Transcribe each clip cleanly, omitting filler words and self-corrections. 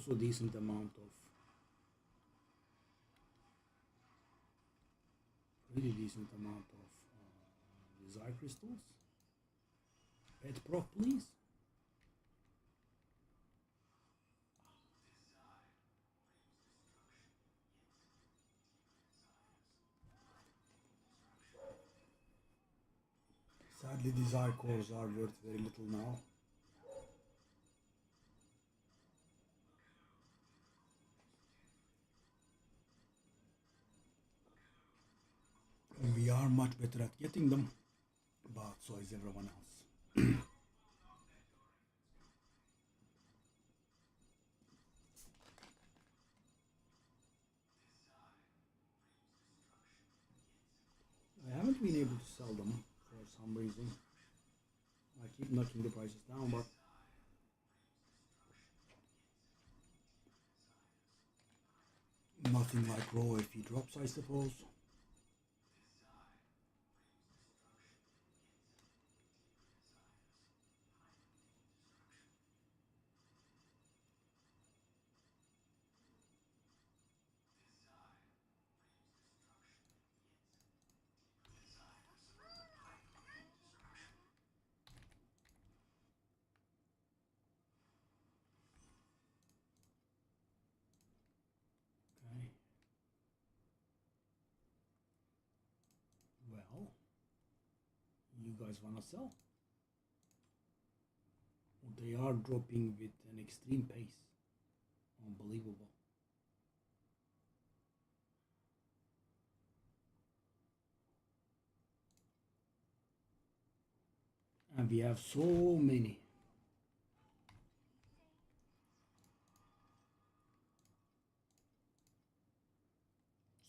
also a decent amount of, pretty decent amount of desire crystals. Pet proc, please. Sadly, desire cores are worth very little now. We are much better at getting them, but so is everyone else. I haven't been able to sell them for some reason. I keep knocking the prices down, but nothing like raw if he drops, I suppose. Okay. Well, you guys wanna sell? They are dropping with an extreme pace. Unbelievable. And we have so many.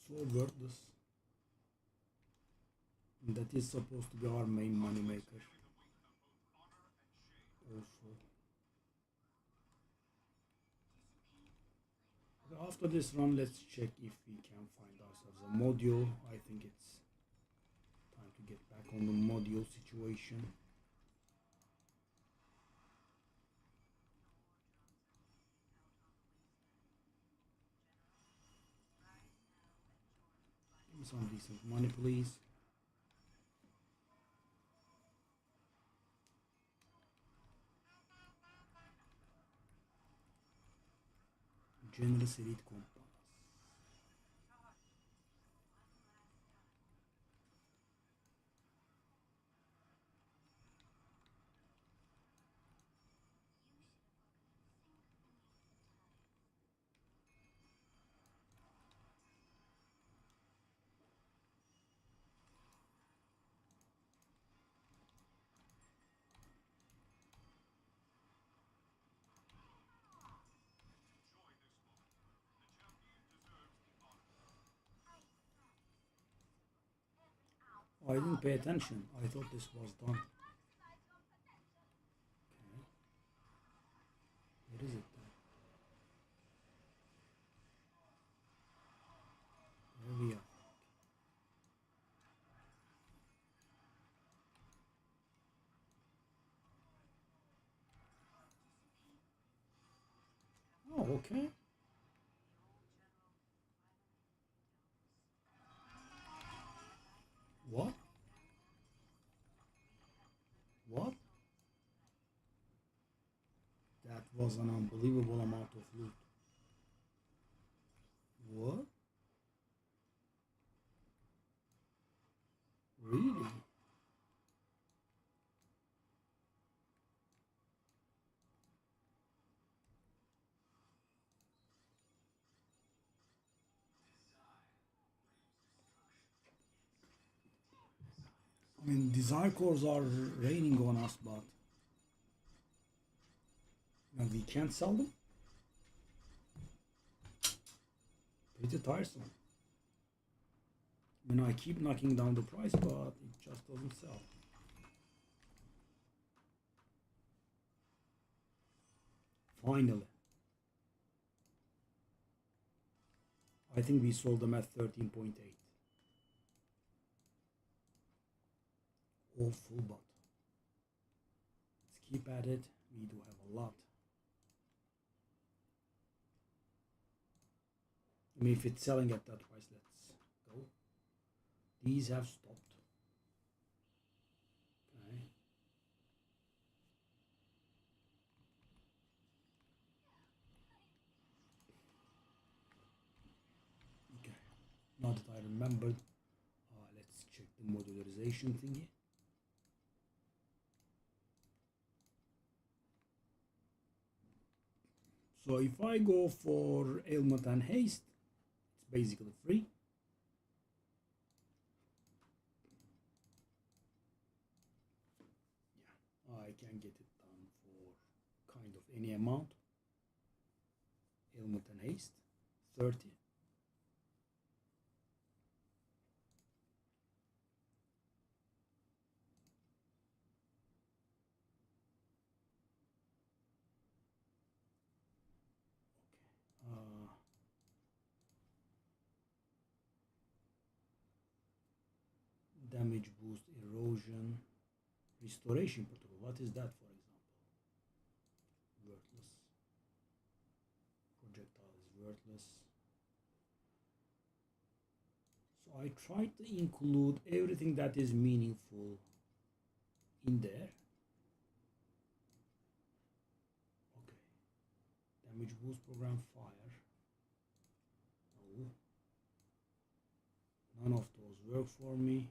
So worthless. And that is supposed to be our main money maker. Also. After this run, let's check if we can find ourselves a module. I think it's time to get back on the module situation. Give me some decent money, please. Generous elite compass. I didn't pay attention. I thought this was done. Okay. What is it then? There we are. Oh, okay. What? What? That was an unbelievable amount of loot. What? Really? I mean, desire cores are raining on us, but and we can't sell them? Pretty tiresome. I mean, I keep knocking down the price, but it just doesn't sell. Finally. I think we sold them at 13.8. Awful, but let's keep at it. We do have a lot. I mean, if it's selling at that price, let's go. These have stopped. Okay. Okay. Now that I remembered, let's check the modularization thingy. So if I go for ailment and haste, it's basically free. Yeah, I can get it done for kind of any amount. Ailment and haste, 30. Uh, damage boost, erosion, restoration protocol. What is that, for example? Worthless. Projectile is worthless. So I try to include everything that is meaningful in there. Okay. Damage boost program fire. No. None of those work for me.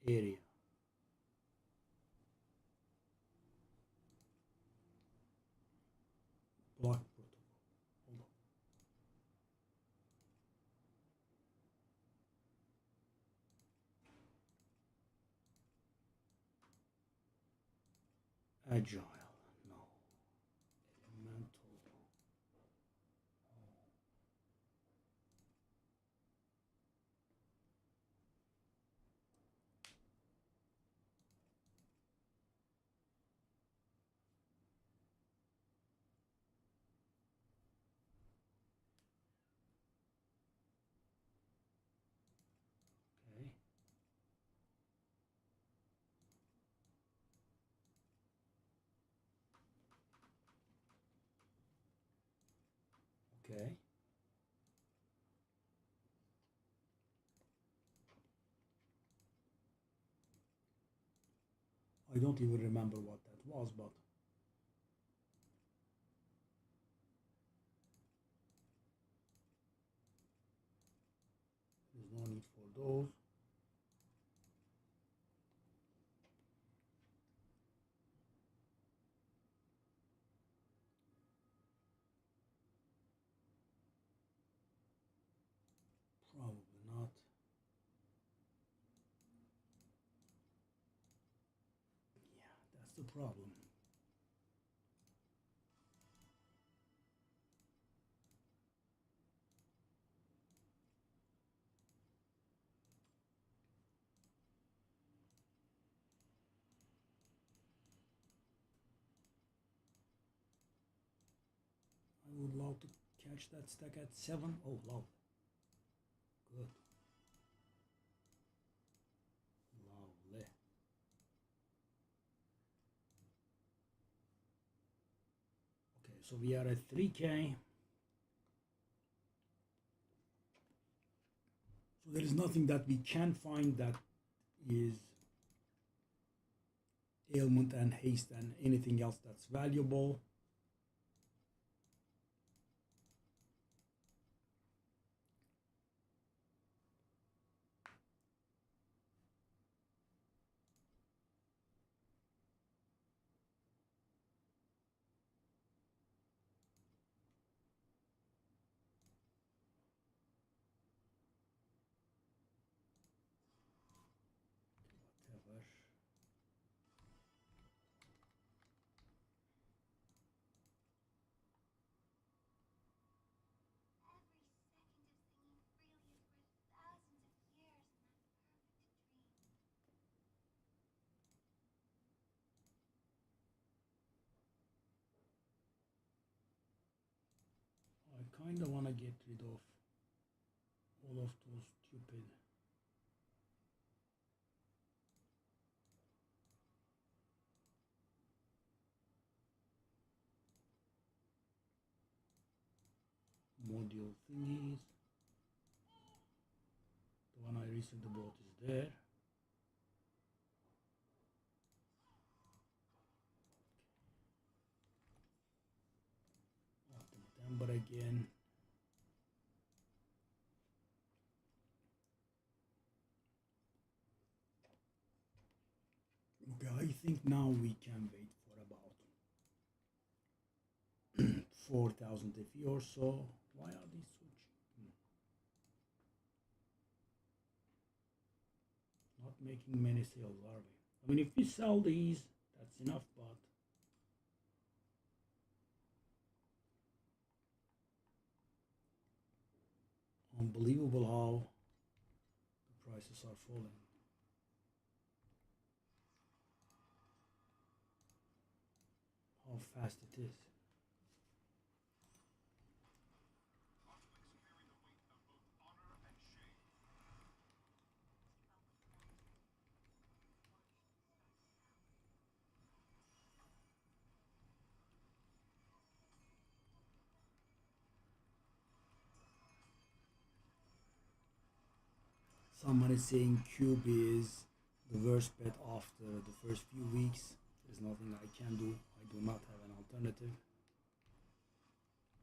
Area. Block protocol. Hold on. Agile. No. Elemental. Okay. Okay. I don't even remember what that was, but there's no need for those. Probably not. Yeah, that's the problem. I would love to catch that stack at 7. Oh, love. Good. Lovely. Okay, so we are at 3K. So there is nothing that we can find that is ailment and haste and anything else that's valuable. Whatever. I kind of want to get rid of all of those stupid module thingies. The one I recently bought is there. But again, okay, I think now we can wait for about 4,000 FE or so. Why are these so cheap? Not making many sales, are we? I mean, if we sell these, that's enough, but unbelievable how the prices are falling. How fast it is. Someone is saying Cube is the worst bet after the first few weeks. There's nothing I can do. I do not have an alternative.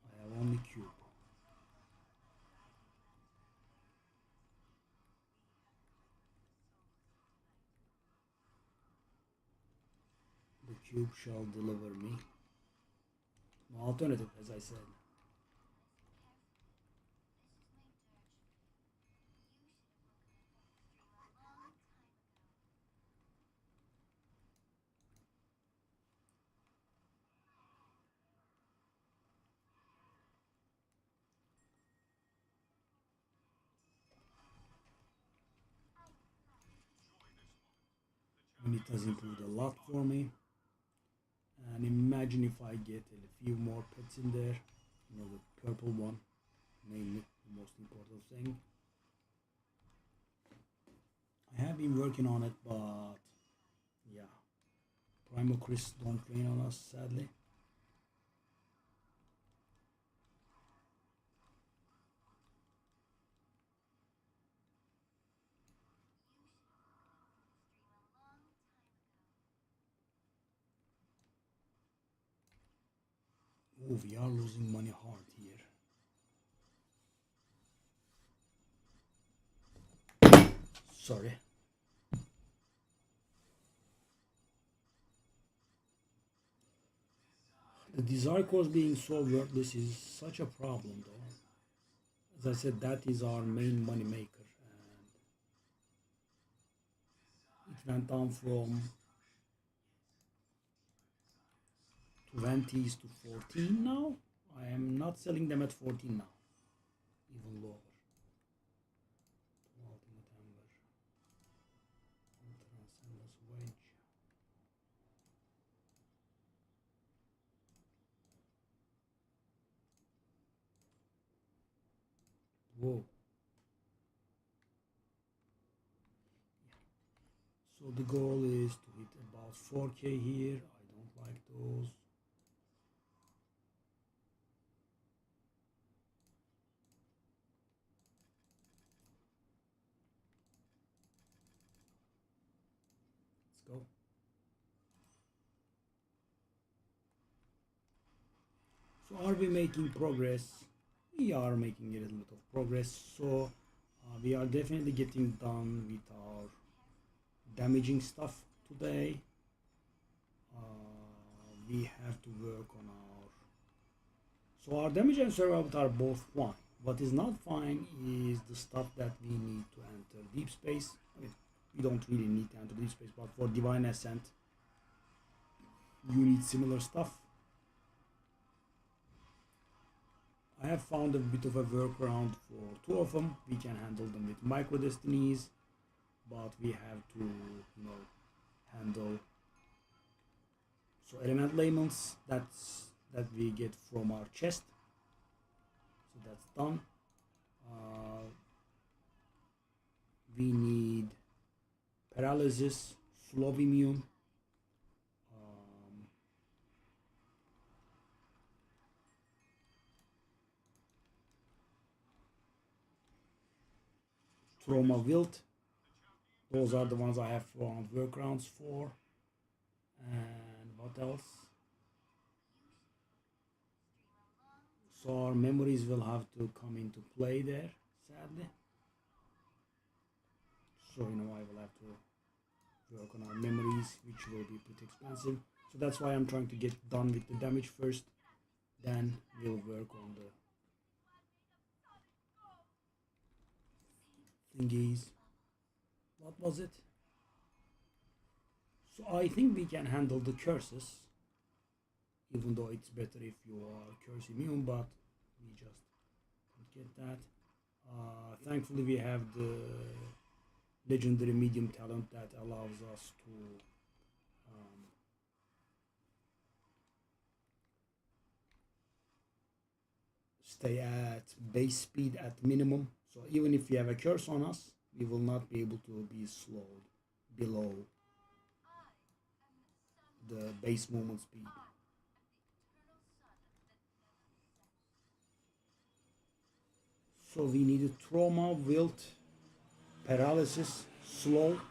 I have only Cube. The Cube shall deliver me. No alternative, as I said. And it has improved a lot for me. And imagine if I get a few more pets in there. You know, the purple one, mainly the most important thing. I have been working on it, but yeah, Primal Chris don't rain on us, sadly. Oh, we are losing money hard here. Sorry. The desire course being so worthless is such a problem, though. As I said, that is our main money maker, and it went down from 20s to 14 now. I am not selling them at 14 now, even lower. Ultimate Ember, Transcendence Wedge. Whoa. So the goal is to hit about 4K here. I don't like those. Let's go. So are we making progress? We are making a little bit of progress. So we are definitely getting done with our damaging stuff today. We have to work on our... So our damage and survival are both fine. What is not fine is the stuff that we need to enter deep space. I mean, we don't really need to enter deep space, but for Divine Ascent, you need similar stuff. I have found a bit of a workaround for two of them. We can handle them with micro destinies, but we have to, you know, handle element laments that we get from our chest. So that's done. We need paralysis, slow immune. trauma wilt. Those are the ones I have found workarounds for. And what else? So our memories will have to come into play there, sadly. So I will have to work on our memories, which will be pretty expensive. So that's why I'm trying to get done with the damage first. Then we'll work on the thingies. What was it? So I think we can handle the curses, even though it's better if you are curse immune, but we just don't get that. Thankfully we have the legendary medium talent that allows us to stay at base speed at minimum. So even if we have a curse on us, we will not be able to be slowed below the base movement speed. So we needed trauma, wilt, paralysis, slow,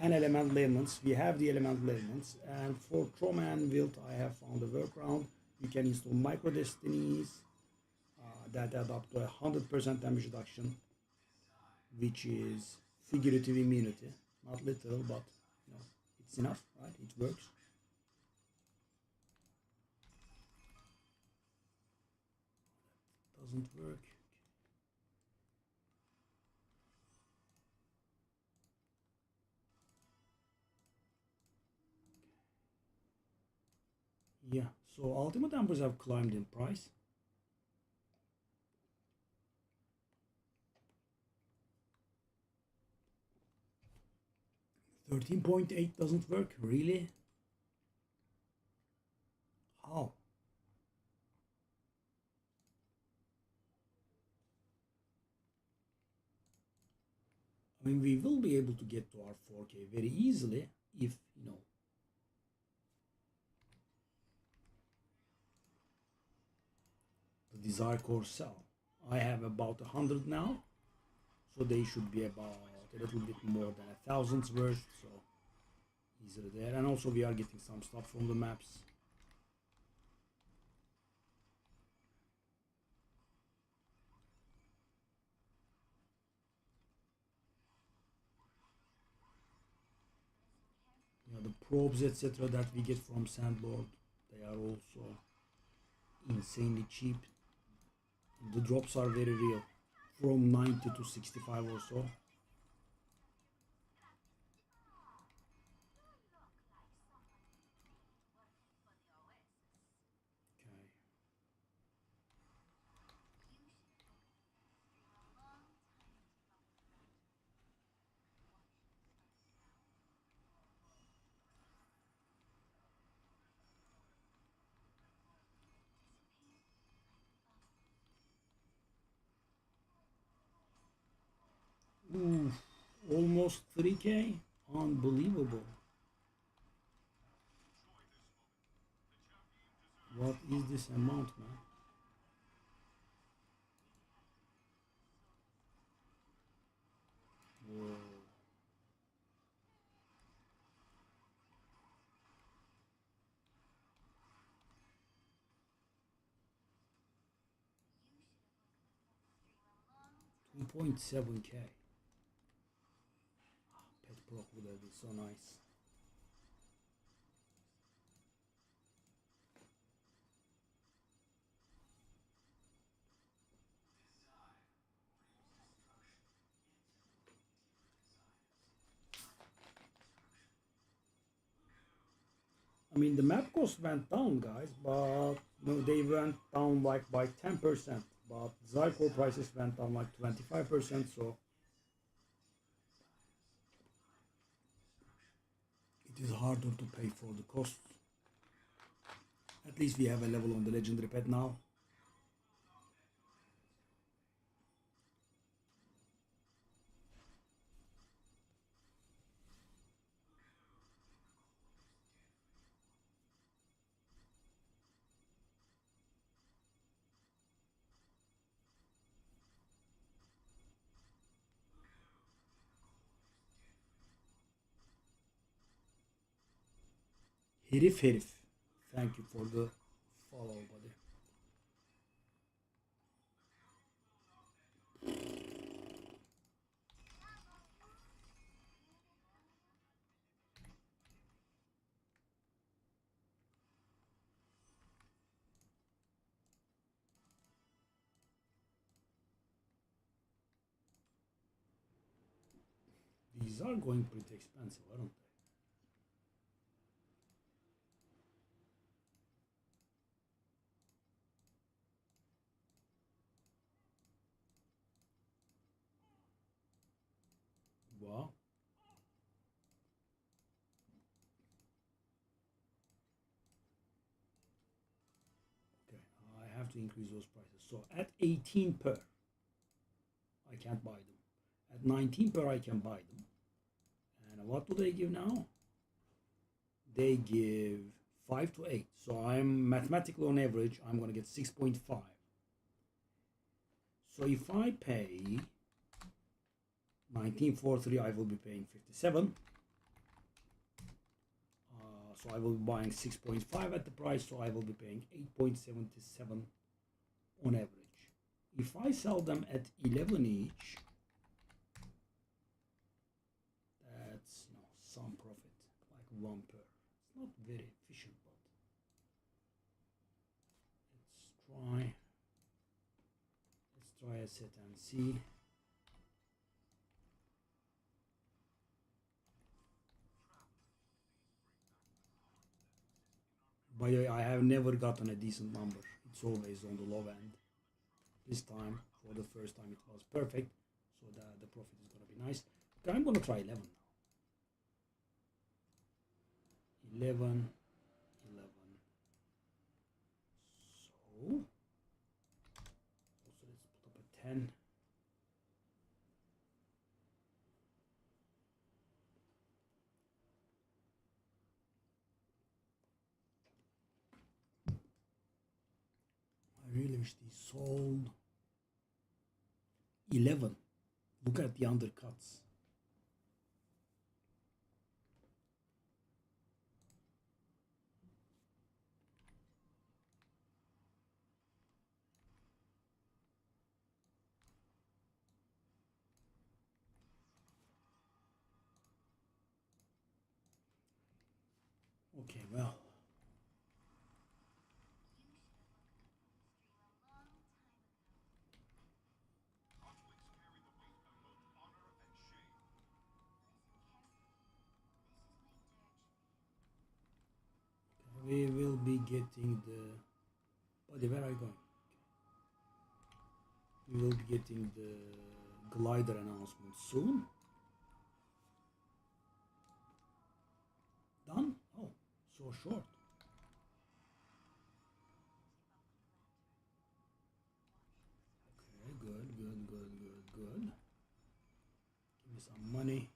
and elemental elements. We have the elemental elements, and for trauma and wilt, I have found a workaround. You can install micro destinies that add up to 100% damage reduction, which is figurative immunity, not literal, but it's enough, right? It works. Doesn't work. Yeah, so ultimate numbers have climbed in price. 13.8 doesn't work, really? How? I mean, we will be able to get to our 4K very easily if, the desire core cell. I have about 100 now, so they should be about a little bit more than 1,000's worth, so easily there. And also we are getting some stuff from the maps. The probes, etc., that we get from Sandlord, they are also insanely cheap. The drops are very real, from 90 to 65 or so. Ooh, almost 3K? Unbelievable. What is this amount, man? Whoa. $2.7K. Pet proc would have been so nice. I mean, the map cost went down, guys, but they went down like by 10%. But Zycore prices went down like 25%, so it is harder to pay for the costs. At least we have a level on the legendary pet now. Herif herif. Thank you for the follow, buddy. These are going pretty expensive, aren't they? Wow. Okay, I have to increase those prices. So at 18 per, I can't buy them. At 19 per, I can buy them. And what do they give now? They give 5 to 8. So I'm mathematically on average, I'm going to get 6.5. So if I pay 1943, I will be paying 57. So I will be buying 6.5 at the price, so I will be paying 8.77 on average. If I sell them at 11 each, that's some profit, like 1 per. It's not very efficient, but let's try Ascent and see. By the way, I have never gotten a decent number. It's always on the low end. This time, for the first time, it was perfect. So the profit is going to be nice. Okay, I'm going to try 11 now. 11. So, also let's put up a 10. I really wish these sold. 11. Look at the undercuts. Okay, well. We will be getting the... Buddy, where are you going? We will be getting the glider announcement soon. Done? Oh, so short. Okay, good. Give me some money.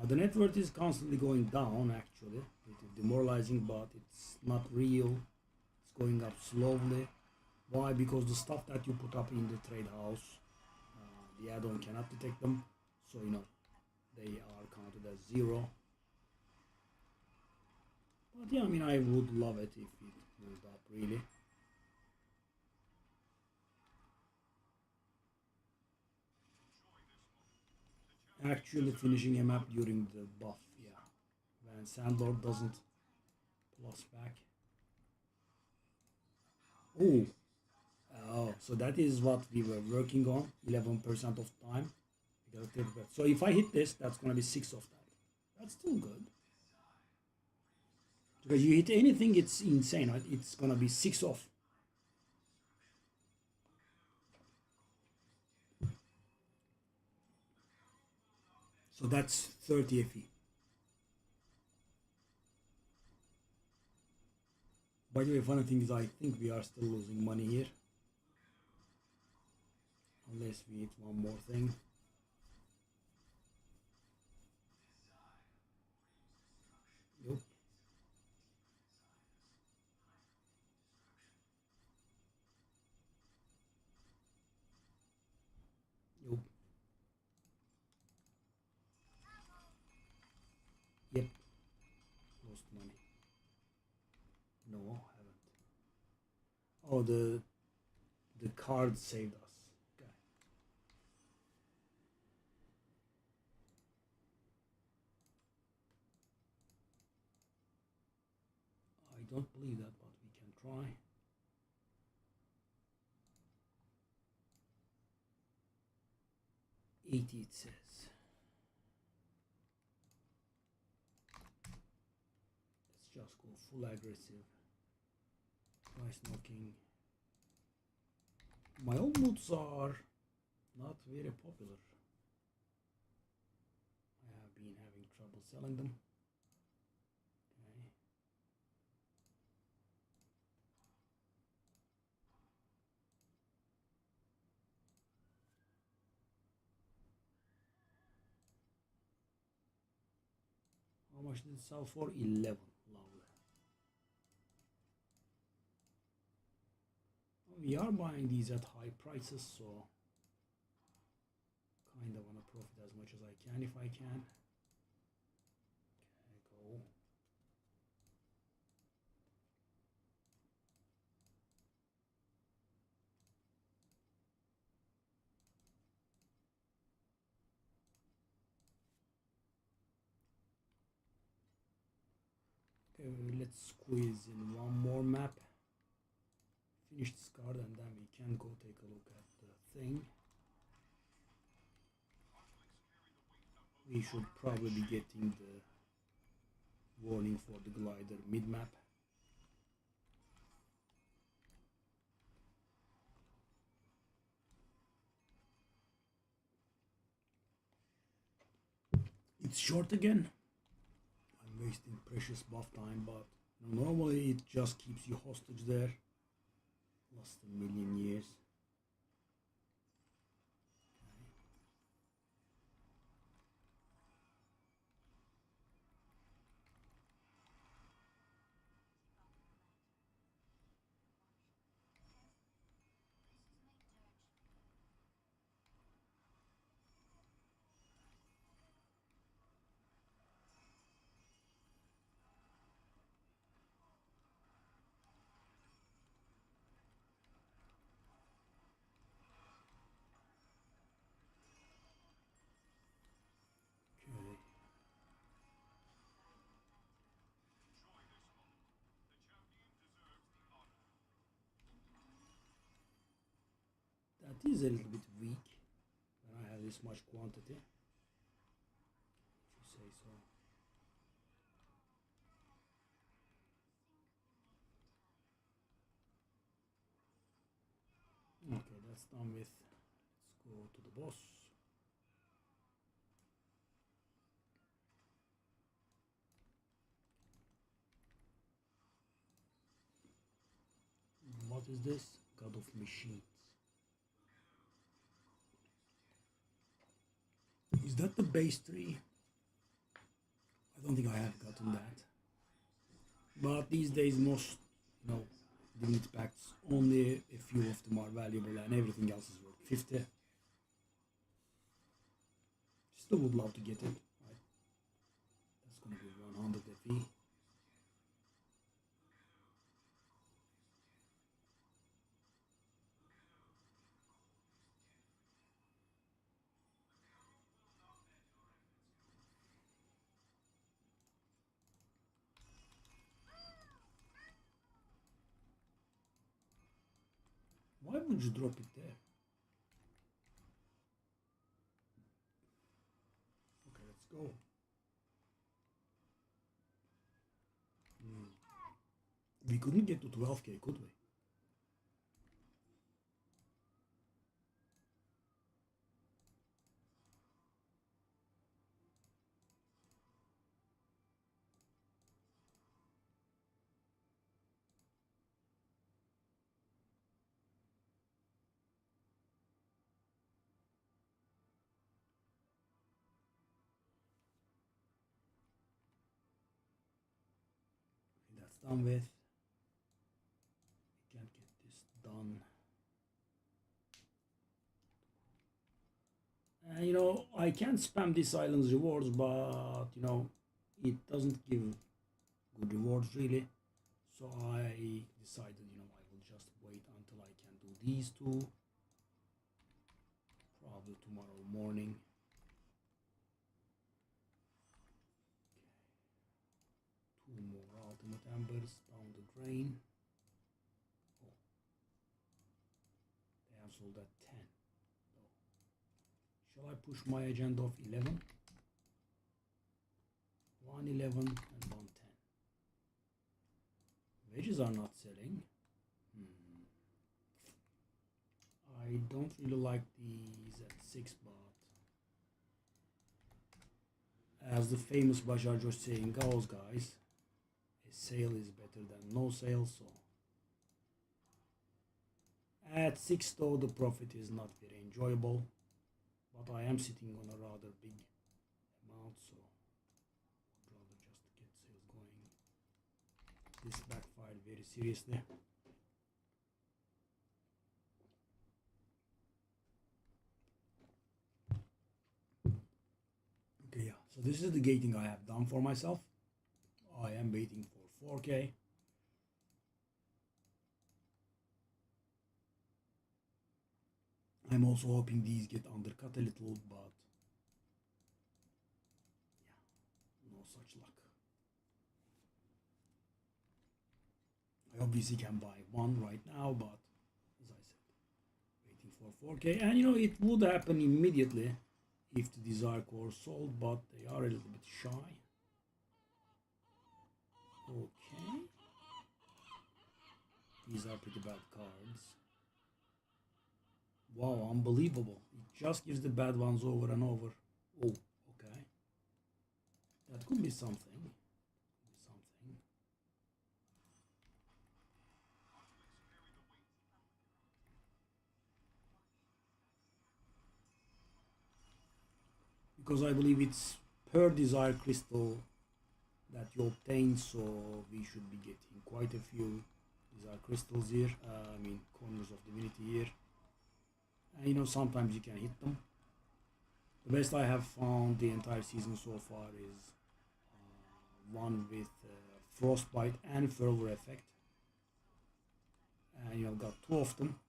The net worth is constantly going down, actually. It is demoralizing, but it's not real. It's going up slowly. Why? Because the stuff that you put up in the trade house, the add-on cannot detect them. So, they are counted as 0. But yeah, I mean, I would love it if it moved up, really. Actually finishing a map during the buff, yeah. When Sandlord doesn't plus back. Oh, so that is what we were working on, 11% of time. So if I hit this, that's going to be 6 of that. That's still good. Because you hit anything, it's insane, right? It's going to be 6 off. So that's 30 FE. By the way, funny thing is I think we are still losing money here. Unless we hit one more thing. Yup. Yup. No, haven't. Oh, the card saved us. Okay. I don't believe that, but we can try. 80 it says. Let's just go full aggressive. Price knocking. My old moods are not very popular. I have been having trouble selling them. Okay. How much did it sell for? 11. Lovely. We are buying these at high prices, so kind of want to profit as much as I can if I can. Okay, go. Okay, let's squeeze in one more map. Finish this card and then we can go take a look at the thing. We should probably be getting the warning for the glider mid-map. It's short again. I'm wasting precious buff time, but normally it just keeps you hostage there. Lost a million years. Okay. That is a little bit weak when I have this much quantity. If you say so. Okay, that's done with. Let's go to the boss. What is this? God of Machines. Is that the base tree? I don't think I have gotten that. But these days most, delete packs, only a few of them are valuable and everything else is worth 50. Still would love to get it. Right? That's gonna be 100 FE. Why would you drop it there? Okay, let's go. We couldn't get to 12k, could we? Okay, that's done with. We can't get this done. I can't spam this island's rewards, but it doesn't give good rewards really. So I I decided, you know, I will just wait until I can do these two. Probably tomorrow morning. Two more ultimate embers down the drain. Oh, they have sold at 10. Oh. Shall I push my agenda of 11? 111 and 110. Wedges are not selling. I don't really like these at 6 baht. As the famous Bajaj Josh saying goes, guys, a sale is better than no sale. So at 6 though, the profit is not very enjoyable, but I am sitting on a rather big amount, so I'd rather just get sales going. This backfired very seriously. Okay, yeah, so this is the gating I have done for myself. I am waiting for 4K. I'm also hoping these get undercut a little, but yeah, no such luck. I obviously can buy one right now, but as I said, waiting for 4K. And you know, it would happen immediately if the desire core sold, but they are a little bit shy. Okay. These are pretty bad cards. Wow, unbelievable. It just gives the bad ones over and over. Oh, okay. That could be something. Because I believe it's per desire crystal that you obtain, so we should be getting quite a few desire crystals here. I mean, corners of divinity here. And you know, sometimes you can hit them. The best I have found the entire season so far is one with frostbite and fervor effect. And you have got two of them.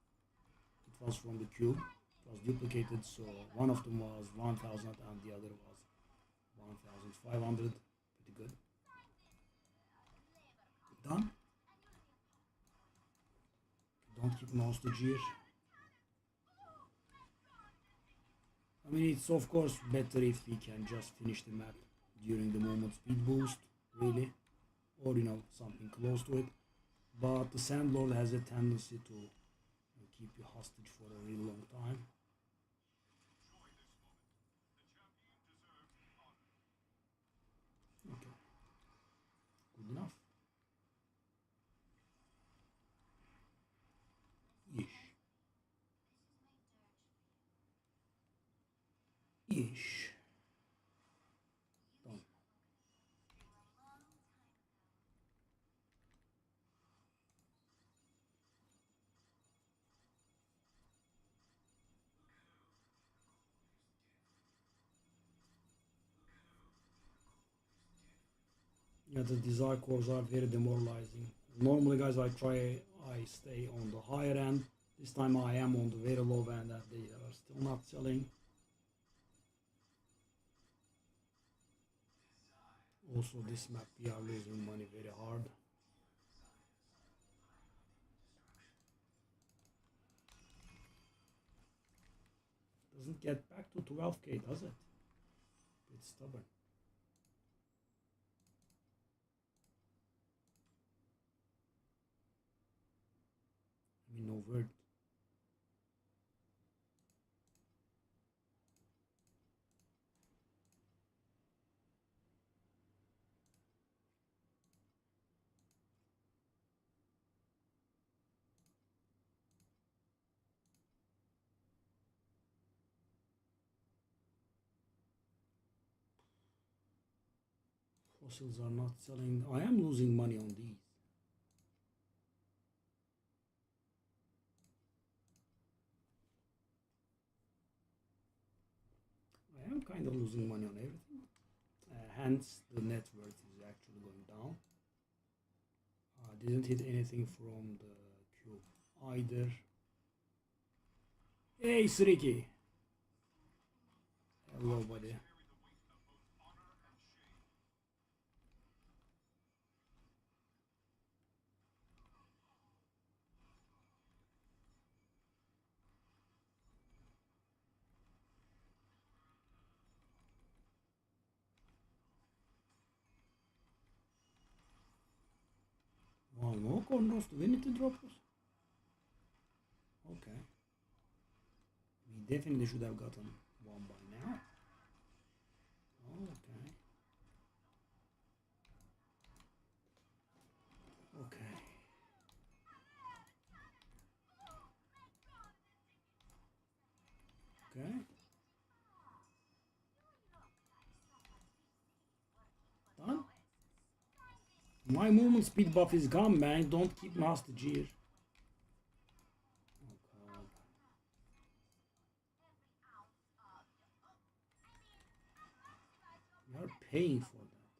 It was from the cube. It was duplicated, so one of them was 1000 and the other was 1500. Pretty good. Done. Don't keep an hostage here. I mean, it's of course better if we can just finish the map during the moment speed boost, really, or you know, something close to it. But the Sandlord has a tendency to keep you hostage for a really long time. Okay, good enough. Ish. Ish. Done. Yeah, the desire cores are very demoralizing. Normally, guys, I stay on the higher end. This time I am on the very low end and they are still not selling. Also, this map we are losing money very hard. Doesn't get back to 12K, does it? It's stubborn. I mean, no word. Fossils are not selling. I am losing money on these. I am kind of losing money on everything. Hence, the net worth is actually going down. I I didn't hit anything from the cube either. Hey, Sriki. Hello, buddy. Wow, no corners. Do we need to drop us? Okay. We definitely should have gotten one by now. Okay. Okay. Okay. Done. My movement speed buff is gone, man. Don't keep me hostage here. Oh god. You are paying for that.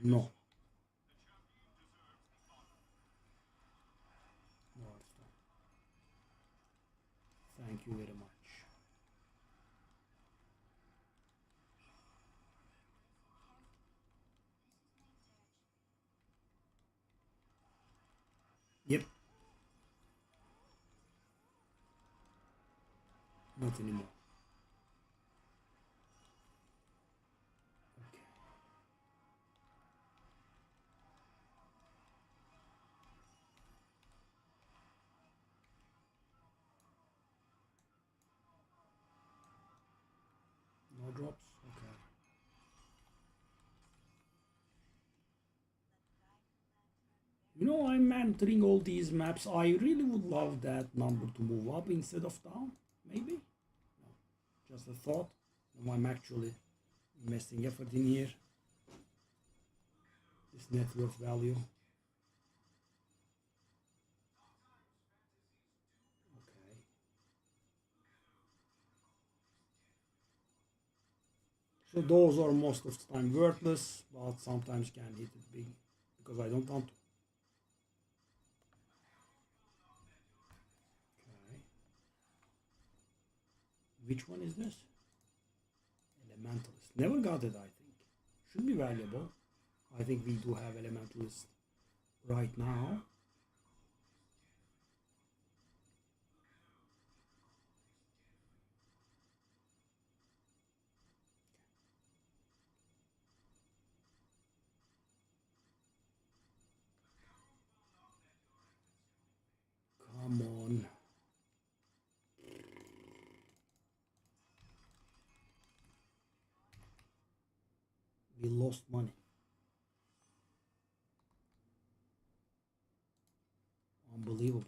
No. No, it's not. Thank you very much. Yep. Not anymore. Okay. No drops? Okay. You know, I'm entering all these maps. I really would love that number to move up instead of down. Maybe? No. Just a thought. No, I'm actually investing effort in here. This net worth value. Okay. So those are most of the time worthless, but sometimes can hit it big because I don't want to. Okay. Which one is this? Elementalist. Never got it, I think. Should be valuable. I think we do have Elementalist right now. Come on. We lost money. Unbelievable.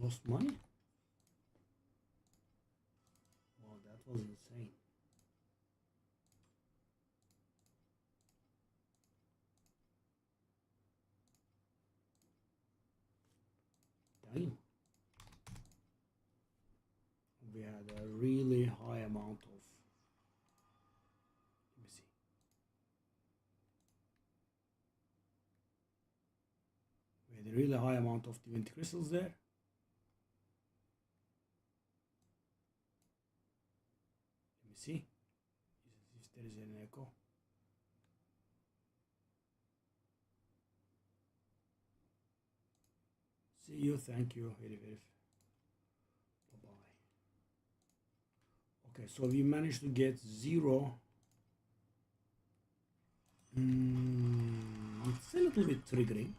Lost money? Wow, that was insane. Damn. We had a really high amount of. Let me see. We had a really high amount of divinity crystals there. Let me see if there is an echo. See you. Thank you. Very, very. Bye bye. Okay, so we managed to get 0. It's a little bit triggering.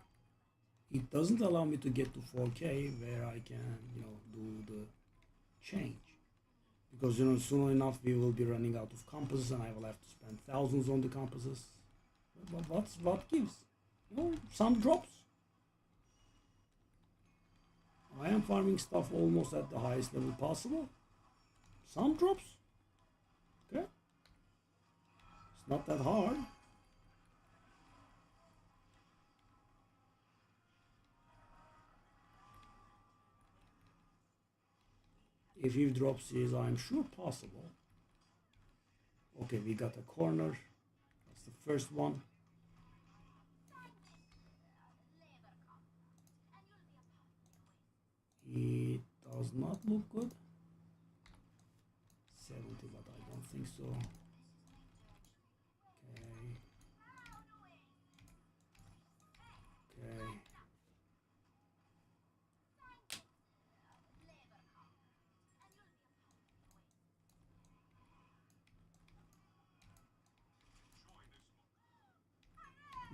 It doesn't allow me to get to 4K where I can, do the change. Because, soon enough we will be running out of compasses and I will have to spend thousands on the compasses. But what gives? Some drops. I am farming stuff almost at the highest level possible. Some drops. It's not that hard. If drops is, I'm sure, possible. Okay, we got a corner. That's the first one. It does not look good. 70, but I don't think so. Okay. Okay.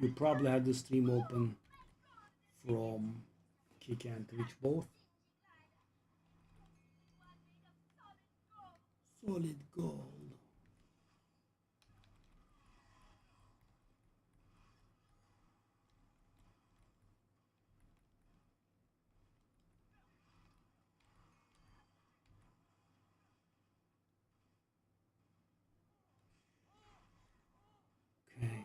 You probably had the stream open from kick and reach both. Solid gold. Okay.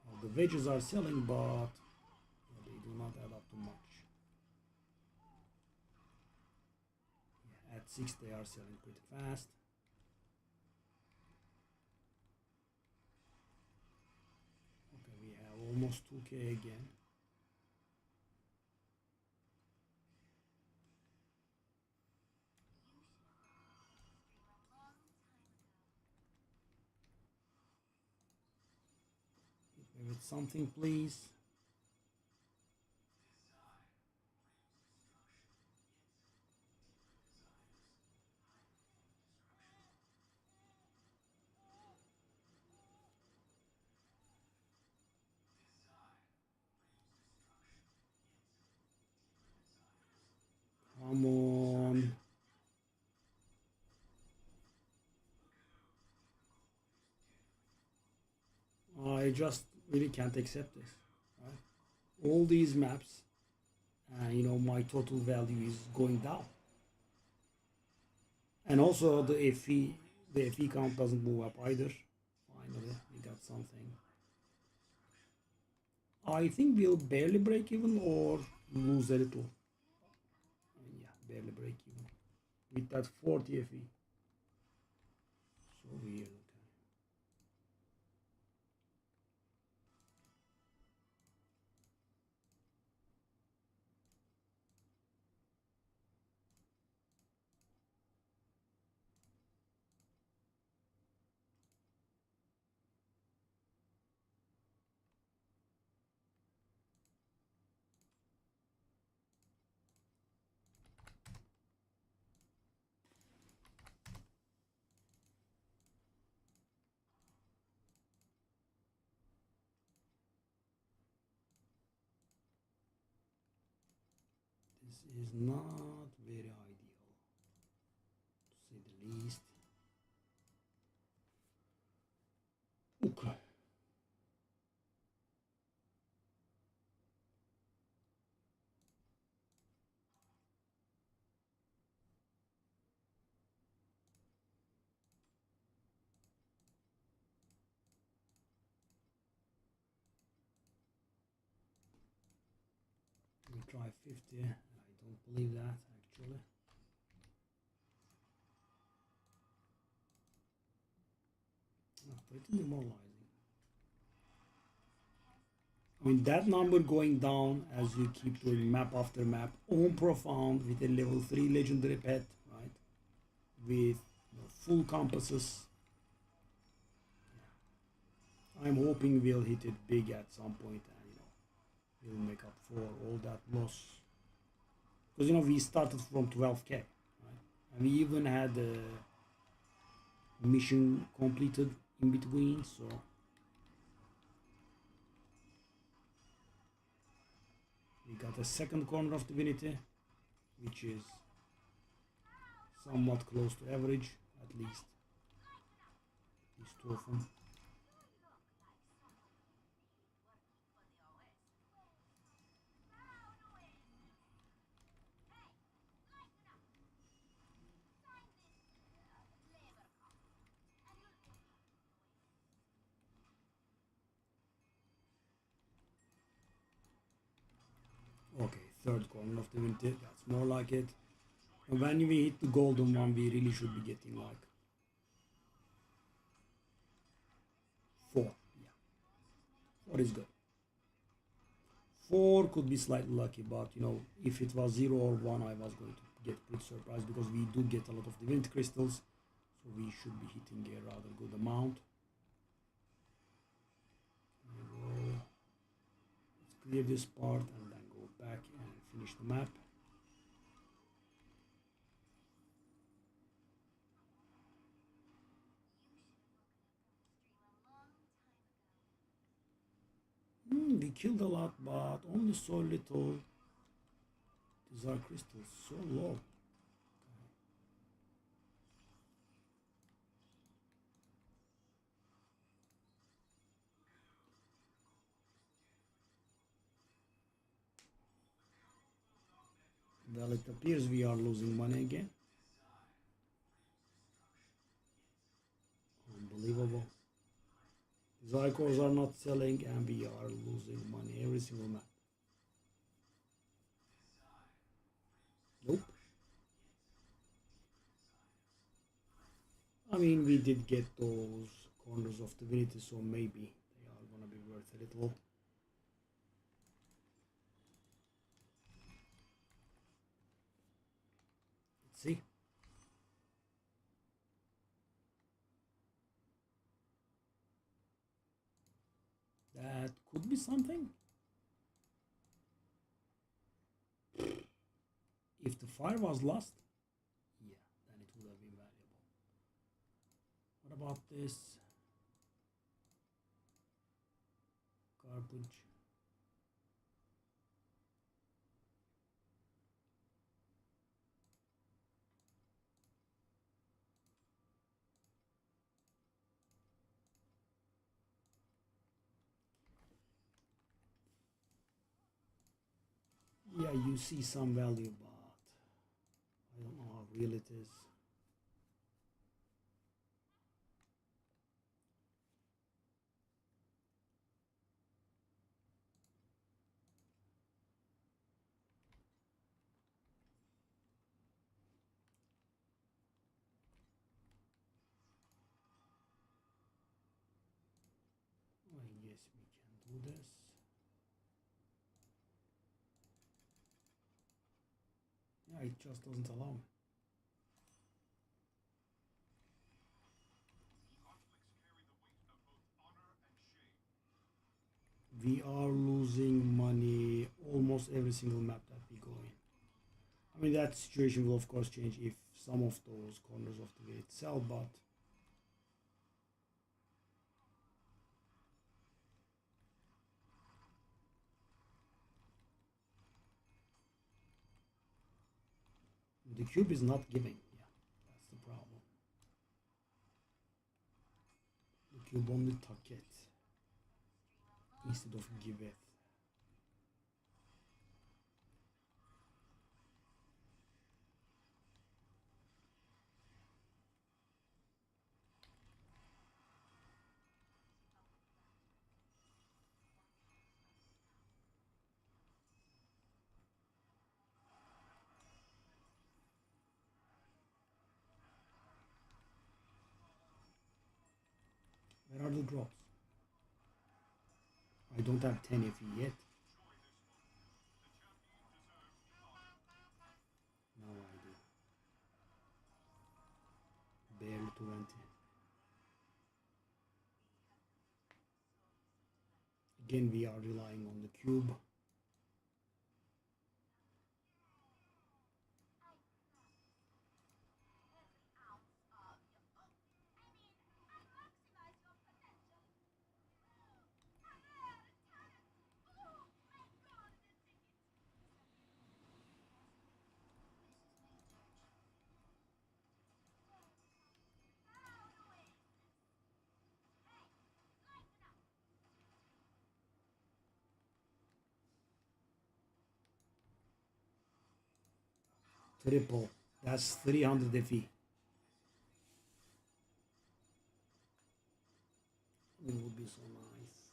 Well, the wedges are selling, but they do not add up to much. Yeah, at 6 they are selling pretty fast. Okay, we have almost 2k again. Hit me with something, please. Come on. I just really can't accept this. Right? All these maps, you know, my total value is going down. And also the FE count doesn't move up either. Finally, we got something. I think we'll barely break even or lose a little. Yeah, barely break even. With that 40 FE. So weird. This is not very ideal, to say the least. Okay. We try 50. I don't believe that actually. Pretty demoralizing. I mean, that number going down as you keep doing map after map on profound with a level 3 legendary pet, right? With full compasses. I'm hoping we'll hit it big at some point and we'll make up for all that loss. Because we started from 12k, right? And we even had a mission completed in between, so we got a second corner of divinity, which is somewhat close to average, at least. These two of them. third corner of divinity. That's more like it. And when we hit the golden one, we really should be getting like 4. Yeah, 4 is good. 4 could be slightly lucky, but you know, if it was 0 or 1, I was going to get pretty surprised because we do get a lot of divinity crystals, so we should be hitting a rather good amount. Let's clear this part and then go back and finish the map. We killed a lot, but only so little. These are crystals so low. Well, it appears we are losing money again. Unbelievable. These icons are not selling and we are losing money every single map. Nope. I mean, we did get those corners of divinity, so maybe they are gonna be worth a little. Let's see. That could be something. If the fire was lost, yeah, then it would have been valuable. What about this garbage? Yeah, you see some value, but I don't know how real it is. I guess we can do this. Yeah, it just doesn't allow me. We are losing money almost every single map that we go in. I mean, that situation will of course change if some of those corners of the gate sell, but the cube is not giving. Yeah, that's the problem. The cube only taketh instead of giveth. Where are the drops? I don't have 10 FE yet. Now I do. Barely 20. Again, we are relying on the cube. Triple. That's 300 FE. It would be so nice.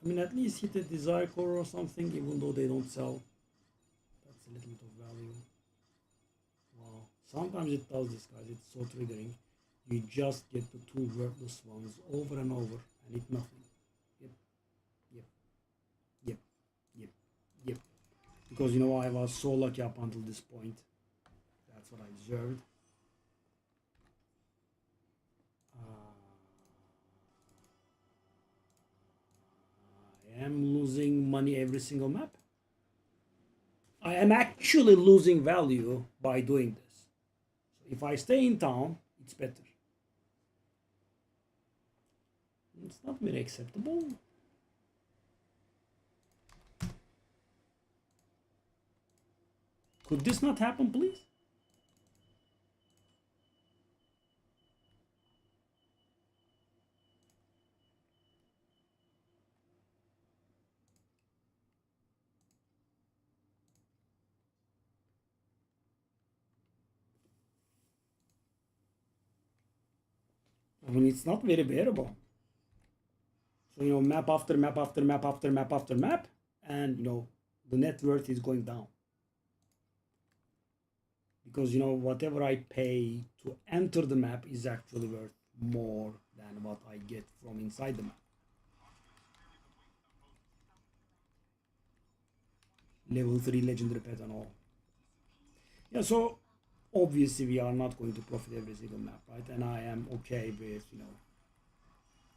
I mean, at least hit a desire core or something, even though they don't sell. That's a little bit of value. Wow. Sometimes it does this, guys. It's so triggering. You just get the two worthless ones over and over and hit nothing. Yep. Yep. Yep. Yep. Yep. Because, you know, I was so lucky up until this point. That's what I deserved. I am losing money every single map. I am actually losing value by doing this. So if I stay in town, it's better. It's not very acceptable. Could this not happen, please? I mean, it's not very bearable. So, you know, map after map after map after map after map, and, you know, the net worth is going down. Because, you know, whatever I pay to enter the map is actually worth more than what I get from inside the map. Level 3 legendary pet and all. Yeah, so obviously we are not going to profit every single map, right? And I am okay with, you know,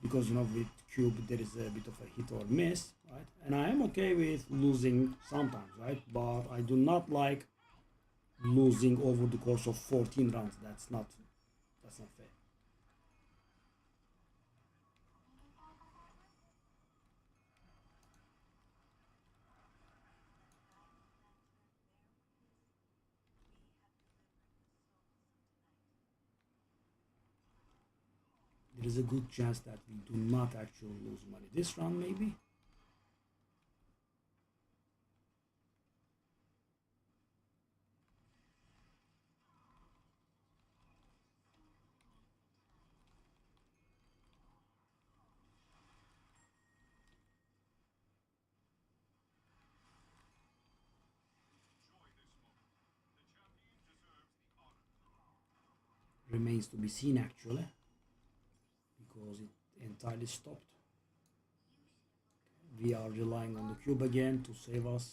because, you know, with cube there is a bit of a hit or miss, right? And I am okay with losing sometimes, right? But I do not like losing over the course of 14 rounds. That's not fair. There is a good chance that we do not actually lose money this round, maybe. Remains to be seen, actually, because it entirely stopped. We are relying on the cube again to save us.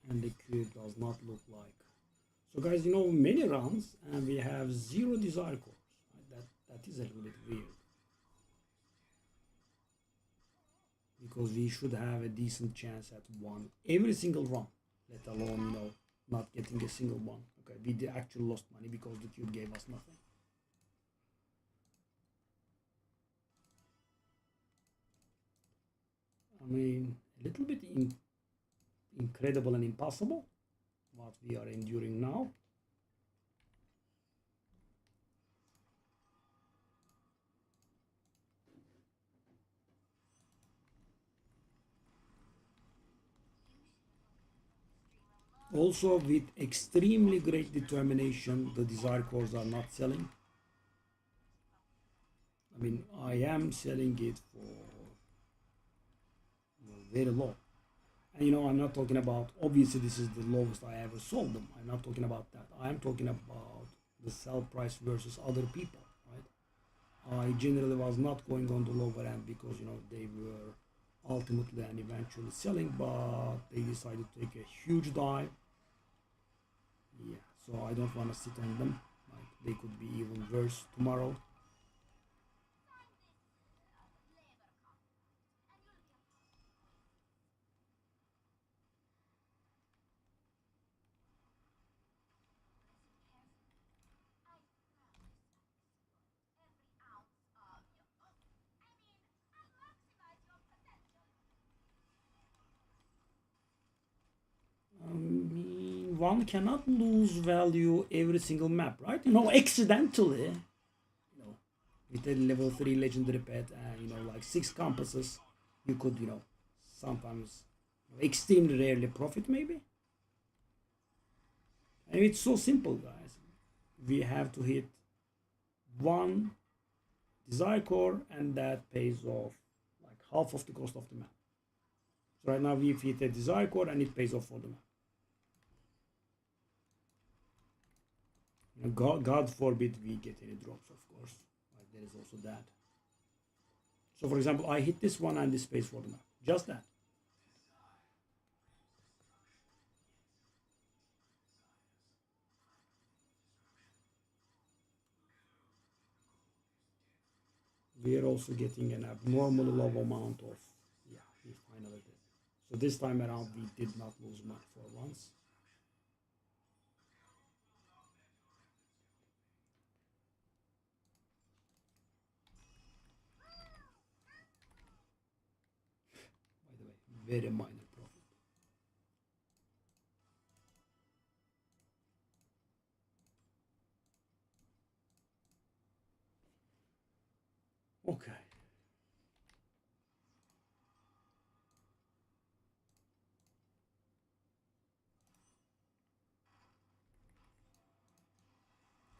And the cube does not look like. So, guys, you know, many rounds and we have 0 desire cores. Right? That is a little bit weird. Because we should have a decent chance at one every single run, let alone, you know, not getting a single one. Okay, we actually lost money because the cube gave us nothing. I mean, a little bit incredible and impossible what we are enduring now. Also, with extremely great determination, the desire cores are not selling. I mean, I am selling it for, you know, very low. And, you know, I'm not talking about, obviously this is the lowest I ever sold them. I'm not talking about that. I'm talking about the sell price versus other people, right? I generally was not going on the lower end because, you know, they were ultimately and eventually selling, but they decided to take a huge dive. Yeah, so I don't want to sit on them. Like, they could be even worse tomorrow. One cannot lose value every single map, right? You know, accidentally. You know, with a level 3 legendary pet and like 6 compasses, you could sometimes extremely rarely profit maybe. And it's so simple, guys. We have to hit one desire core and that pays off like half of the cost of the map. So right now we've hit a desire core and it pays off for the map. God forbid we get any drops, of course. Like, there is also that. So for example, I hit this one and this pays for the map. Just that. We are also getting an abnormally low amount of, yeah, we finally did. So this time around we did not lose much for once. By the way, very minor profit. Okay.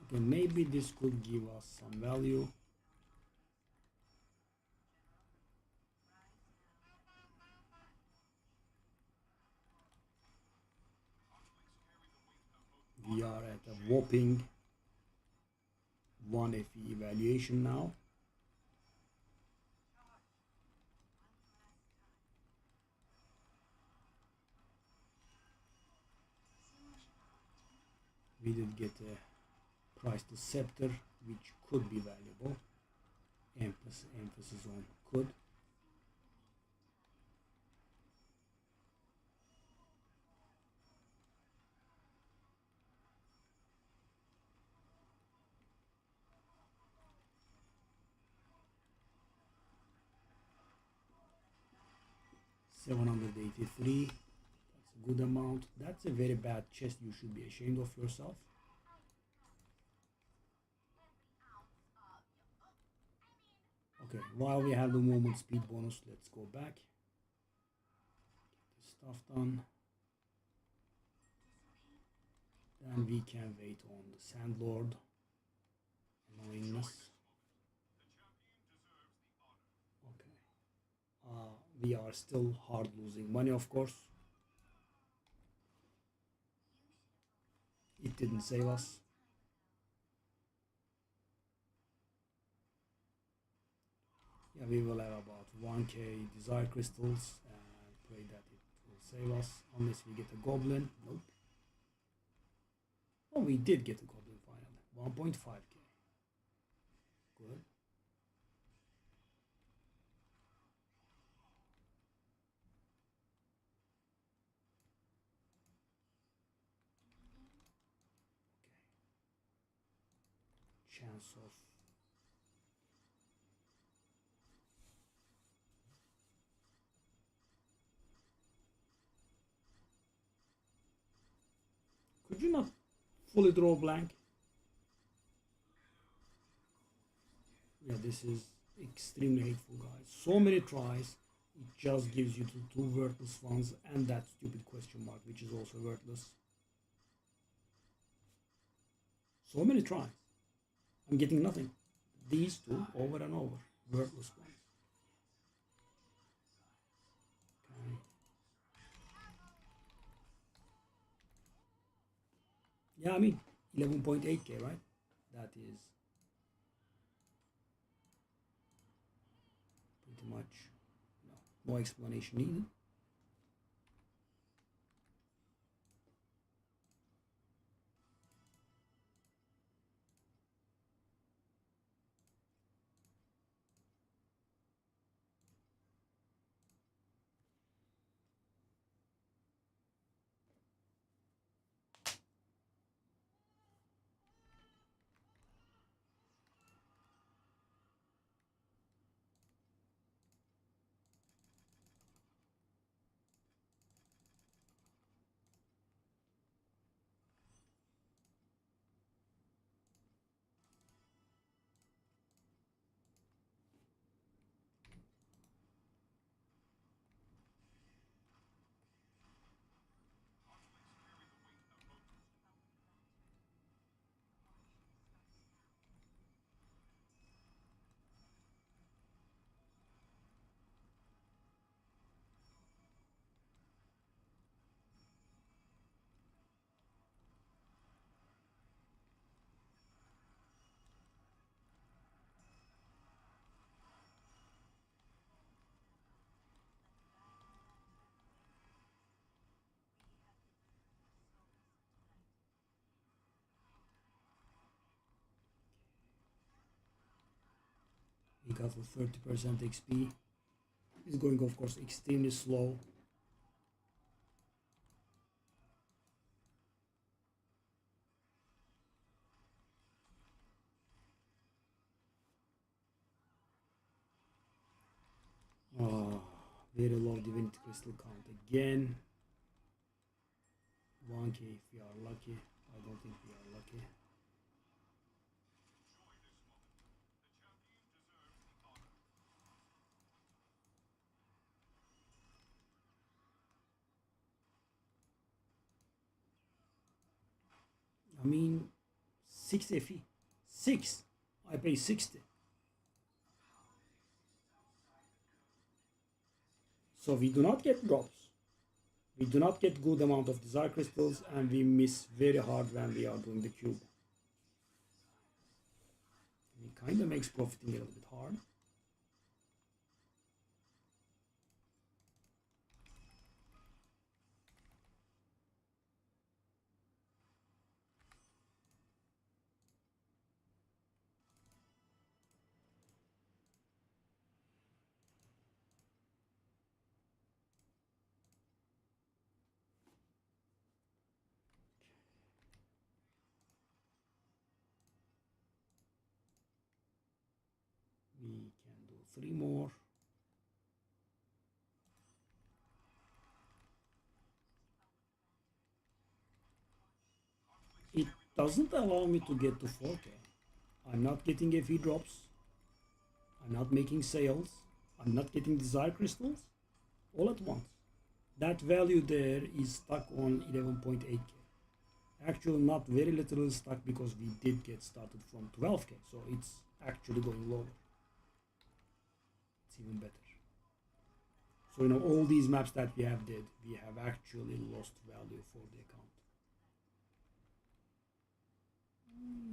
Okay, maybe this could give us some value. We are at a whopping 1 FE evaluation now. We did get a price to scepter, which could be valuable. Emphasis on could. $783. That's a good amount. That's a very bad chest. You should be ashamed of yourself. Okay, while we have the movement speed bonus, let's go back. Get this stuff done. Then we can wait on the Sandlord. Annoyingness. Okay. We are still hard losing money, of course. It didn't save us. Yeah, we will have about 1k desire crystals and pray that it will save us unless we get a goblin. Nope. Oh, we did get a goblin finally. 1.5k. Good. Okay. Chance of could you not fully draw blank? Yeah, this is extremely hateful, guys. So many tries, it just gives you two worthless ones and that stupid question mark, which is also worthless. So many tries. I'm getting nothing. These two over and over. Worthless ones. Okay. Yeah, I mean 11.8k, right? That is pretty much no explanation needed. got a 30% XP. It's going, of course, extremely slow. Very low divinity crystal count again. 1k if we are lucky. I don't think we are lucky. I mean, 6 FE. 6. I pay 60. So we do not get drops. We do not get good amount of desire crystals, and we miss very hard when we are doing the cube. It kind of makes profiting a little bit hard. We can do 3 more. It doesn't allow me to get to 4k. I'm not getting FE drops. I'm not making sales. I'm not getting desire crystals all at once. That value there is stuck on 11.8k. Actually, not very literally stuck because we did get started from 12k, so it's actually going lower. It's even better. So, all these maps that we have did, we have actually lost value for the account.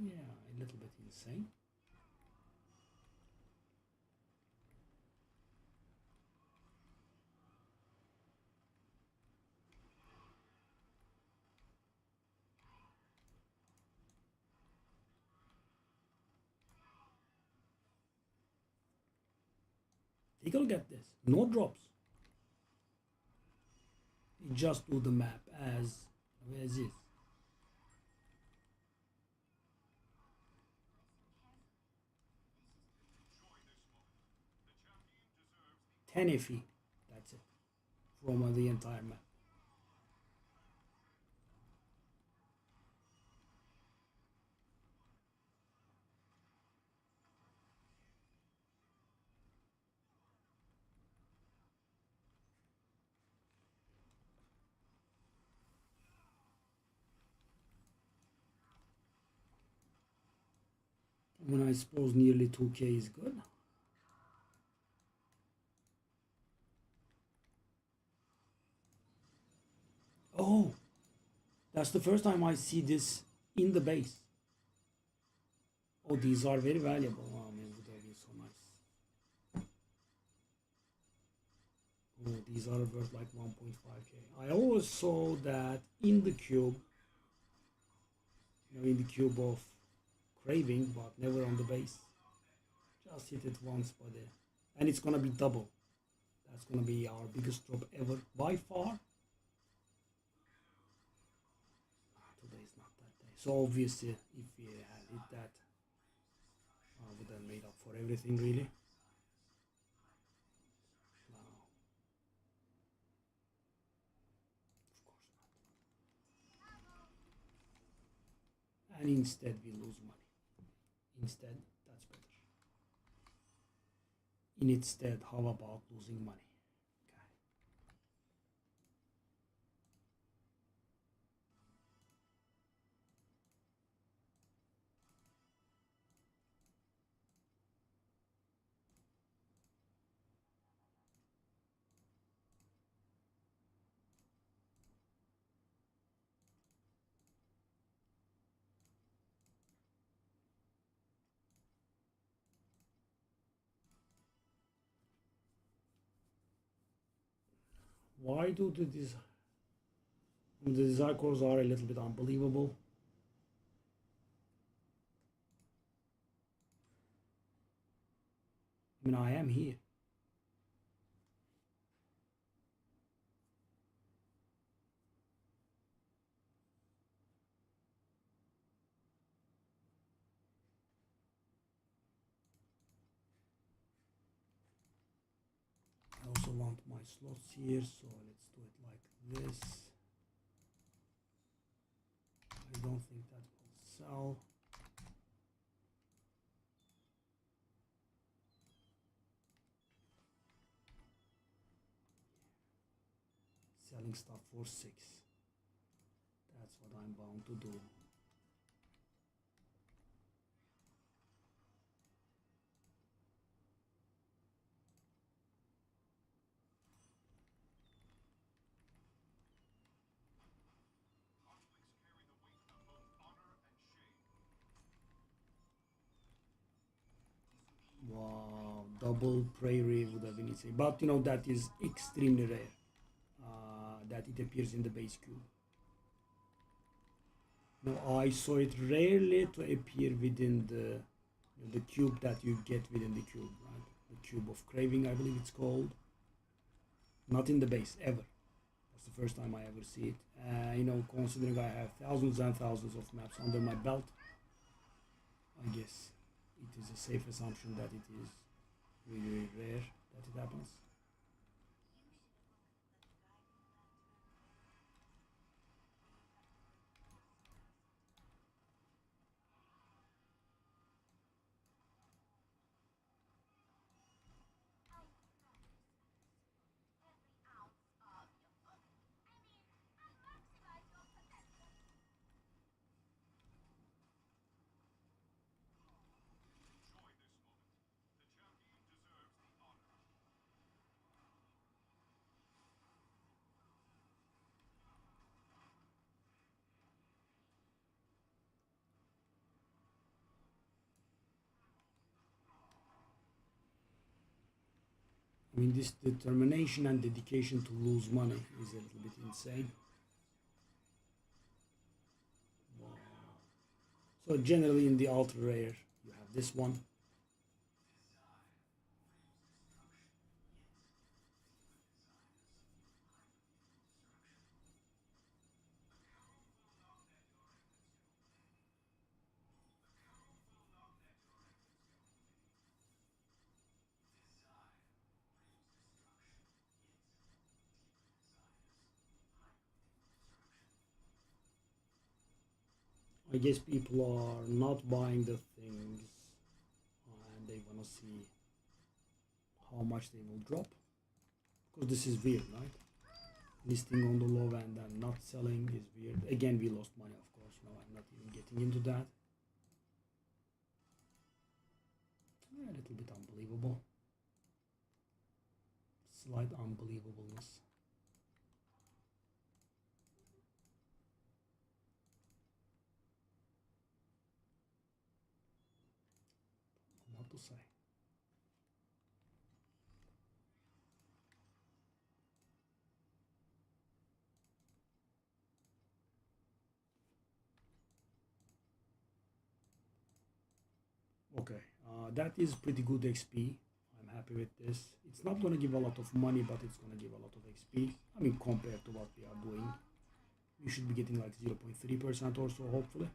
Yeah, a little bit insane. Take a look at this. No drops. You just do the map as is. 10 FE. That's it. From the entire map. When I suppose nearly 2k is good. Oh, that's the first time I see this in the base. Oh, these are very valuable. Oh man, would have been so nice. Oh, these are worth like 1.5k. I always saw that in the cube, in the cube of craving, but never on the base. Just hit it once by there. And it's gonna be double. That's gonna be our biggest drop ever by far. Today is not that day. So obviously if we had hit that, I would have made up for everything really. No. Of course not. And instead we lose money. Instead, that's better. Instead, how about losing money? Why do the desire cores are a little bit unbelievable? I mean, I am here. I also want my slots here, so let's do it like this. I don't think that will sell. Selling stuff for 6. That's what I'm bound to do. Wow, double prairie would have been insane. But you know, that is extremely rare. That it appears in the base cube. Now I saw it rarely to appear within the cube that you get within the cube, right? The cube of craving, I believe it's called. Not in the base ever. That's the first time I ever see it. You know, considering I have thousands and thousands of maps under my belt, I guess it is a safe assumption that it is really, really rare that it happens. I mean, this determination and dedication to lose money is a little bit insane. Wow. So generally in the ultra rare, you have this one. I guess people are not buying the things and they want to see how much they will drop. Because this is weird, right? Listing on the low end and not selling is weird. Again, we lost money, of course. No, I'm not even getting into that. A little bit unbelievable. Slight unbelievableness. What to say? Okay, that is pretty good XP. I'm happy with this. It's not going to give a lot of money, but it's going to give a lot of XP. I mean, compared to what we are doing, we should be getting like 0.3% or so, hopefully.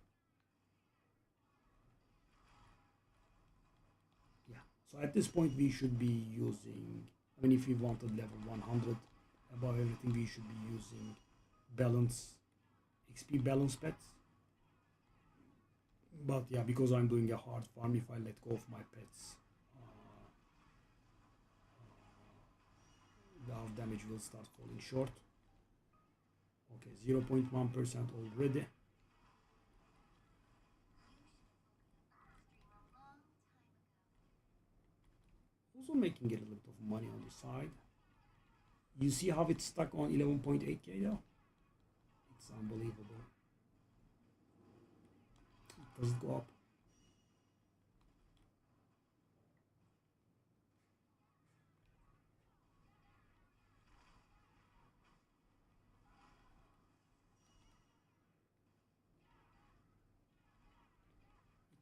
Yeah, so at this point, we should be using, I mean, if we wanted level 100 above everything, we should be using balance, XP balance pets. But yeah, because I'm doing a hard farm, if I let go of my pets, our damage will start falling short. Okay, 0.1% already. Also making a little bit of money on the side. You see how it's stuck on 11.8k though? It's unbelievable. Does it go up?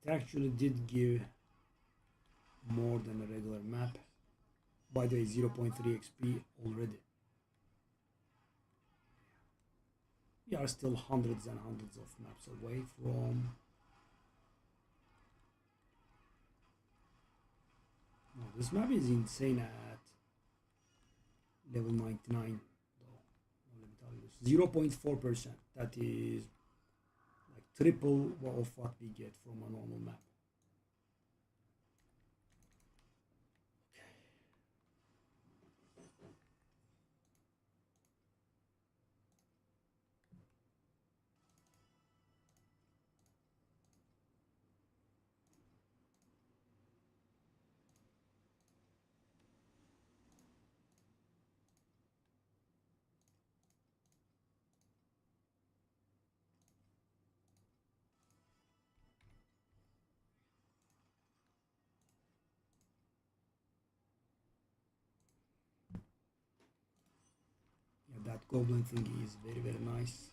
It actually did give more than a regular map. By the way, 0.3 XP already. We are still hundreds and hundreds of maps away from... No, this map is insane at level 99 though. Let me tell you this. 0.4%. That is like triple of what we get from a normal map. Yeah, that goblin thingy is very, very nice.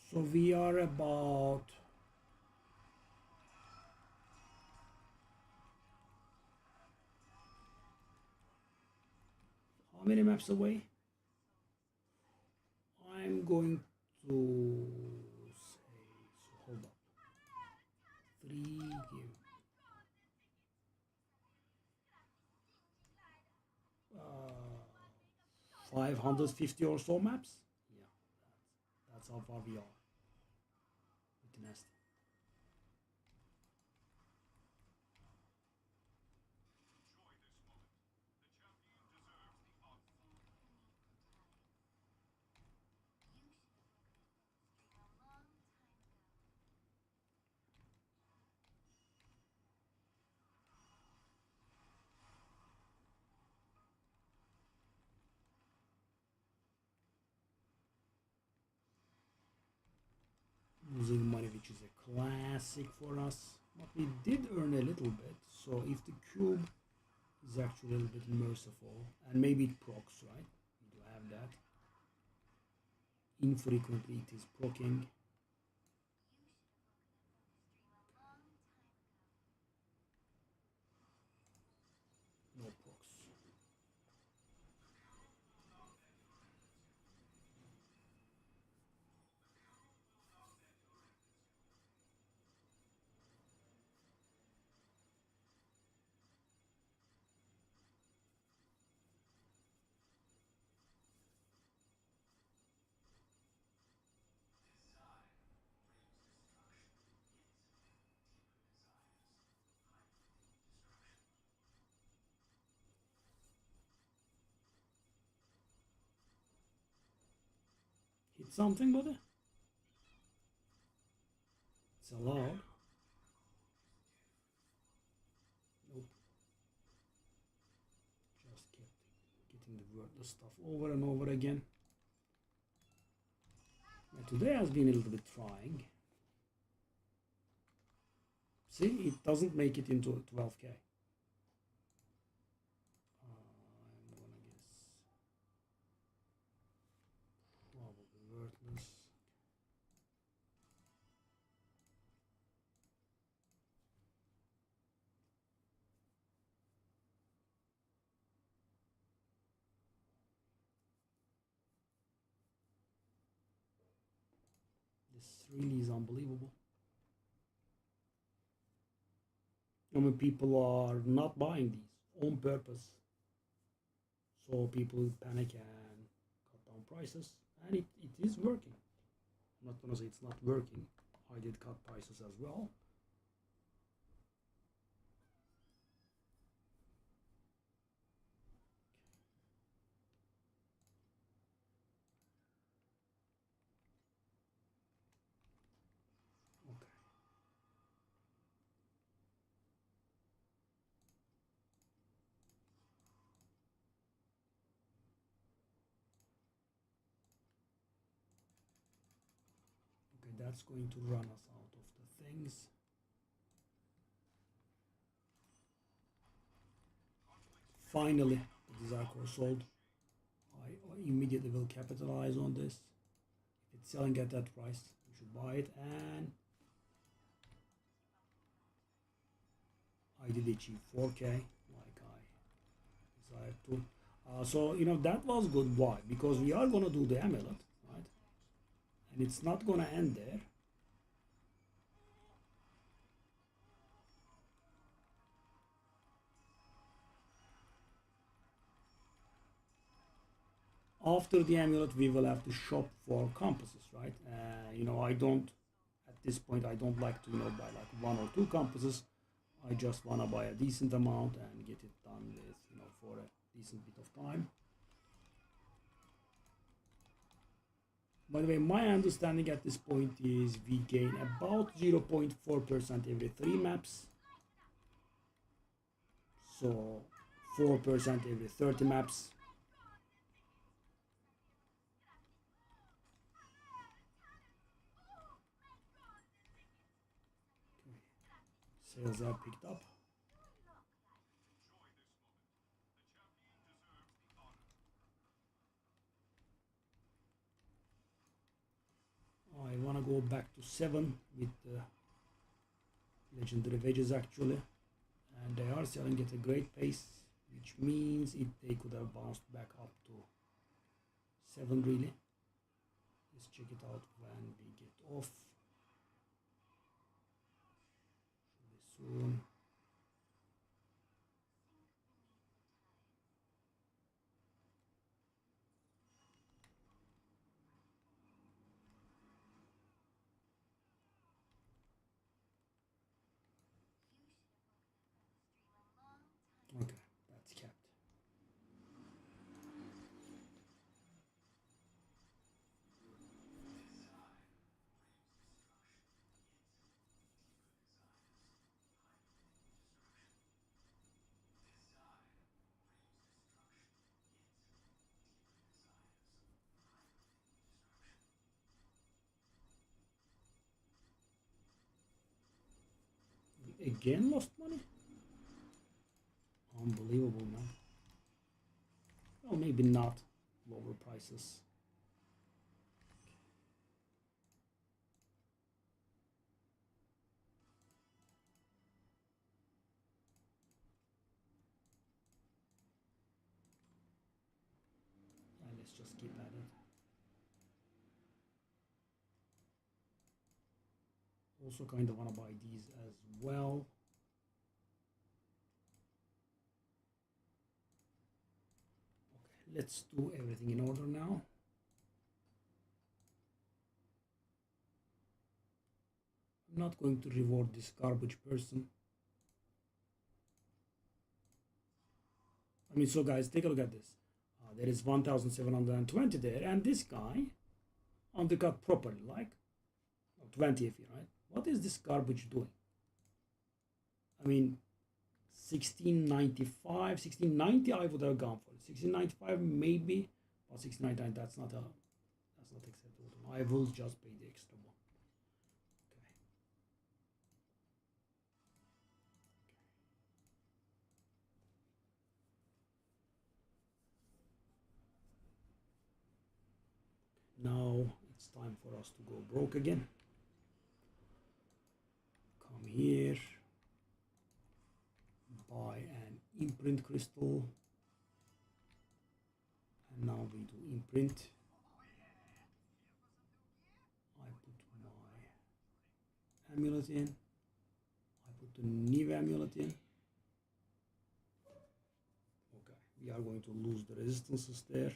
So we are about... how many maps away? I'm going to say, so hold up. 3 give 550 or so maps. Yeah, that's how far we are. Pretty nasty. Losing money, which is a classic for us, but we did earn a little bit. So if the cube is actually a little bit merciful, and maybe it procs, right? We do have that. Infrequently it is proccing. No procs. Hit something, buddy? It's allowed. Nope. Just kept getting the wordless stuff over and over again. And today has been a little bit trying. See, it doesn't make it into 12k. I'm gonna guess probably wordless. This really is unbelievable. I mean, people are not buying these on purpose. So people panic and cut down prices, and it is working. I'm not gonna say it's not working. I did cut prices as well. Okay. that's going to run us out of the things. Finally, the desire core sold. I immediately will capitalize on this. If it's selling at that price, you should buy it, and I did achieve 4K like I desired to. So you know that was good. Why? Because we are gonna do the amulet, right? And it's not gonna end there. After the amulet, we will have to shop for compasses, right? You know, I don't, at this point, I don't like to, you know, buy like 1 or 2 compasses. I just want to buy a decent amount and get it done with, you know, for a decent bit of time. By the way, my understanding at this point is we gain about 0.4% every 3 maps. So 4% every 30 maps. Sales are picked up. I want to go back to 7 with the legendary wedges actually, and they are selling at a great pace, which means they could have bounced back up to 7 really. Let's check it out when we get off. Should be soon. Okay, that's capped. We again lost money? Unbelievable, man. Well, maybe not lower prices. And let's just keep at it. Also kind of want to buy these as well. Okay, let's do everything in order now. I'm not going to reward this garbage person. I mean, so guys, take a look at this. There is 1,720 there, and this guy undercut properly, like 20 if you right. What is this garbage doing? I mean, 1695, 1690 I would have gone for it. 1695 maybe, but 1699 that's not acceptable. I will just pay the extra one. Now it's time for us to go broke again. Come here, buy an imprint crystal, and now we do imprint. I put my amulet in, I put the new amulet in. Okay, we are going to lose the resistances there.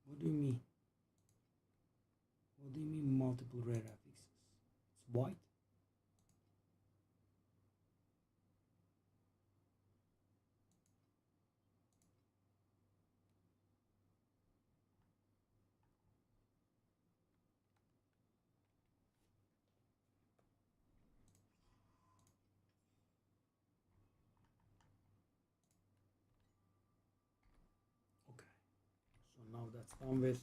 What do you mean? What do you mean multiple rare affixes? It's white. now that's done with.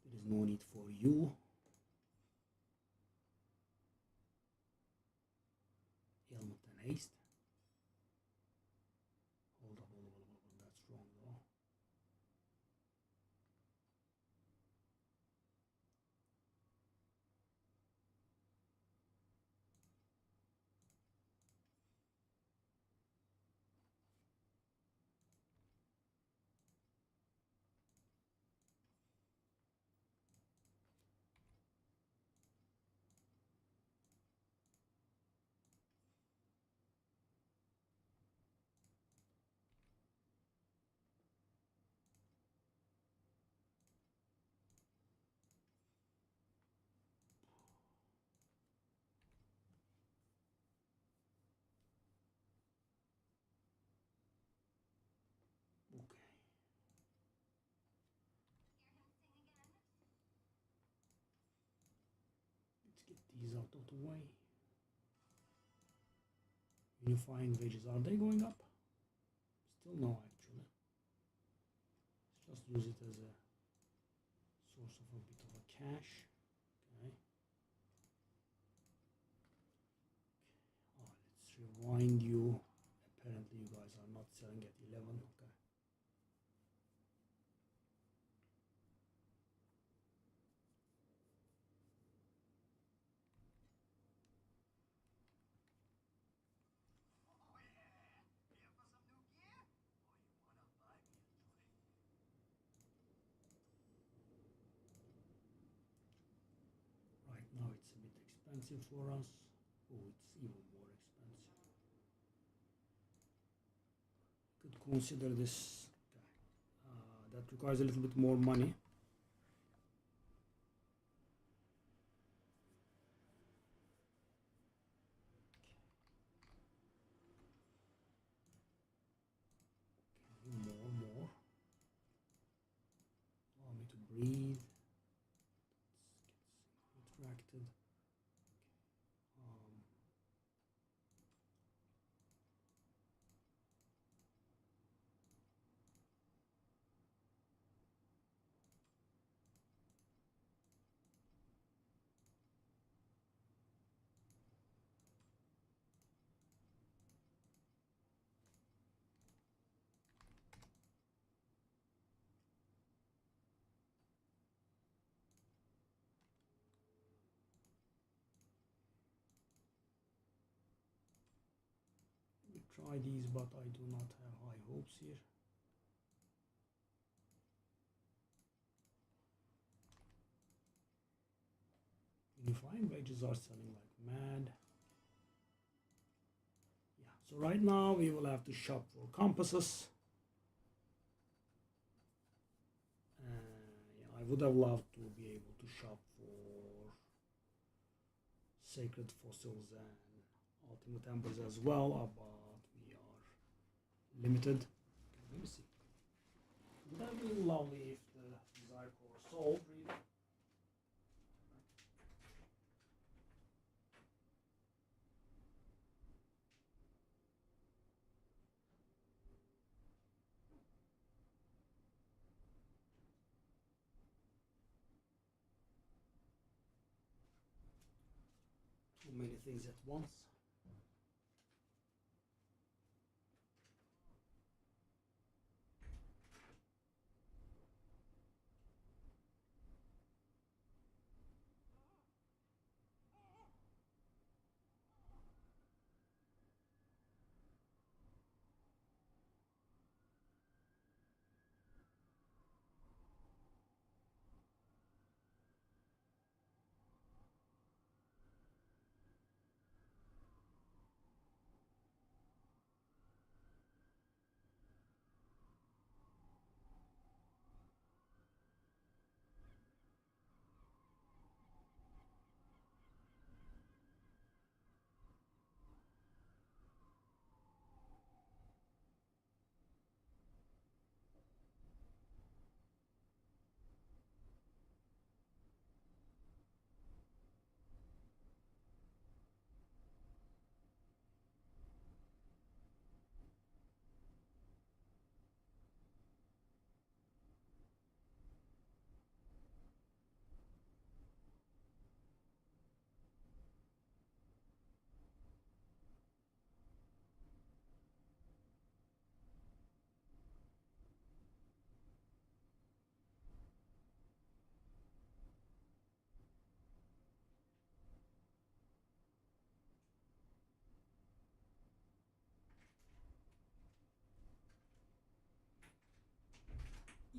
There is no need for you. Helmut and haste. Hold up, that's wrong though. Okay. Let's get these out of the way. Unifying wages, are they going up? Still no, actually. Let's just use it as a source of a bit of a cash. Okay. Oh, let's rewind you. Apparently you guys are not selling at 11. Okay. Right now it's a bit expensive for us. Oh, it's even more expensive. Could consider this. Okay. That requires a little bit more money. Okay, more. Allow me to breathe. Let's get retracted. Try these, but I do not have high hopes here. Unifying wages are selling like mad. Yeah, so right now we will have to shop for compasses. Yeah, I would have loved to be able to shop for sacred fossils and ultimate embers as well, but we are limited. Okay, let me see. Would that be lovely if the desire core sold, really? Too many things at once.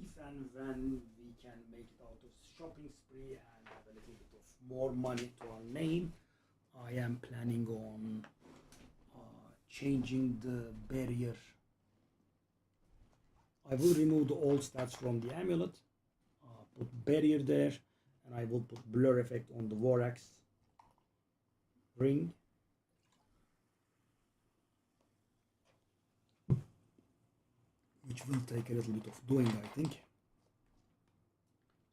if and when we can make it out of shopping spree and have a little bit of more money to our name, I am planning on changing the barrier. I will remove the old stats from the amulet, put barrier there, and I will put blur effect on the Vorax ring. Which will take a little bit of doing, I think.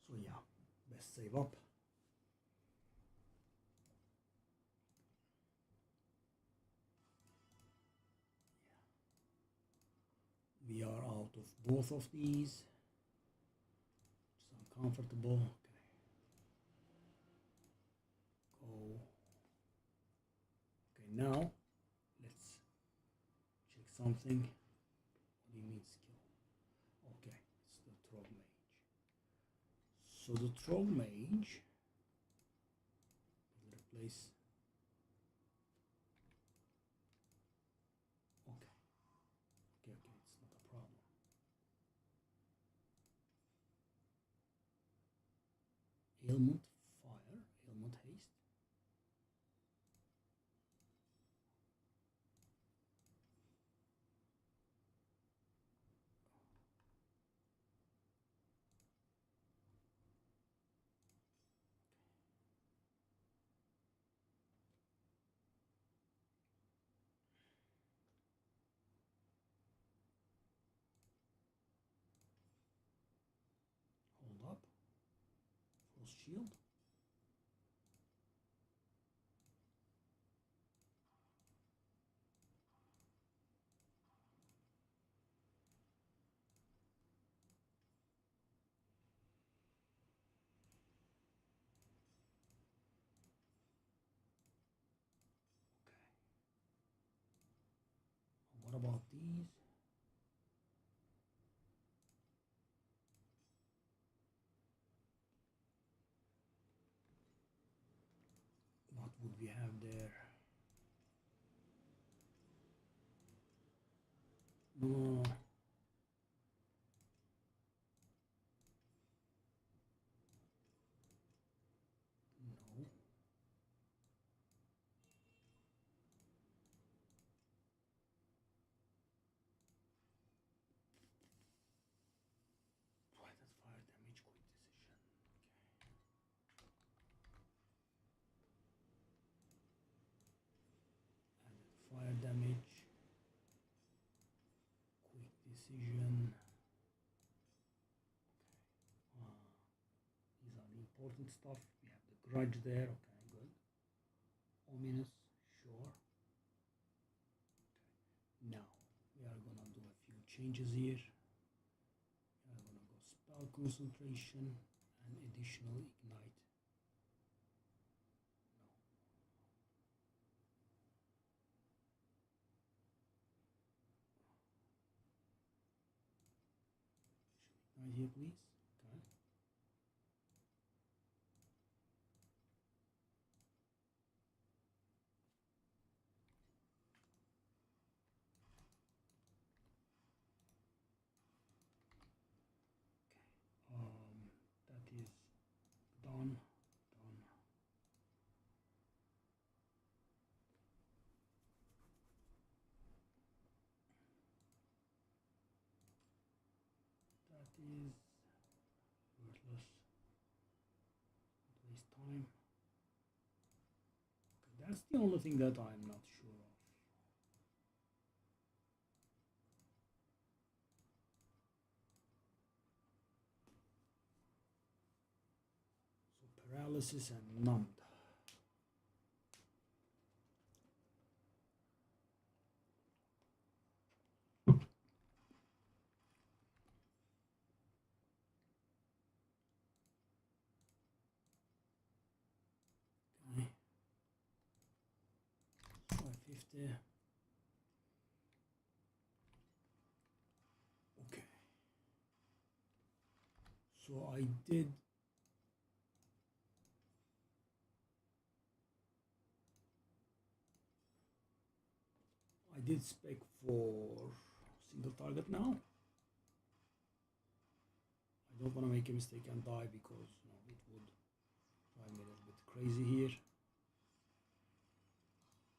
So yeah, best save up. We are out of both of these. It's uncomfortable. Okay. Go. Okay, now let's check something. What do you mean skill? Okay, it's the Troll Mage. So the Troll Mage will replace. Okay, it's not a problem. Ailment Fire, Ailment Haste. Hold up. Frost Shield. Okay. What about these? What would we have there? No. No. Why that fire damage? Quick decision. Okay. Added fire damage. Quick decision. Okay. These are the important stuff. We have the grudge there. Okay, good. Ominous, sure. Okay. Now we are gonna do a few changes here. We are gonna go spell concentration and additional ignite. No. Ignite here, please. Okay. That is done. That is worthless. Waste time. Okay, that's the only thing that I'm not sure of. So paralysis and numbed. Okay. 550. Okay. So I did. I did spec for single target now. want to make a mistake and die because you know, it would drive me a little bit crazy here.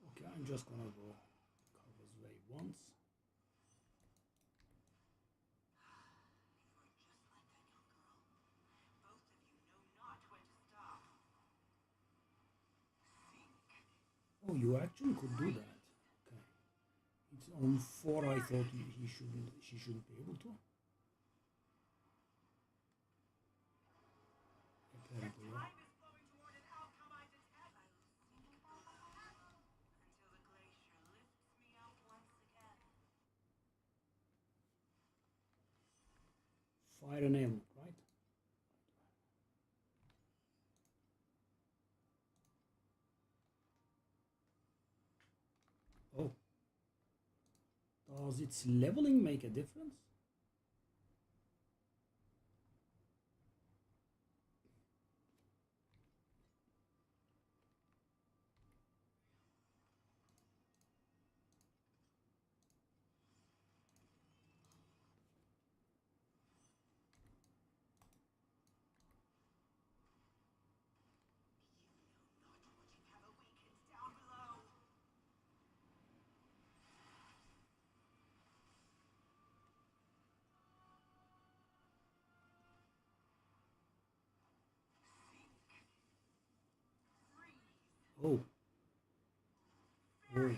Okay, I'm just gonna go Carver's way once. Oh, you actually could do that. Okay. It's on 4. I thought she shouldn't be able to. Apparently, yeah. Fire an ailment, right? Oh. Does its leveling make a difference? Oh. Oh.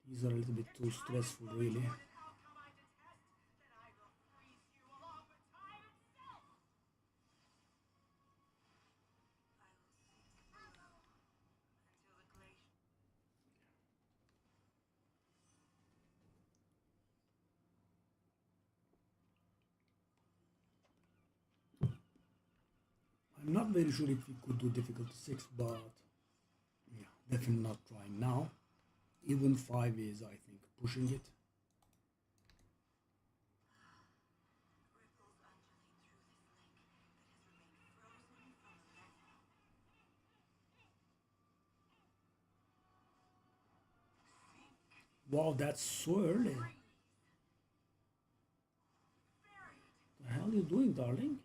These are a little bit too stressful, really. I'm not very sure if we could do difficulty 6, but yeah, definitely not trying now. Even 5 is, I think, pushing it. Wow, that's so early. The hell are you doing, darling?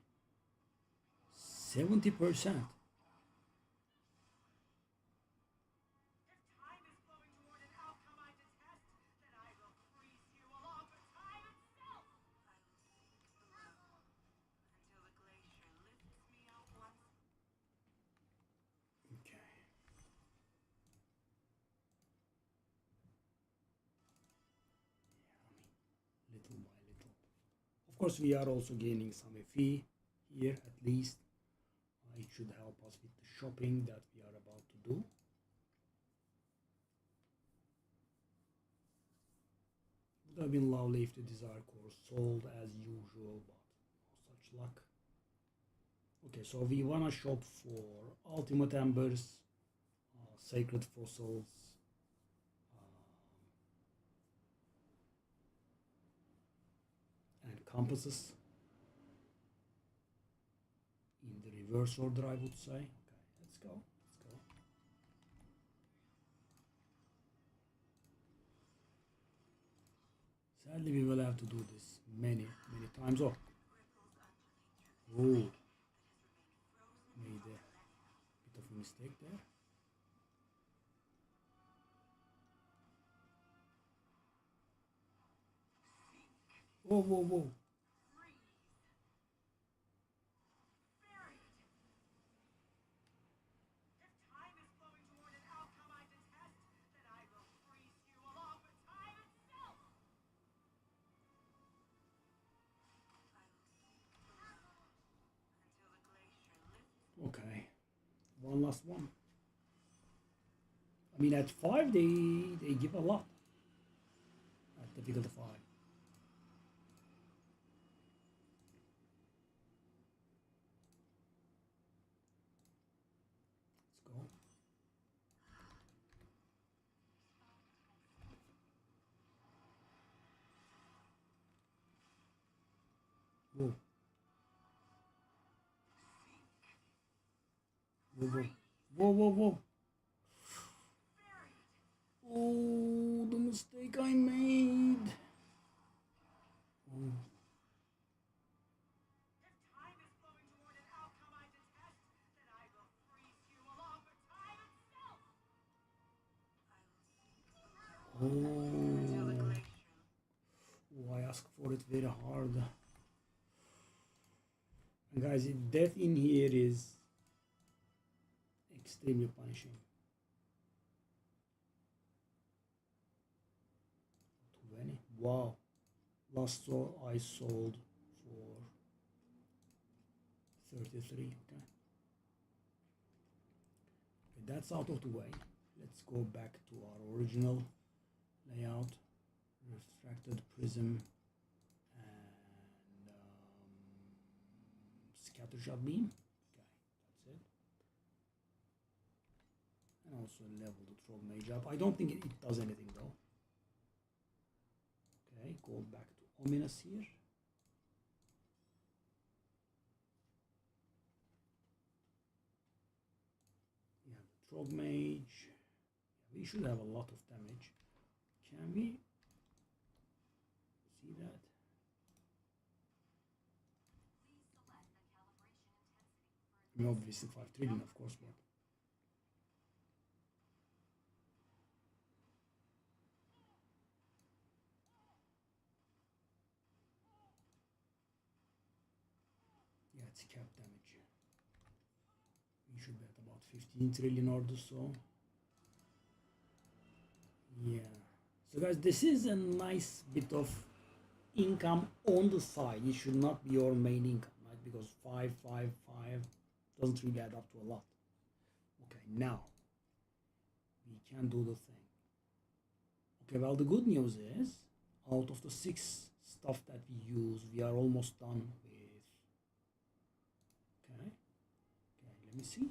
70%. Okay. Little by little. Of course, we are also gaining some FE here, at least. It should help us with the shopping that we are about to do. Would have been lovely if the Desire Core sold as usual, but no such luck. Okay, so we wanna shop for Ultimate Embers, Sacred Fossils, and compasses. In the reverse order, I would say. Okay, let's go. Let's go. Sadly, we will have to do this many times. Oh, made a bit of a mistake there. Whoa, whoa, whoa. Okay, one last one. I mean, at 5, they give a lot. At difficulty 5. Let's go. Whoa. Whoa, whoa. Whoa, whoa, whoa. Oh, the mistake I made. Oh. Oh, I asked for it very hard. And guys, death in here is extremely punishing. 20. Wow. Last saw I sold for 33. Okay. That's out of the way. Let's go back to our original layout. Refracted prism and scattershot beam. Okay, that's it. And also level the throw mage up. I don't think it does anything though. Okay, go back to ominous here. Yeah, the throw mage. Yeah, we should have a lot of damage. Can we see that? I mean, obviously 5 trillion, of course, but yeah, it's cap damage. We should be at about 15 trillion or so. Yeah. So guys, this is a nice bit of income on the side. It should not be your main income, right? Because 5 doesn't really add up to a lot. Okay, now we can do the thing. Okay, well, the good news is out of the 6 stuff that we use, we are almost done with. Okay, let me see.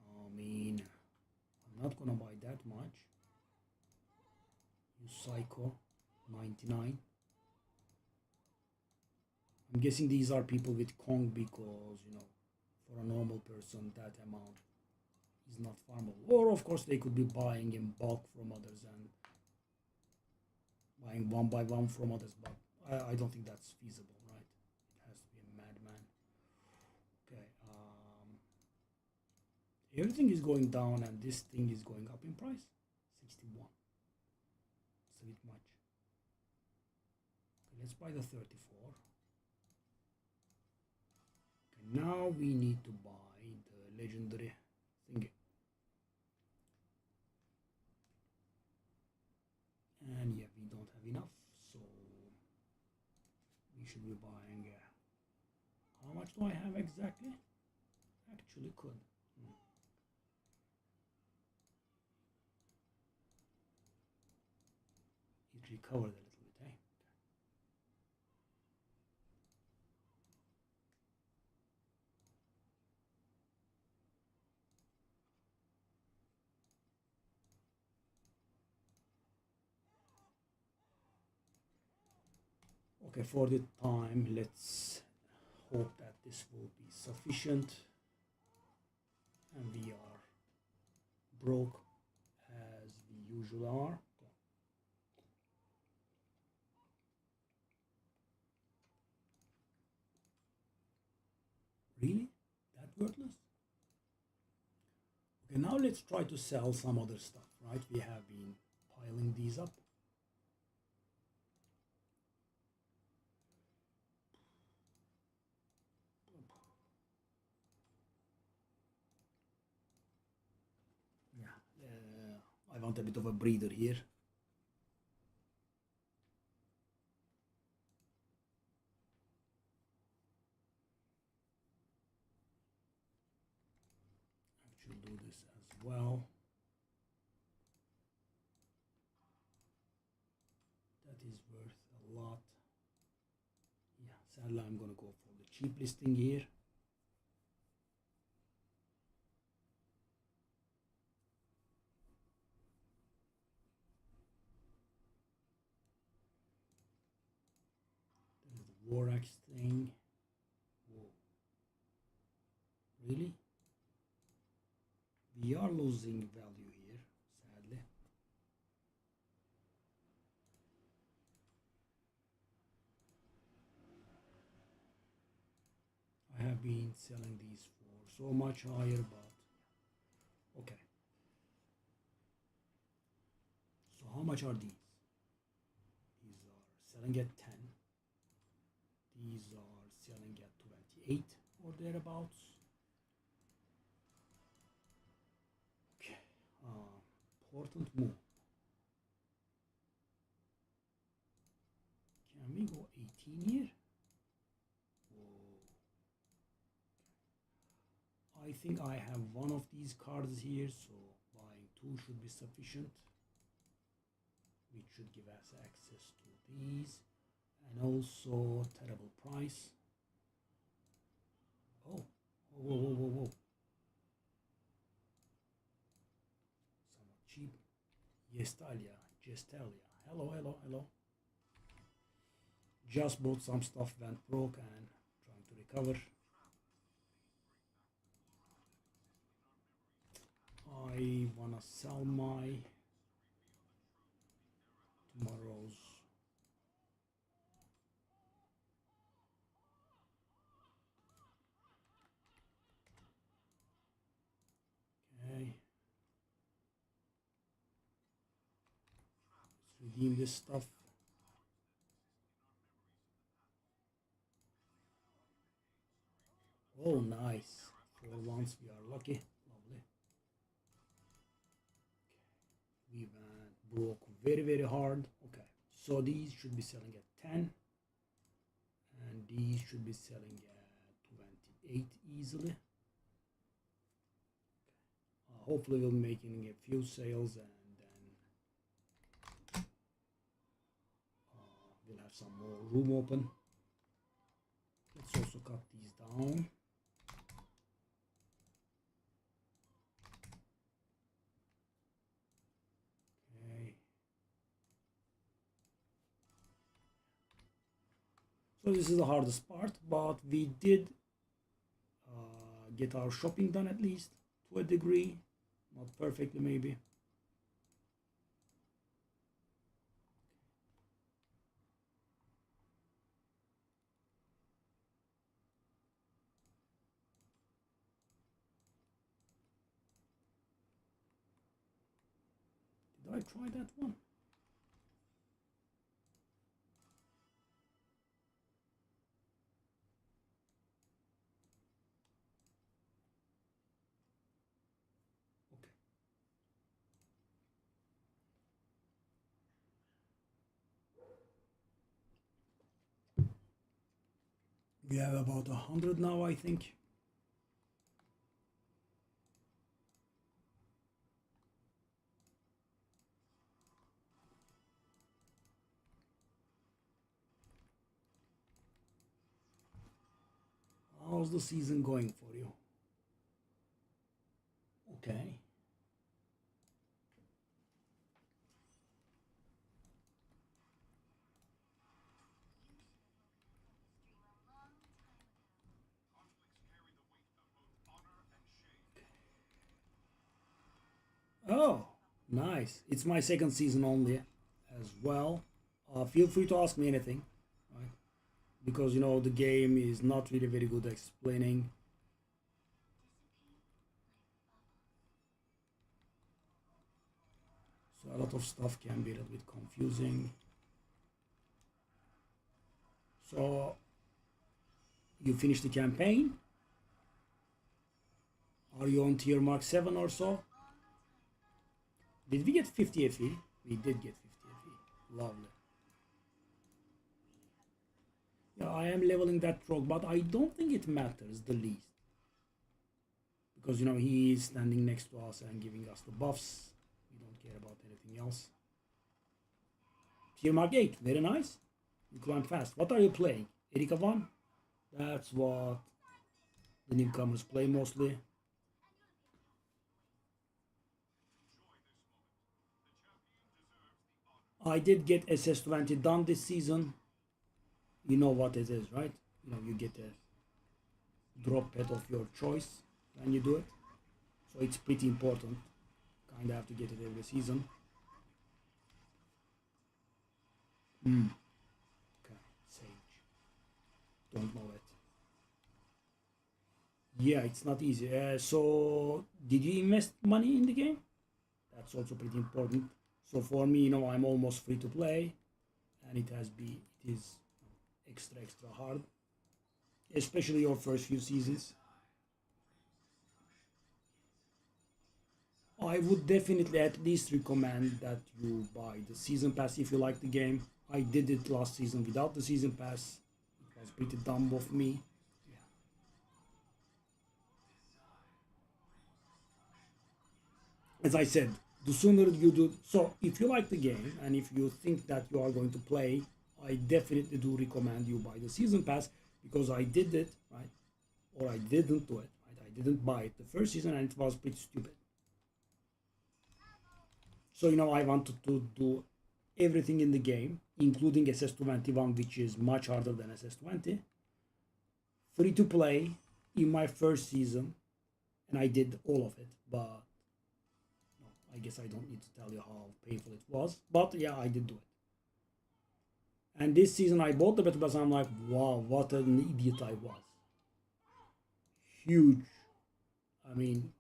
I mean, I'm not gonna buy that much. You psycho, 99. I'm guessing these are people with Kong because, you know, for a normal person that amount is not farmable. Or of course they could be buying in bulk from others and buying one by one from others, but I don't think that's feasible, right? It has to be a madman. Okay, everything is going down and this thing is going up in price. 61. It's a bit much. Okay, let's buy the 34. Now we need to buy the legendary thingy. And yeah, we don't have enough, so we should be buying. How much do I have exactly? Actually, could. It recovered a little bit, eh? Okay, for the time, let's hope that this will be sufficient. And we are broke as we usually are. Really? That worthless? Okay, now let's try to sell some other stuff, right? We have been piling these up. I want a bit of a breather here. Actually do this as well. That is worth a lot. Yeah, sadly I'm gonna go for the cheap listing here. Vorax thing. Whoa. Really? We are losing value here, sadly. I been selling these for so much higher, but okay. So how much are these? These are selling at 10. These are selling at 28 or thereabouts. Okay, important move. Can we go 18 here? Whoa. I think I have one of these cards here, so buying 2 should be sufficient, which should give us access to these, and also terrible price. Oh, whoa, whoa, whoa, whoa. Somewhat cheap. Gestalia. Hello, hello, hello. Just bought some stuff, went broke, and trying to recover. I wanna sell my tomorrow's. Okay. Let's redeem this stuff. Oh, nice. For once we are lucky. Lovely. We went broke very, very hard. Okay. So these should be selling at 10. And these should be selling at 28 easily. Hopefully we'll be making a few sales, and then we'll have some more room open. Let's also cut these down. Okay. So this is the hardest part, but we did get our shopping done, at least to a degree. Not perfectly, maybe. Did I try that one? Okay. We have about 100 now, I think. How's the season going for you? Okay. Oh, nice. It's my second season only as well. Feel free to ask me anything, right? Because the game is not really very good at explaining. So a lot of stuff can be a little bit confusing. So you finished the campaign? Are you on tier mark 7 or so? Did we get 50 FE? We did get 50 FE. Lovely. Yeah, I am leveling that rogue, but I don't think it matters the least. Because, he is standing next to us and giving us the buffs. We don't care about anything else. Tier mark 8, very nice. You climb fast. What are you playing? Erika 1? That's what the newcomers play mostly. I did get SS20 done this season. You know what it is, right? You get a drop pet of your choice when you do it. So it's pretty important. Kind of have to get it every season. Okay, Sage. Don't know it. Yeah, it's not easy. So did you invest money in the game? That's also pretty important. So for me, I'm almost free to play, and it is extra hard, especially your first few seasons. I would definitely at least recommend that you buy the season pass if you like the game. I did it last season without the season pass. It was pretty dumb of me. As I said, the sooner you do so, if you like the game and if you think that you are going to play, I definitely do recommend you buy the season pass because I did it, right? Or I didn't do it, right? I didn't buy it the first season and it was pretty stupid. So, I wanted to do everything in the game, including SS21, which is much harder than SS20. Free to play in my first season, and I did all of it, but I guess I don't need to tell you how painful it was. But yeah, I did do it. And this season I bought the battle pass and I'm like, wow, what an idiot I was. Huge. I mean,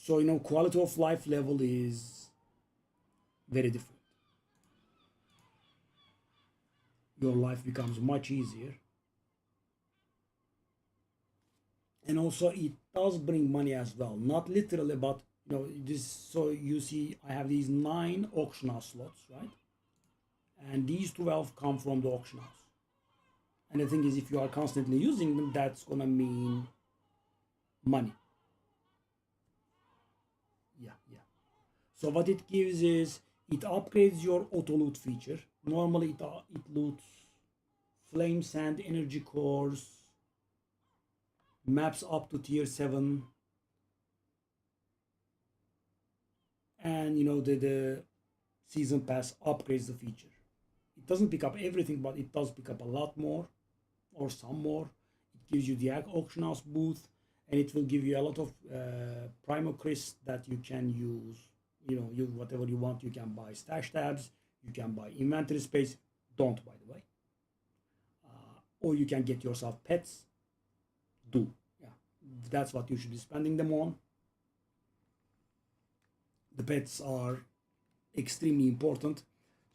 so quality of life level is very different. Your life becomes much easier. And also it does bring money as well. Not literally, but this so you see I have these 9 auction house slots, right? And these 12 come from the auction house. And the thing is, if you are constantly using them, that's gonna mean money. Yeah, yeah. So what it gives is it upgrades your auto loot feature. Normally it loots flame sand, energy cores, maps up to tier 7, and the season pass upgrades the feature. It doesn't pick up everything, but it does pick up a lot more or some more. It gives you the auction house booth, and it will give you a lot of primo cris that you can use. You whatever you want. You can buy stash tabs, you can buy inventory space. Don't, by the way. Or you can get yourself pets. Do, yeah, that's what you should be spending them on. The pets are extremely important.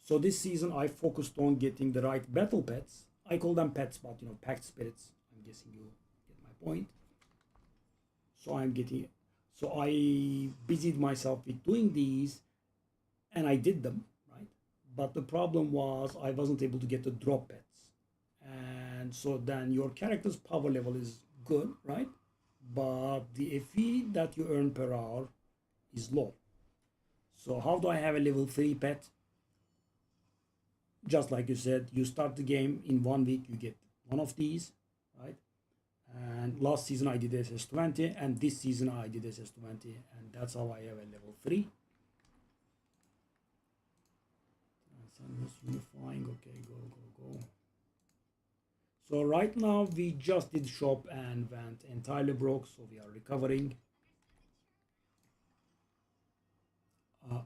So this season I focused on getting the right battle pets. I call them pets, but packed spirits. I'm guessing you get my point. So I busied myself with doing these, and I did them, right? But the problem was I wasn't able to get the drop pets, and so then your character's power level is good, right? But the FE that you earn per hour is low. So how do I have a level 3 pet? Just like you said, you start the game in 1 week, you get one of these, right? And last season I did SS20, and this season I did SS20, and that's how I have a level 3. Just unifying, okay, go. So right now we just did shop and went entirely broke, so we are recovering.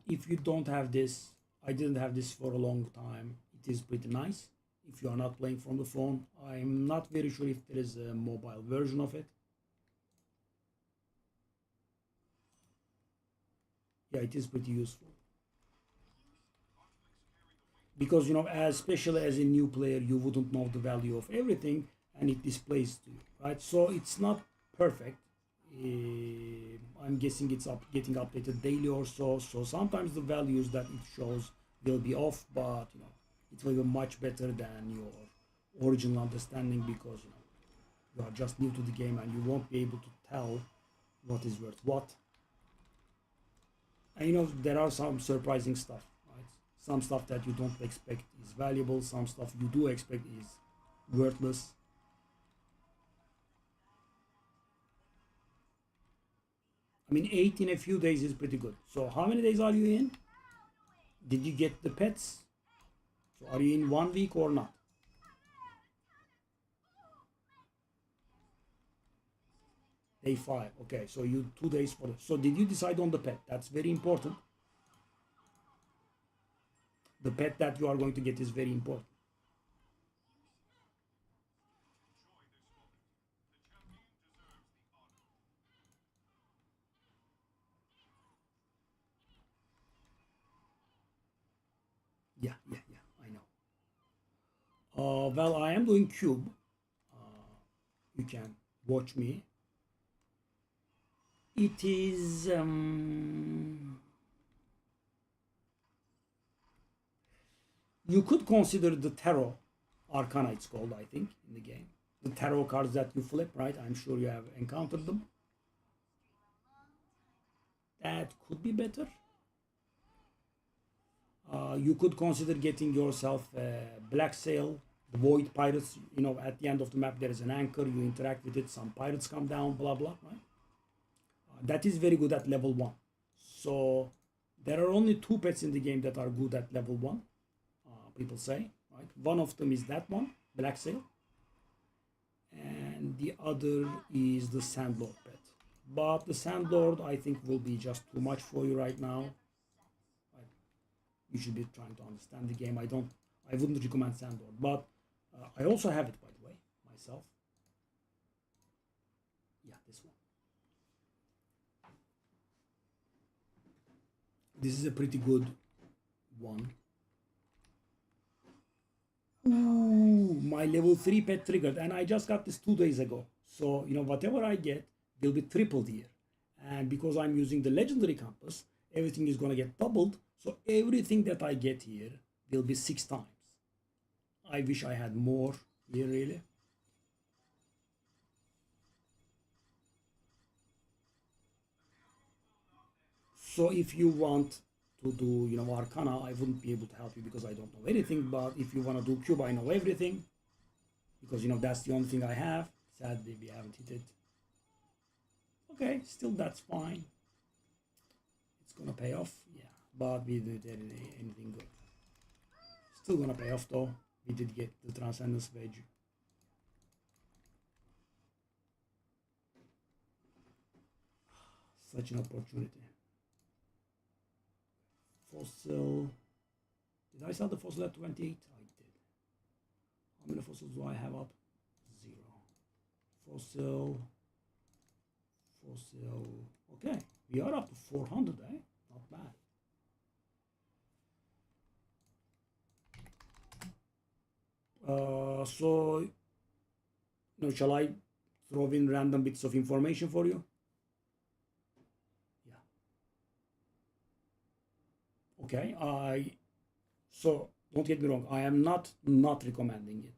If you don't have this, I didn't have this for a long time. It is pretty nice if you are not playing from the phone. I'm not very sure if there is a mobile version of it. Yeah, it is pretty useful because especially as a new player, you wouldn't know the value of everything, and it displays to you, right? So it's not perfect. I'm guessing it's getting updated daily or so. So sometimes the values that it shows will be off, but it will be much better than your original understanding because you are just new to the game and you won't be able to tell what is worth what. And there are some surprising stuff, right? Some stuff that you don't expect is valuable, some stuff you do expect is worthless. I mean, 8 in a few days is pretty good. So how many days are you in? Did you get the pets? So are you in 1 week or not? Day 5. Okay, so you 2 days for it. So did you decide on the pet? That's very important. The pet that you are going to get is very important. Well, I am doing cube. You can watch me. It is you could consider the tarot arcana, it's called, I think, in the game. The tarot cards that you flip, right? I'm sure you have encountered them. That could be better. You could consider getting yourself a black sail, the void pirates. You know, at the end of the map there is an anchor. You interact with it. Some pirates come down. Blah blah. Right. That is very good at level 1. So there are only 2 pets in the game that are good at level 1. People say, right? One of them is that one, black sail, and the other is the sandlord pet. But the sandlord, I think, will be just too much for you right now. You should be trying to understand the game. I wouldn't recommend sandlord, but I also have it, by the way, myself. Yeah, this one. This is a pretty good one. Ooh, my level 3 pet triggered, and I just got this 2 days ago. So, you know, whatever I get will be tripled here. And because I'm using the legendary compass, everything is going to get doubled. So everything that I get here will be 6 times. I wish I had more here, really. So if you want to do, you know, arcana, I wouldn't be able to help you because I don't know anything. But if you want to do cube, I know everything, because, you know, that's the only thing I have. Sadly, we haven't hit it. Okay, still that's fine. It's gonna pay off, yeah, but we didn't get anything good. Still gonna pay off though. We did get the Transcendence Wedge. Such an opportunity. Fossil. Did I sell the fossil at 28? I did. How many fossils do I have up? 0. Fossil. Fossil. Okay, we are up to 400, eh? Not bad. So, you know, shall I throw in random bits of information for you? Yeah. Okay. So don't get me wrong. I am not recommending it.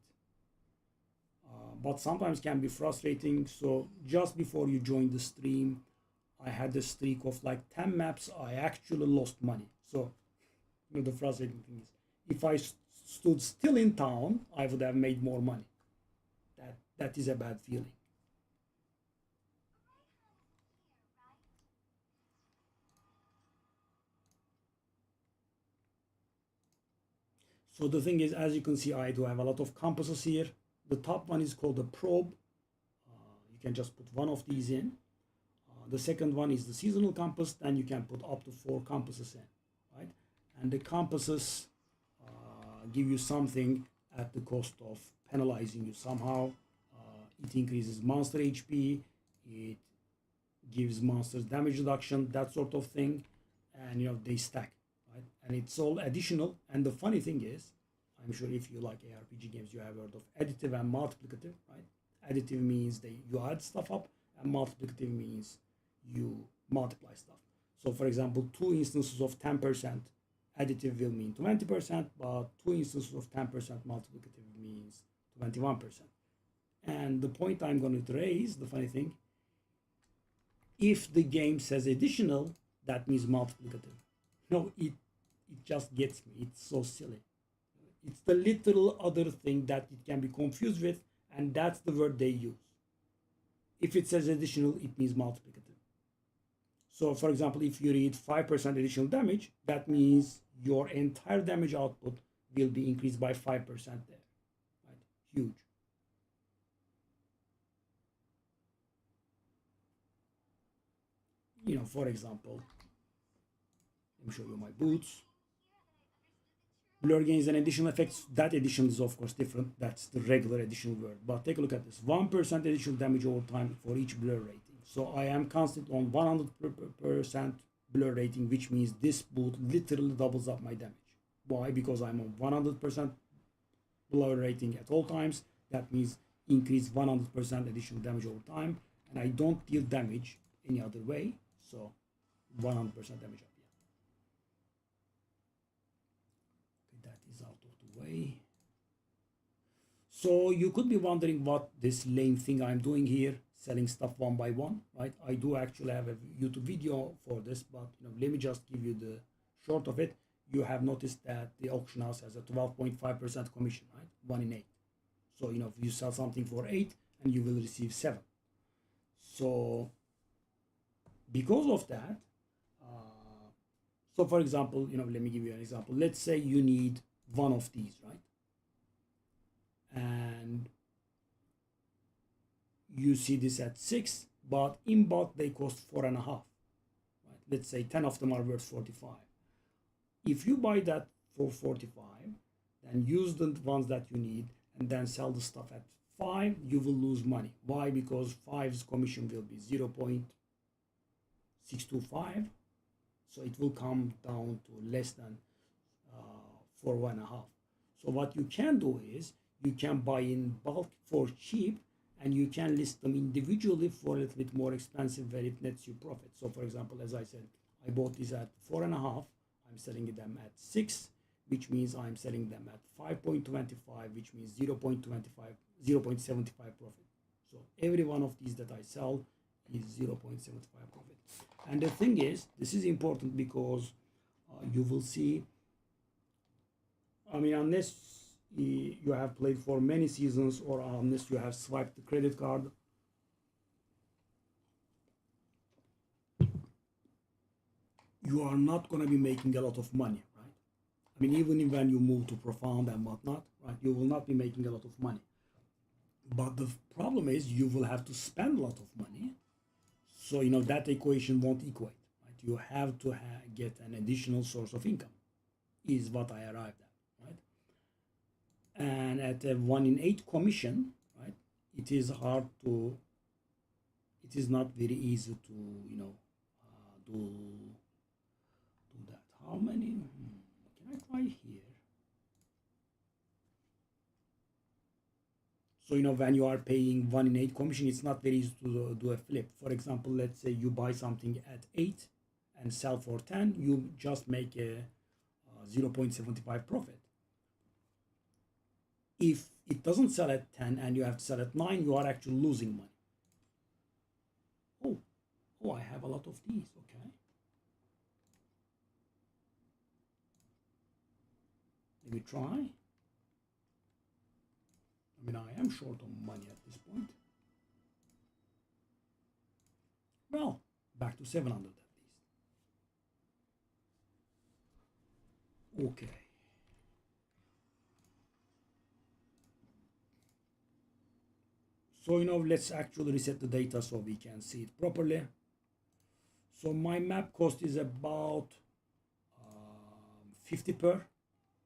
But sometimes can be frustrating. So just before you join the stream, I had a streak of like 10 maps. I actually lost money. So, you know, the frustrating thing is, if I stood still in town, I would have made more money. That is a bad feeling. So the thing is, as you can see, I do have a lot of compasses here. The top one is called a probe. You can just put one of these in. The second one is the seasonal compass. Then you can put up to 4 compasses in, right? And the compasses give you something at the cost of penalizing you somehow. It increases monster HP. It gives monsters damage reduction, that sort of thing, and, you know, they stack, right? And it's all additional. And the funny thing is, I'm sure if you like ARPG games, you have heard of additive and multiplicative, right? Additive means you add stuff up, and multiplicative means you multiply stuff. So, for example, 2 instances of 10% additive will mean 20%, but 2 instances of 10% multiplicative means 21%. And the point I'm going to raise, the funny thing, if the game says additional, that means multiplicative. No, it just gets me. It's so silly. It's the little other thing that it can be confused with, and that's the word they use. If it says additional, it means multiplicative. So, for example, if you read 5% additional damage, that means your entire damage output will be increased by 5% there. Right? Huge. You know, for example, let me show you my boots. Blur gains an additional effect. That addition is, of course, different. That's the regular additional word. But take a look at this. 1% additional damage over time for each blur rating. So I am constant on 100% blur rating, which means this boot literally doubles up my damage. Why? Because I'm on 100% blower rating at all times. That means increase 100% additional damage over time, and I don't deal damage any other way, so 100% damage up here. Okay, that is out of the way. So you could be wondering what this lame thing I'm doing here, selling stuff one by one, right? I do actually have a YouTube video for this, but let me just give you the short of it. You have noticed that the auction house has a 12.5% commission, right? 1 in 8. So if you sell something for 8 and you will receive 7. So because of that, so for example, let me give you an example. Let's say you need one of these, right? And you see this at 6, but in bot they cost 4.5. Right? Let's say 10 of them are worth 45. If you buy that for 45, then use the ones that you need and then sell the stuff at 5, you will lose money. Why? Because 5's commission will be 0.625, so it will come down to less than 4.5. So what you can do is you can buy in bulk for cheap, and you can list them individually for a little bit more expensive where it nets you profit. So for example, as I said, I bought these at 4.5. I'm selling them at 6, which means I'm selling them at 5.25, which means 0.75 profit. So every one of these that I sell is 0.75 profit. And the thing is, this is important because you will see, unless you have played for many seasons or unless you have swiped the credit card, you are not going to be making a lot of money, right? Even when you move to Profound and whatnot, right, you will not be making a lot of money. But the problem is you will have to spend a lot of money. So, that equation won't equate, right? You have to get an additional source of income, is what I arrived at, right? And at a 1 in 8 commission, right, it is not very easy to, do that. How many? Can I try here? So, when you are paying 1 in 8 commission, it's not very easy to do a flip. For example, let's say you buy something at 8 and sell for 10, you just make a 0.75 profit. If it doesn't sell at 10 and you have to sell at 9, you are actually losing money. Oh, I have a lot of these, okay. Let me try. I am short on money at this point. Well, back to 700 at least. Okay. So, let's actually reset the data so we can see it properly. So my map cost is about 50 per,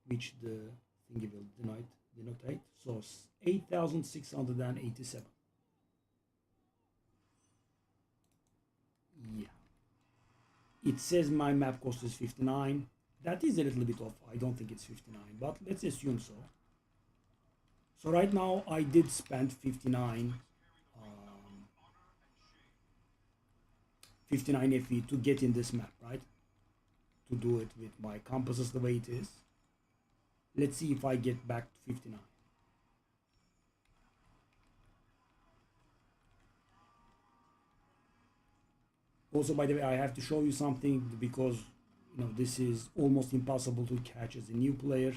which the thingy will denote. So 8,687. Yeah. It says my map cost is 59. That is a little bit off. I don't think it's 59, but let's assume so. So right now I did spend 59 FE to get in this map, right? To do it with my compasses the way it is. Let's see if I get back to 59. Also, by the way, I have to show you something because this is almost impossible to catch as a new player.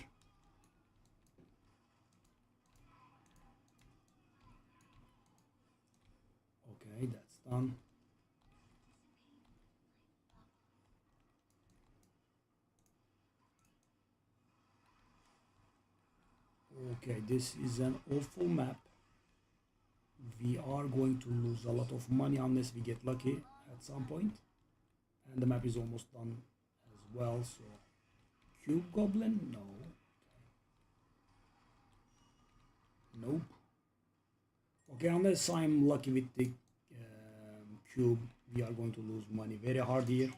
Okay, that's done. Okay, this is an awful map. We are going to lose a lot of money unless we get lucky at some point. And the map is almost done as well, so Cube Goblin? No. Nope. Okay, unless I'm lucky with the cube, we are going to lose money very hard here.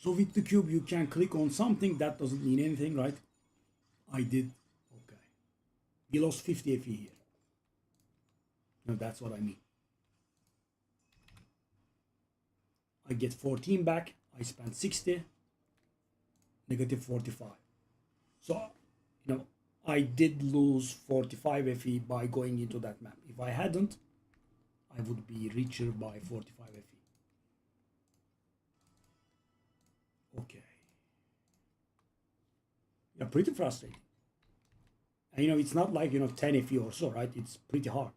So with the cube, you can click on something that doesn't mean anything, right? I did. Okay. We lost 50 FE here. No, that's what I mean. I get 14 back. I spent 60. Negative 45. So, I did lose 45 FE by going into that map. If I hadn't, I would be richer by 45 FE. Okay. Yeah, pretty frustrating. And it's not like 10 FE or so, right? It's pretty hard.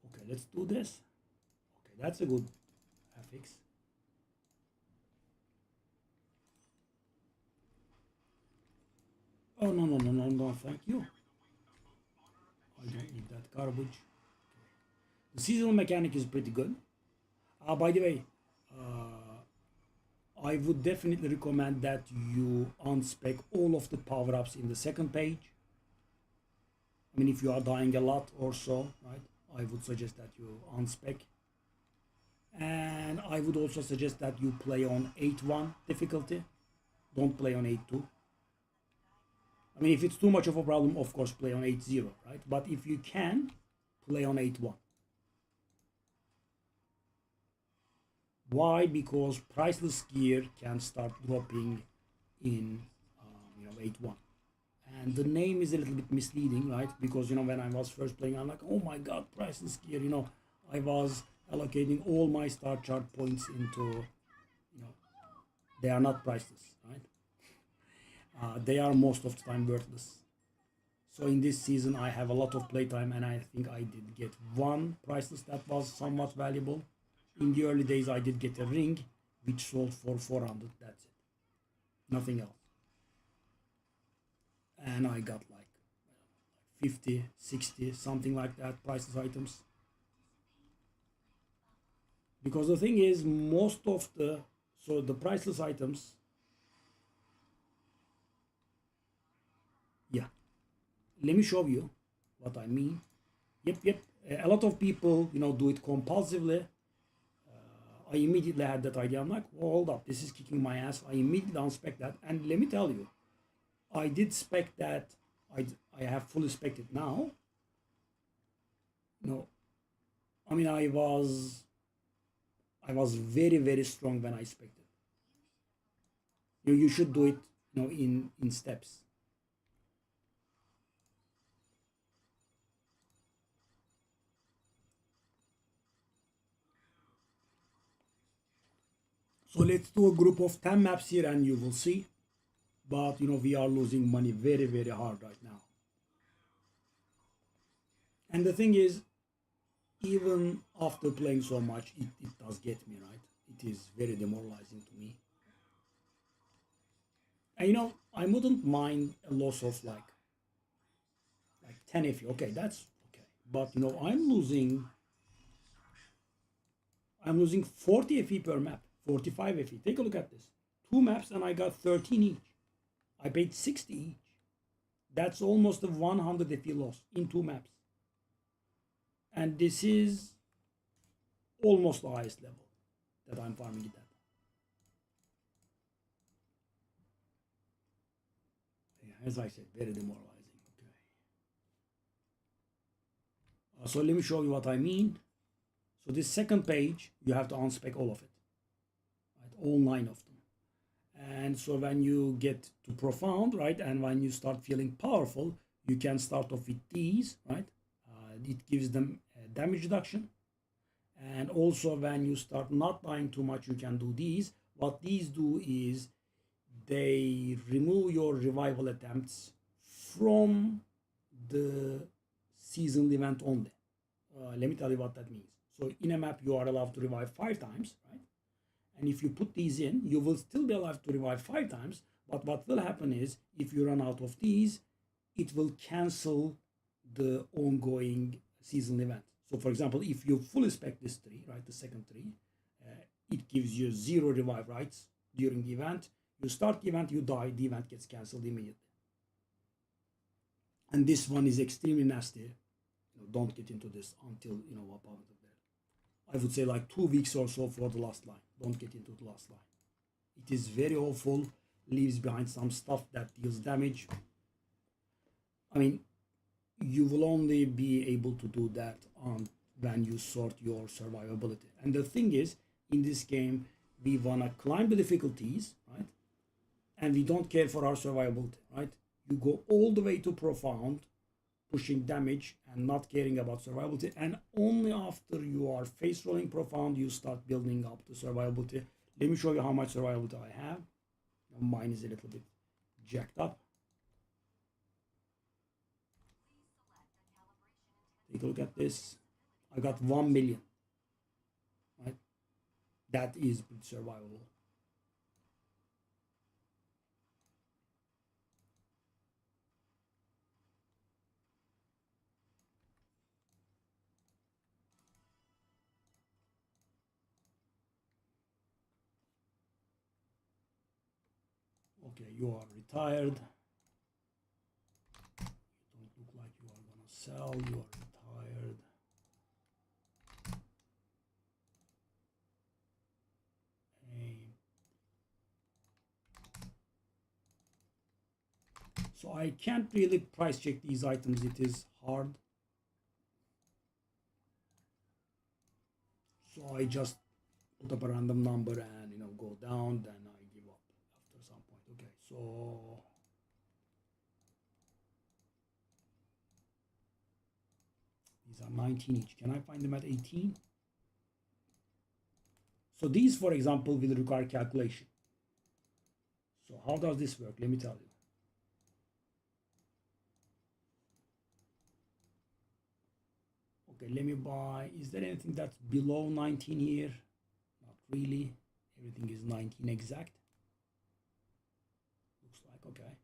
Okay, let's do this. Okay, that's a good FX. Oh, no, thank you. I don't need that garbage. The seasonal mechanic is pretty good. By the way, I would definitely recommend that you unspec all of the power-ups in the second page. I mean, if you are dying a lot or so, right, I would suggest that you unspec. And I would also suggest that you play on 8-1 difficulty. Don't play on 8-2. I mean, if it's too much of a problem, of course, play on 8-0, right? But if you can, play on 8-1. Why? Because priceless gear can start dropping in 8-1. And the name is a little bit misleading, right? Because when I was first playing, I'm like, oh my god, priceless gear. I was allocating all my star chart points into, they are not priceless, right? They are most of the time worthless. So in this season, I have a lot of playtime, and I think I did get one priceless that was somewhat valuable. In the early days, I did get a ring, which sold for 400. That's it. Nothing else. And I got like 50, 60, something like that, priceless items. Because the thing is, the priceless items, yeah. Let me show you what I mean. Yep. A lot of people, do it compulsively. I immediately had that idea. I'm like, well, hold up, this is kicking my ass. I immediately unspec that. And let me tell you, I did spec that. I have fully spec'd it now. I mean, I was very, very strong when I spec'd it. You should do it, in steps. So let's do a group of 10 maps here and you will see. But we are losing money very, very hard right now. And the thing is, even after playing so much, it does get me, right? It is very demoralizing to me. And I wouldn't mind a loss of like 10 FE. Okay, that's okay. But I'm losing 40 FE per map, 45 FE. Take a look at this. 2 maps and I got 13 each. I paid 60 each. That's almost a 100 FE loss in 2 maps. And this is almost the highest level that I'm farming it at. Yeah, as I said, very demoralizing. Okay. So let me show you what I mean. So this second page, you have to unspec all of it, right? All 9 of them. And so when you get to profound, right, and when you start feeling powerful, you can start off with these, right? It gives them a damage reduction. And also when you start not dying too much, you can do these. What these do is they remove your revival attempts from the seasonal event only. Let me tell you what that means. So in a map, you are allowed to revive 5 times, right? And if you put these in, you will still be allowed to revive 5 times. But what will happen is, if you run out of these, it will cancel the ongoing seasonal event. So for example, if you fully spec this tree, right, the second tree, it gives you 0 revive rights during the event. You start the event, you die, the event gets cancelled immediately. And this one is extremely nasty. Don't get into this until up out of there. I would say like 2 weeks or so for the last line. Don't get into the last line. It is very awful, leaves behind some stuff that deals damage. I mean, you will only be able to do that when you sort your survivability. And the thing is, in this game, we wanna climb the difficulties, right? And we don't care for our survivability, right? You go all the way to profound, pushing damage and not caring about survivability, and only after you are face rolling profound you start building up the survivability. Let me show you how much survivability I have. Mine is a little bit jacked up. Take a look at this. I got 1 million, right? That is pretty survivable. Okay, you are retired. You don't look like you are gonna sell. You are retired. So I can't really price check these items. It is hard. So I just put up a random number and go down. Then I give up after some point. Okay, so these are 19 each. Can I find them at 18? So these, for example, will require calculation. So how does this work? Let me tell you. Okay, let me buy. Is there anything that's below 19 here? Not really. Everything is 19 exact. Looks like, okay.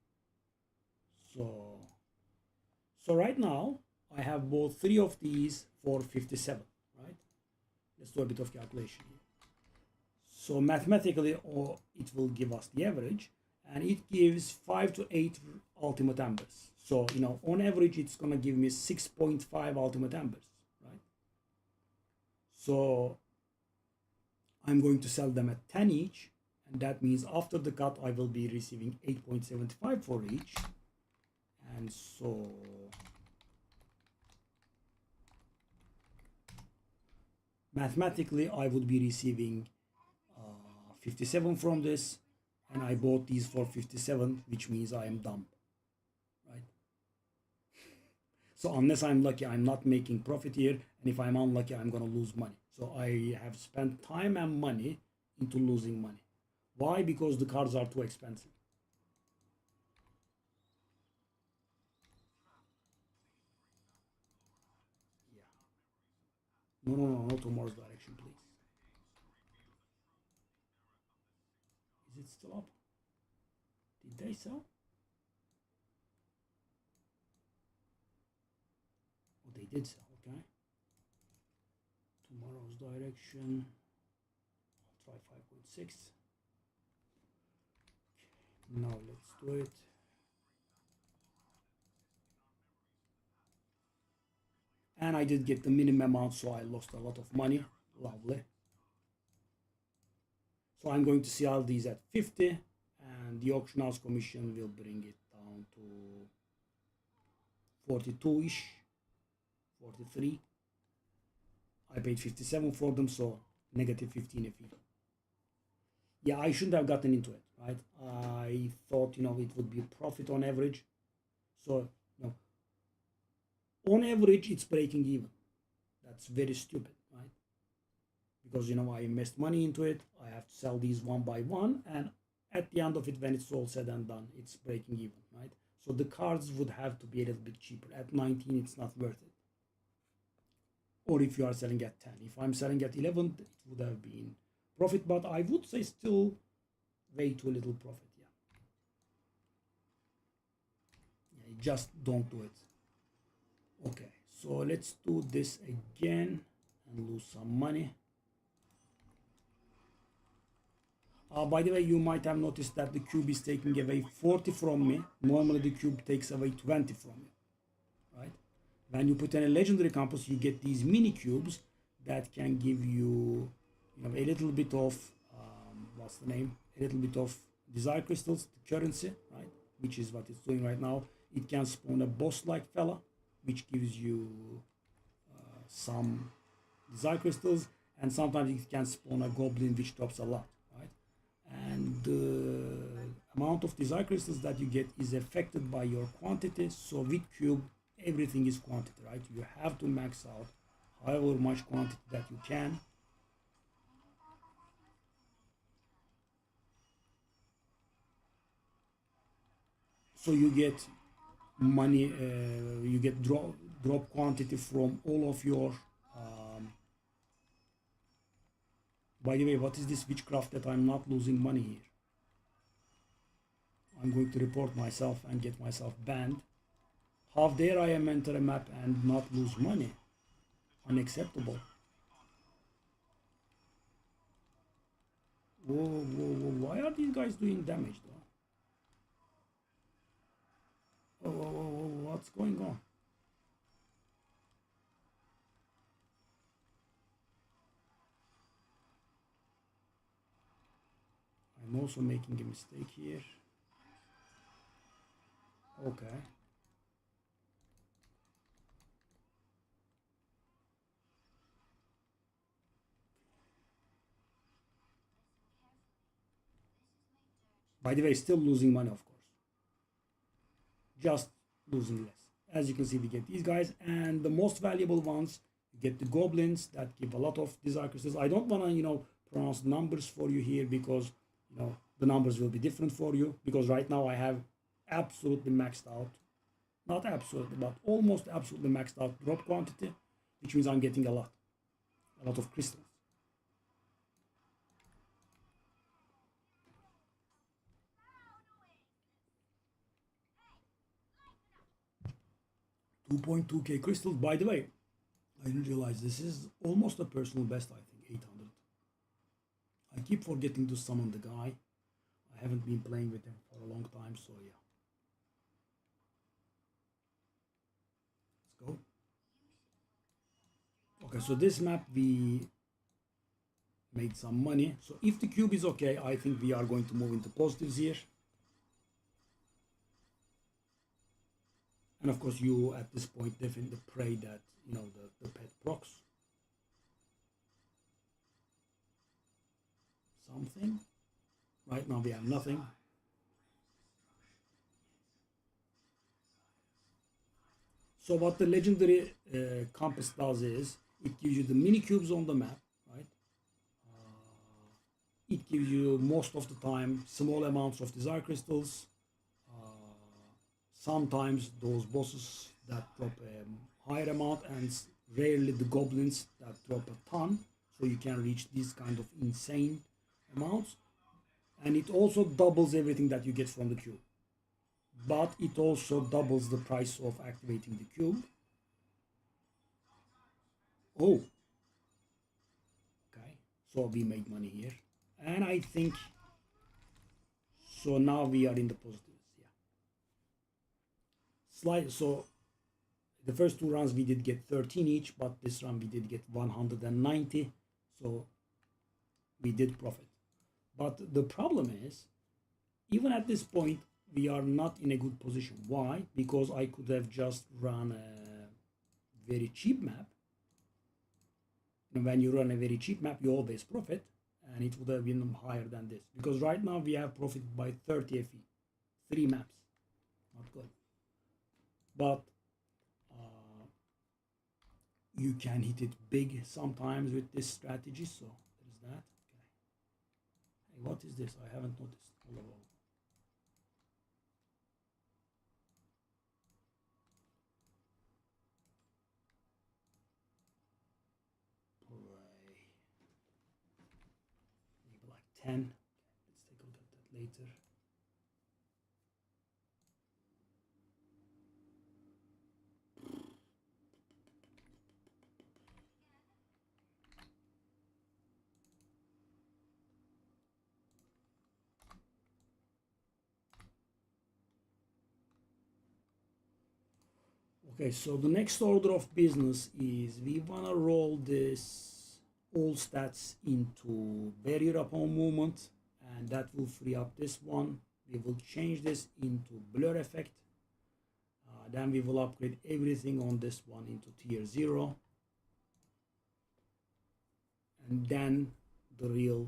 So right now I have bought 3 of these for 57, right? Let's do a bit of calculation here. So mathematically, it will give us the average, and it gives 5 to 8 ultimate embers. So on average it's gonna give me 6.5 ultimate embers, right? So I'm going to sell them at 10 each, and that means after the cut I will be receiving 8.75 for each. And so mathematically I would be receiving 57 from this, and I bought these for 57, which means I am dumb, right? So unless I'm lucky, I'm not making profit here, and if I'm unlucky, I'm gonna lose money. So I have spent time and money into losing money. Why? Because the cards are too expensive. Yeah. No, tomorrow's direction, please. Is it still up? Did they sell? Oh, they did sell, okay. Tomorrow's direction. I'll try 5.6. Now let's do it. And I did get the minimum amount, so I lost a lot of money. Lovely. So I'm going to sell these at 50, and the auction house commission will bring it down to 42-ish, 43. I paid 57 for them, so negative 15 a fee. Yeah, I shouldn't have gotten into it, right? I thought, it would be a profit on average. So, on average, it's breaking even. That's very stupid, right? Because, I invest money into it. I have to sell these one by one. And at the end of it, when it's all said and done, it's breaking even, right? So the cards would have to be a little bit cheaper. At 19, it's not worth it. Or if you are selling at 10. If I'm selling at 11, it would have been profit, but I would say still way too little profit. Yeah, just don't do it. Okay, so let's do this again and lose some money. By the way, you might have noticed that the cube is taking away 40 from me. Normally the cube takes away 20 from you, right? When you put in a legendary campus, you get these mini cubes that can give you, a little bit of what's the name, a little bit of desire crystals, the currency, right, which is what it's doing right now. It can spawn a boss like fella, which gives you some desire crystals, and sometimes it can spawn a goblin which drops a lot, right? And the amount of desire crystals that you get is affected by your quantity. So with cube, everything is quantity, right? You have to max out however much quantity that you can. So you get money, you get drop quantity from all of your by the way, what is this witchcraft that I'm not losing money here? I'm going to report myself and get myself banned. How dare I enter a map and not lose money? Unacceptable. Whoa, whoa, whoa. Why are these guys doing damage though? Whoa, whoa, whoa, whoa. What's going on? I'm also making a mistake here. Okay. By the way, still losing money, of course. Just losing less. As you can see, we get these guys, and the most valuable ones, you get the goblins that give a lot of desire crystals. I don't want to, pronounce numbers for you here because, the numbers will be different for you, because right now I have absolutely maxed out, not absolutely, but almost absolutely maxed out drop quantity, which means I'm getting a lot of crystals. 2.2k crystals. By the way, I didn't realize this is almost a personal best, I think, 800. I keep forgetting to summon the guy. I haven't been playing with him for a long time, so yeah. Let's go. Okay, so this map we made some money. So if the cube is okay, I think we are going to move into positives here. And of course, you at this point definitely pray that the pet procs something. Right now we have nothing. So what the legendary compass does is it gives you the mini cubes on the map, right? It gives you most of the time small amounts of desire crystals. Sometimes those bosses that drop a higher amount, and rarely the goblins that drop a ton. So you can reach these kind of insane amounts. And it also doubles everything that you get from the cube. But it also doubles the price of activating the cube. Oh. Okay. So we make money here. And I think, so now we are in the positives. Yeah. So the first two runs we did get 13 each, but this run we did get 190. So we did profit. But the problem is, even at this point, we are not in a good position. Why? Because I could have just run a very cheap map. And when you run a very cheap map, you always profit, and it would have been higher than this. Because right now we have profited by 30 FE. 3 maps. Not good. But you can hit it big sometimes with this strategy. So there's that. Okay. Hey, what is this? I haven't noticed. Hello. Maybe like 10. Let's take a look at that later. Okay, so the next order of business is we want to roll this all stats into barrier upon movement and that will free up this one. We will change this into blur effect. Then we will upgrade everything on this one into tier 0, and then the real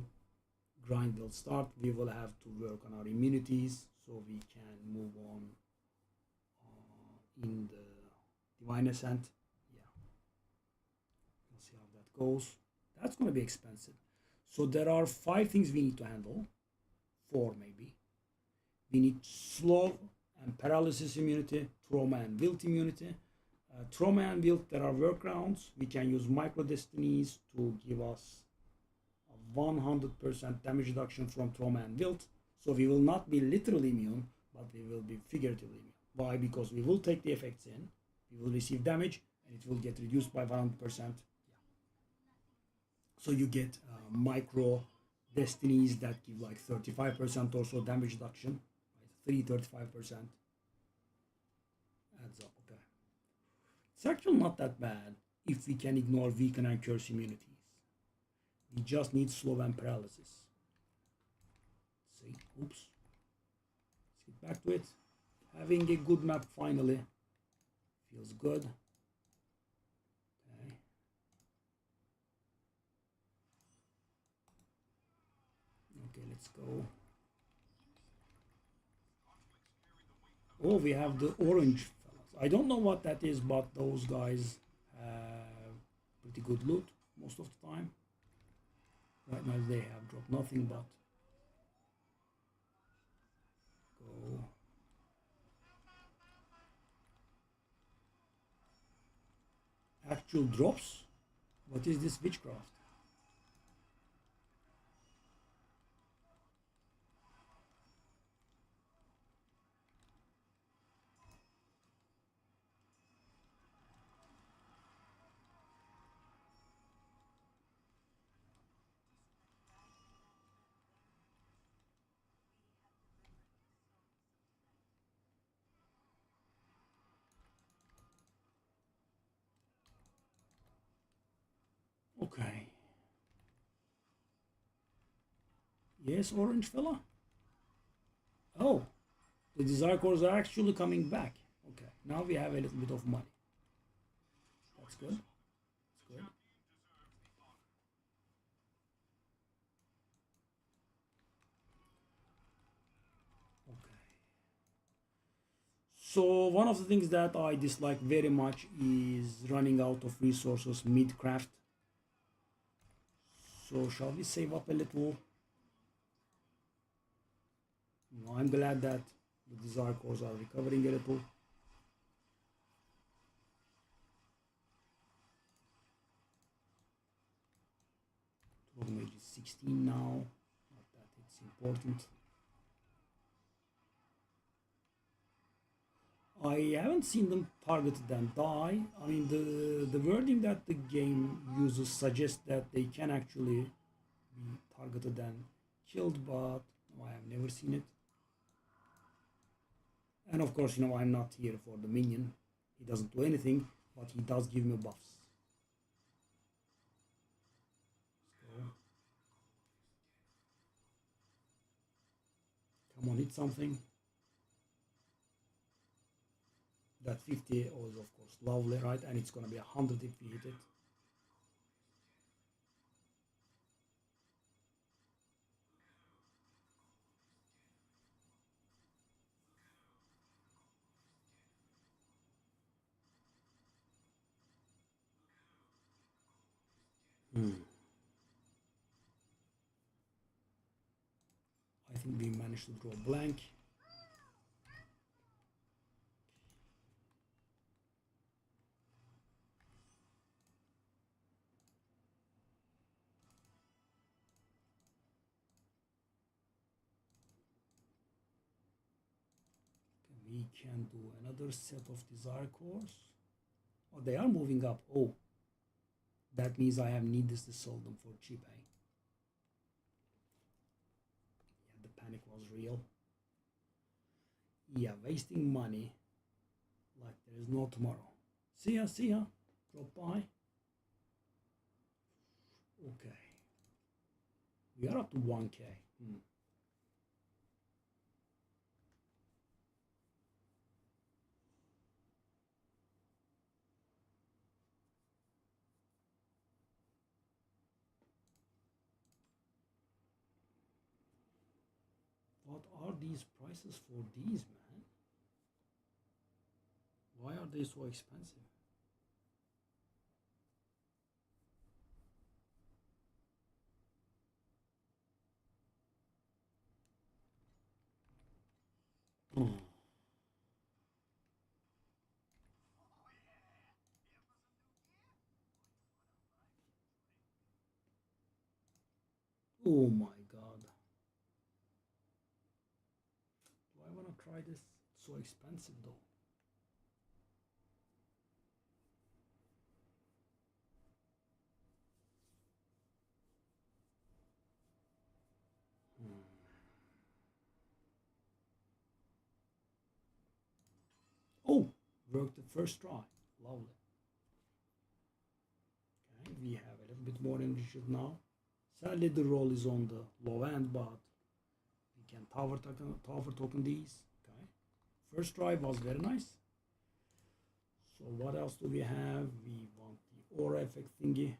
grind will start. We will have to work on our immunities so we can move on in the Divine Ascent. Yeah, we'll see how that goes. That's going to be expensive. So there are 5 things we need to handle, 4 maybe. We need slow and paralysis immunity, trauma and wilt immunity. Trauma and wilt, there are workarounds. We can use micro destinies to give us a 100% damage reduction from trauma and wilt. So we will not be literally immune, but we will be figuratively immune. Why? Because we will take the effects in, we will receive damage, and it will get reduced by 100%. Yeah. So you get micro destinies that give like 35% or so damage reduction. 35% adds up. Okay, it's actually not that bad if we can ignore weaken and curse immunities. We just need slow and paralysis. See, oops. Let's get back to it. Having a good map finally feels good. Okay. Okay, let's go. Oh, we have the orange fellas. I don't know what that is, but those guys have pretty good loot most of the time. Right now they have dropped nothing but go. Actual drops? What is this witchcraft? Okay. Yes, orange fella? Oh, the desire cores are actually coming back. Okay, now we have a little bit of money. That's good. That's good. Okay. So one of the things that I dislike very much is running out of resources mid-craft. So shall we save up a little? No, I'm glad that the desire cores are recovering a little. Mage is 16 now. Not that it's important. I haven't seen them targeted and die. I mean, the wording that the game uses suggests that they can actually be targeted and killed, but I have never seen it. And of course, I'm not here for the minion. He doesn't do anything, but he does give me buffs. So, come on, hit something. That 50 is of course lovely, right? And it's gonna be 100 if we hit it. I think we managed to draw blank. We can do another set of desire cores. Oh, they are moving up. Oh, that means I have needless to sell them for cheap, eh? Yeah, the panic was real. Yeah, wasting money like there is no tomorrow. See ya, see ya. Drop by. Okay. We are up to 1k. What are these prices for these, man? Why are they so expensive? Hmm. Oh my god. Do I want to try this? It's so expensive though. Hmm. Oh, worked the first try. Lovely. Okay, we have a little bit more enriched now. Sadly, the roll is on the low end, but we can tower token these. Okay, first try was very nice. So what else do we have? We want the aura effect thingy.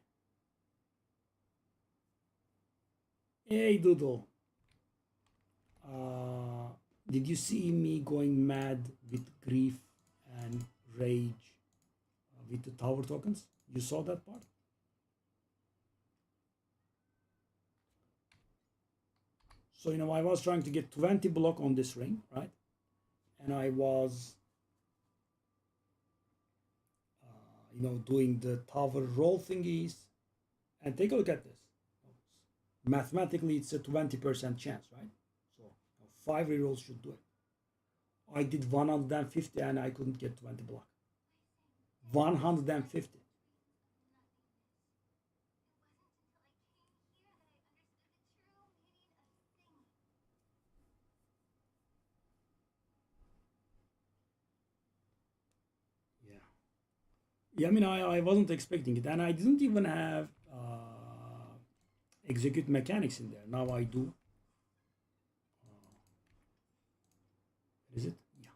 Hey Doodle, uh, did you see me going mad with grief and rage with the tower tokens? You saw that part? So, I was trying to get 20 block on this ring, right? And I was, doing the tower roll thingies. And take a look at this. Mathematically, it's a 20% chance, right? So, 5 rerolls should do it. I did 150 and I couldn't get 20 block. 150. Yeah. Yeah, I mean, I wasn't expecting it. And I didn't even have execute mechanics in there. Now I do. Is it? Yeah.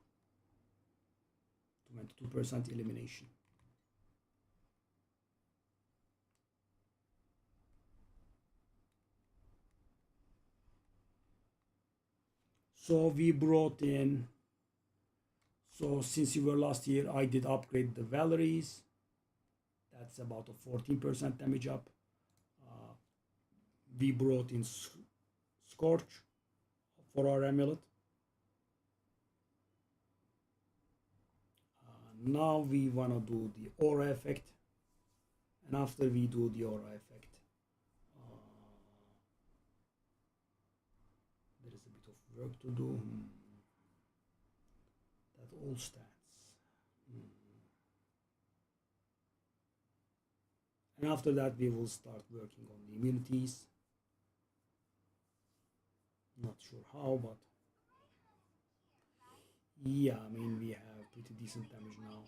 22% elimination. So we brought in. So since you were last year, I did upgrade the Valeries. That's about a 14% damage up. We brought in Scorch for our amulet. Now we want to do the aura effect. And after we do the aura effect, there is a bit of work to do. That all stats. And after that, we will start working on the immunities. Not sure how, but yeah, I mean, we have pretty decent damage now.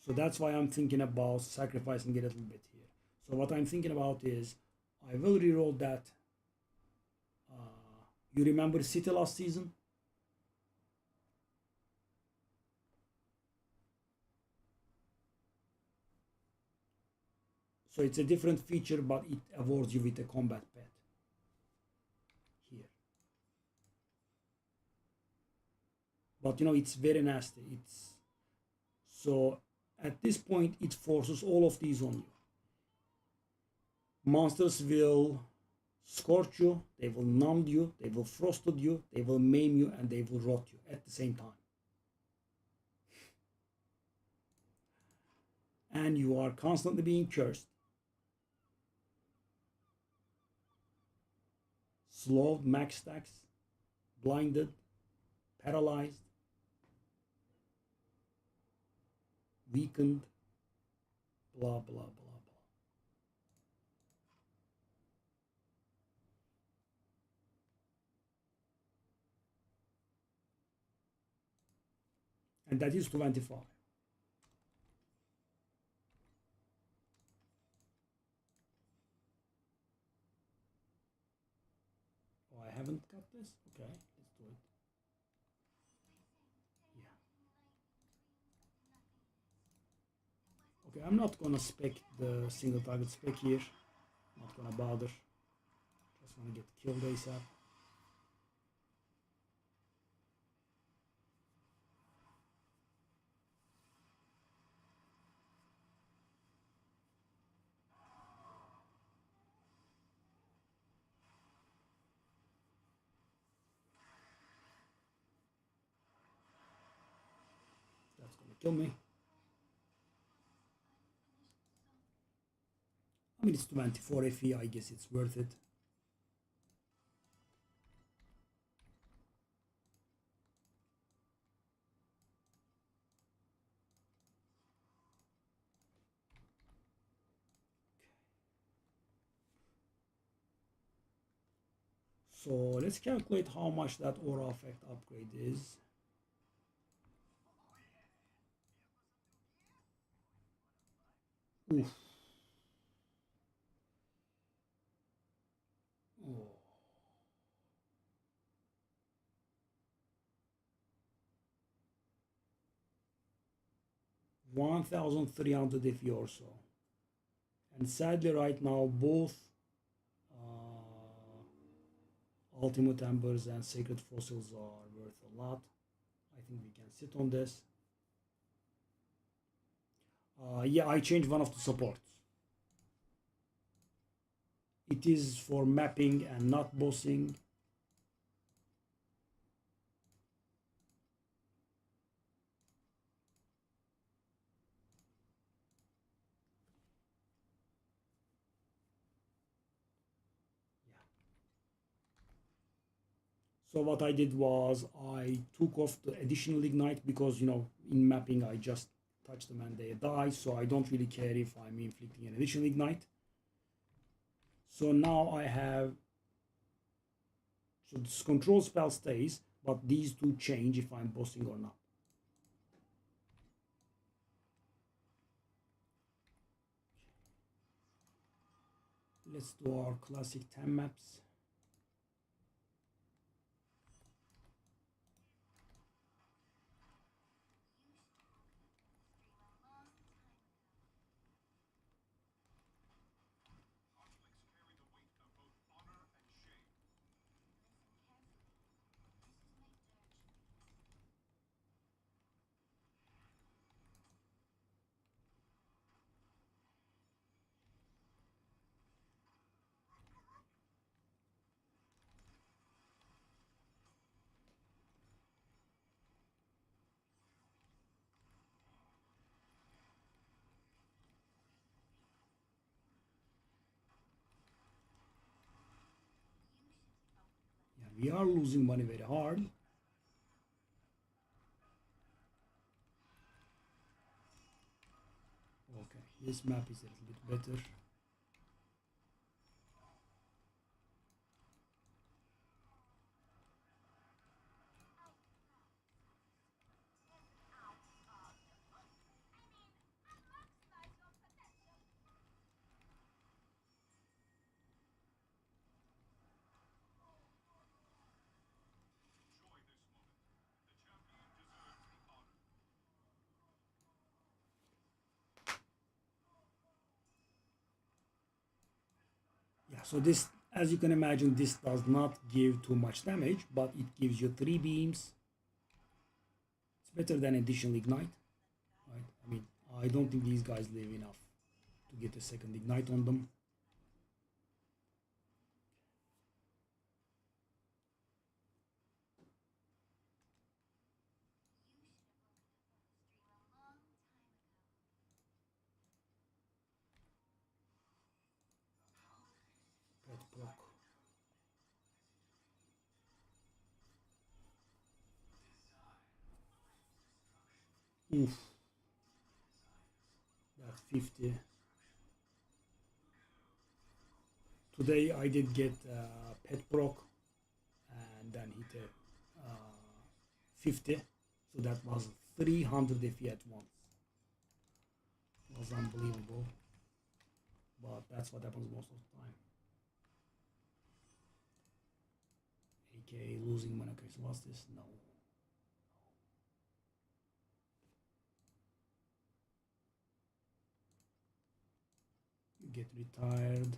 So that's why I'm thinking about sacrificing a little bit here. So what I'm thinking about is I will reroll that. You remember City last season? So it's a different feature, but it awards you with a combat pet here. But it's very nasty. It's so at this point it forces all of these on you. Monsters will scorch you, they will numb you, they will frosted you, they will maim you, and they will rot you at the same time. And you are constantly being cursed, slowed, max stacks, blinded, paralyzed, weakened, blah blah blah blah. And that is 25. Oh, I haven't got this? Okay, let's do it. Yeah. Okay, I'm not gonna spec the single target spec here. Not gonna bother. Just wanna get killed ASAP. kill me. I mean, it's 24 FE, I guess it's worth it. So let's calculate how much that aura effect upgrade is. Oof. Oh. 1,300 FE or so. And sadly right now both Ultimate Embers and Sacred Fossils are worth a lot. I think we can sit on this. Yeah, I changed one of the supports. It is for mapping and not bossing. So what I did was I took off the additional ignite because, you know, in mapping I just touch them and they die, so I don't really care if I'm inflicting an additional ignite. So now I have, so this control spell stays, but these two change if I'm bossing or not. Let's do our classic 10 maps. Yeah, we are losing money very hard. Okay, this map is a little bit better. Yeah, so this, as you can imagine, this does not give too much damage, but it gives you 3 beams. It's better than additional ignite, right? I mean, I don't think these guys live enough to get a second ignite on them. Pet proc. Oof. That's 50. Today I did get pet proc and then hit a 50. So that was 300 FE at once. It was unbelievable. But that's what happens most of the time. AKA losing mana. Okay, so what's this? No. You get retired.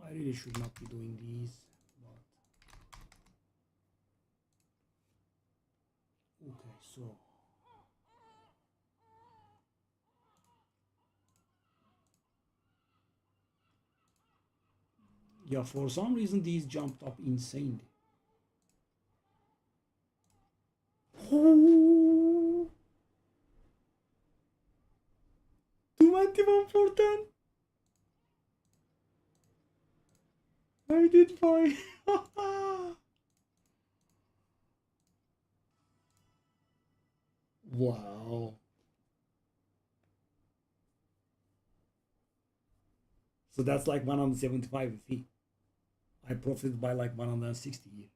I really should not be doing these, but okay, so Yeah, for some reason these jumped up insanely. Oh, 21 for 10. I did fine. Wow. So that's like 175 fee. I profited by like 160 here.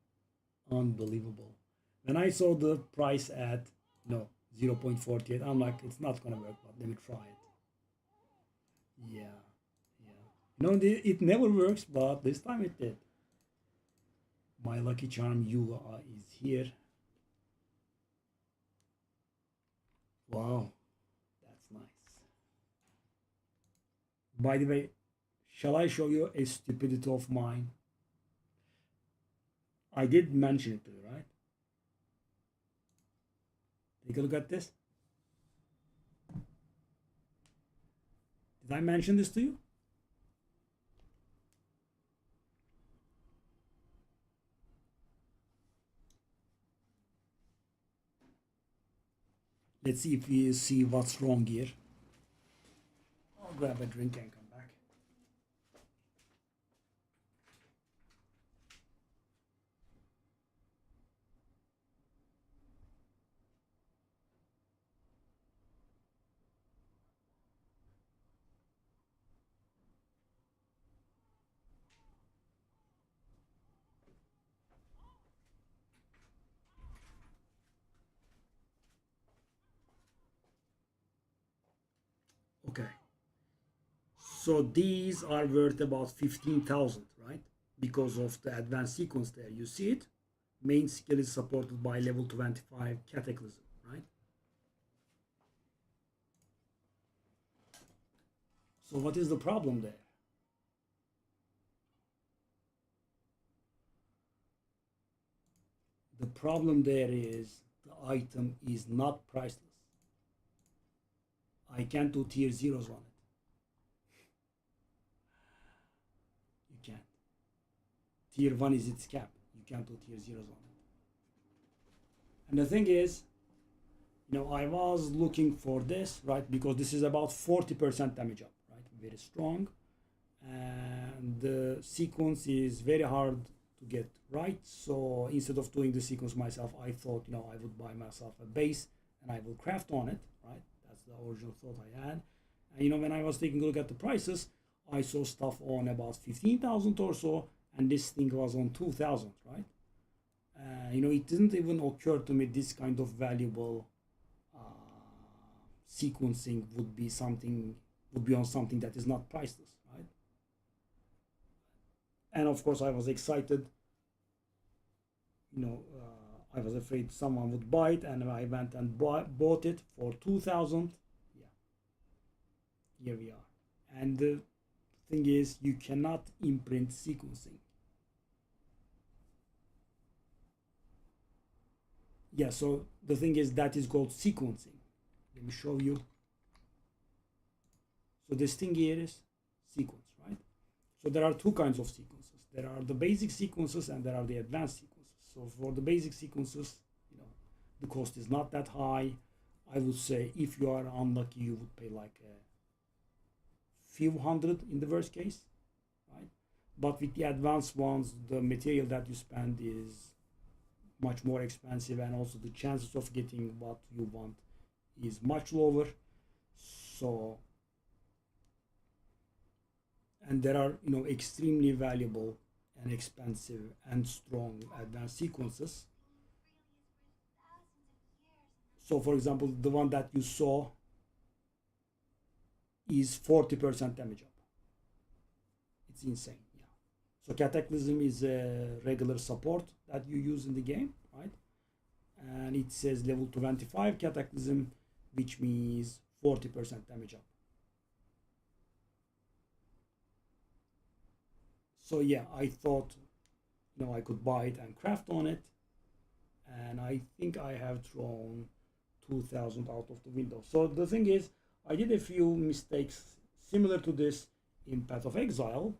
Unbelievable. When I saw the price at 0.48, I'm like, it's not gonna work, but let me try it. Yeah, yeah. It never works, but this time it did. My lucky charm you is here. Wow, that's nice. By the way, shall I show you a stupidity of mine? I did mention it to you, right? Take a look at this. Did I mention this to you? Let's see if we see what's wrong here. I'll grab a drink and come back. Okay. So these are worth about 15,000, right? Because of the advanced sequence there. You see it? Main skill is supported by level 25 Cataclysm, right? So what is the problem there? The problem there is the item is not priceless. I can't do tier zeros on it. You can't. Tier 1 is its cap. You can't do tier zeros on it. And the thing is, I was looking for this, right? Because this is about 40% damage up, right? Very strong. And the sequence is very hard to get right. So instead of doing the sequence myself, I thought, I would buy myself a base and I will craft on it, right? That's the original thought I had. And when I was taking a look at the prices, I saw stuff on about 15,000 or so, and this thing was on 2,000, right? It didn't even occur to me this kind of valuable sequencing would be on something that is not priceless, right? And of course, I was excited. I was afraid someone would buy it, and I went and bought it for 2,000. Yeah, here we are. And the thing is, you cannot imprint sequencing. Yeah, so the thing is that is called sequencing. Let me show you. So this thing here is sequence, right? So there are two kinds of sequences. There are the basic sequences and there are the advanced sequences. So for the basic sequences, the cost is not that high. I would say if you are unlucky, you would pay like a few hundred in the worst case, right? But with the advanced ones, the material that you spend is much more expensive, and also the chances of getting what you want is much lower. So, and there are extremely valuable and expensive and strong advanced sequences. So for example, the one that you saw is 40% damage up. It's insane. Yeah. So Cataclysm is a regular support that you use in the game, right? And it says level 25 Cataclysm, which means 40% damage up. So yeah, I thought I could buy it and craft on it, and I think I have thrown 2,000 out of the window. So the thing is, I did a few mistakes similar to this in Path of Exile,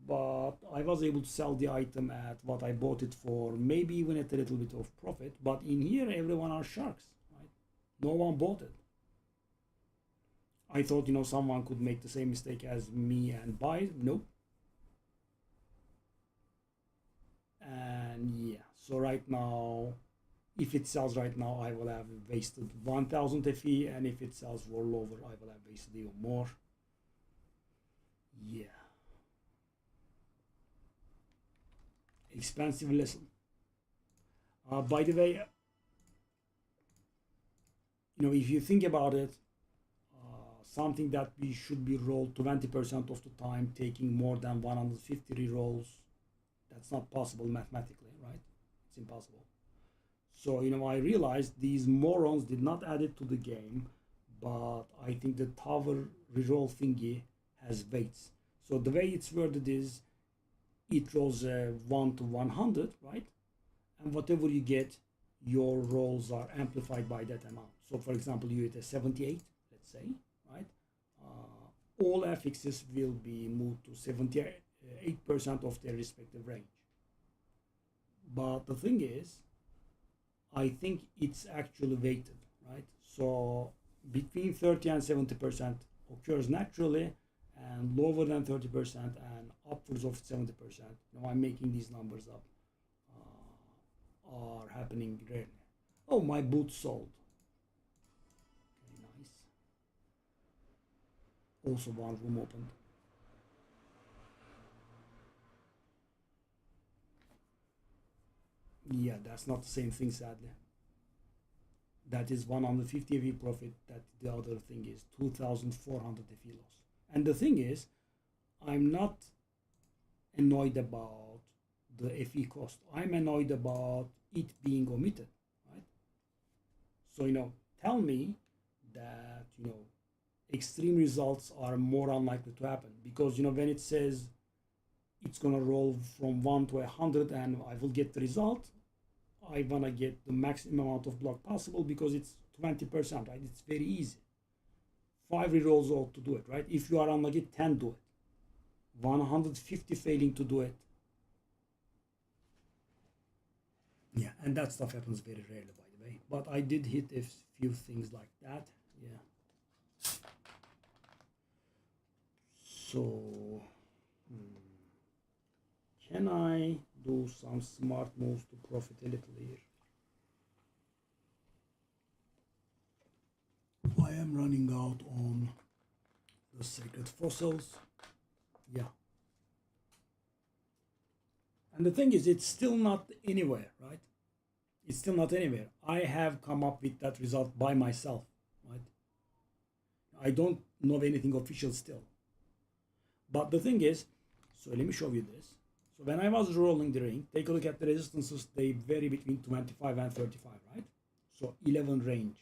but I was able to sell the item at what I bought it for, maybe even at a little bit of profit. But in here, everyone are sharks, right? No one bought it. I thought, someone could make the same mistake as me and buy it. Nope. And yeah, so right now, if it sells right now, I will have wasted 1000 FE, and if it sells for lower, I will have wasted even more. Yeah. Expensive lesson. By the way, if you think about it, something that we should be rolled 20% of the time, taking more than 150 rerolls, that's not possible mathematically, right? It's impossible. So, I realized these morons did not add it to the game, but I think the tower reroll thingy has weights. So the way it's worded is, it rolls 1 to 100, right? And whatever you get, your rolls are amplified by that amount. So for example, you hit a 78, let's say, right? All affixes will be moved to 78% of their respective range. But the thing is, I think it's actually weighted, right? So between 30 and 70% occurs naturally, and lower than 30% and upwards of 70%. I'm making these numbers up. Are happening rarely. Oh, my boot sold. Okay, nice. Also one room opened. Yeah, that's not the same thing, sadly. That is 150 FE profit. That the other thing is 2,400 FE loss. And the thing is, I'm not annoyed about the FE cost. I'm annoyed about it being omitted, right? So, tell me that, extreme results are more unlikely to happen. Because, when it says it's going to roll from 1 to 100 and I will get the result, I want to get the maximum amount of block possible because it's 20%, right? It's very easy. 5 rerolls ought to do it, right? If you are unlucky, 10 do it. 150 failing to do it. Yeah, and that stuff happens very rarely, by the way. But I did hit a few things like that. Yeah. So, can I do some smart moves to profit a little here? I am running out on the sacred fossils. Yeah. And the thing is, it's still not anywhere, right? It's still not anywhere. I have come up with that result by myself, right? I don't know anything official still. But the thing is, so let me show you this. So when I was rolling the ring, take a look at the resistances. They vary between 25 and 35, right? So 11 range.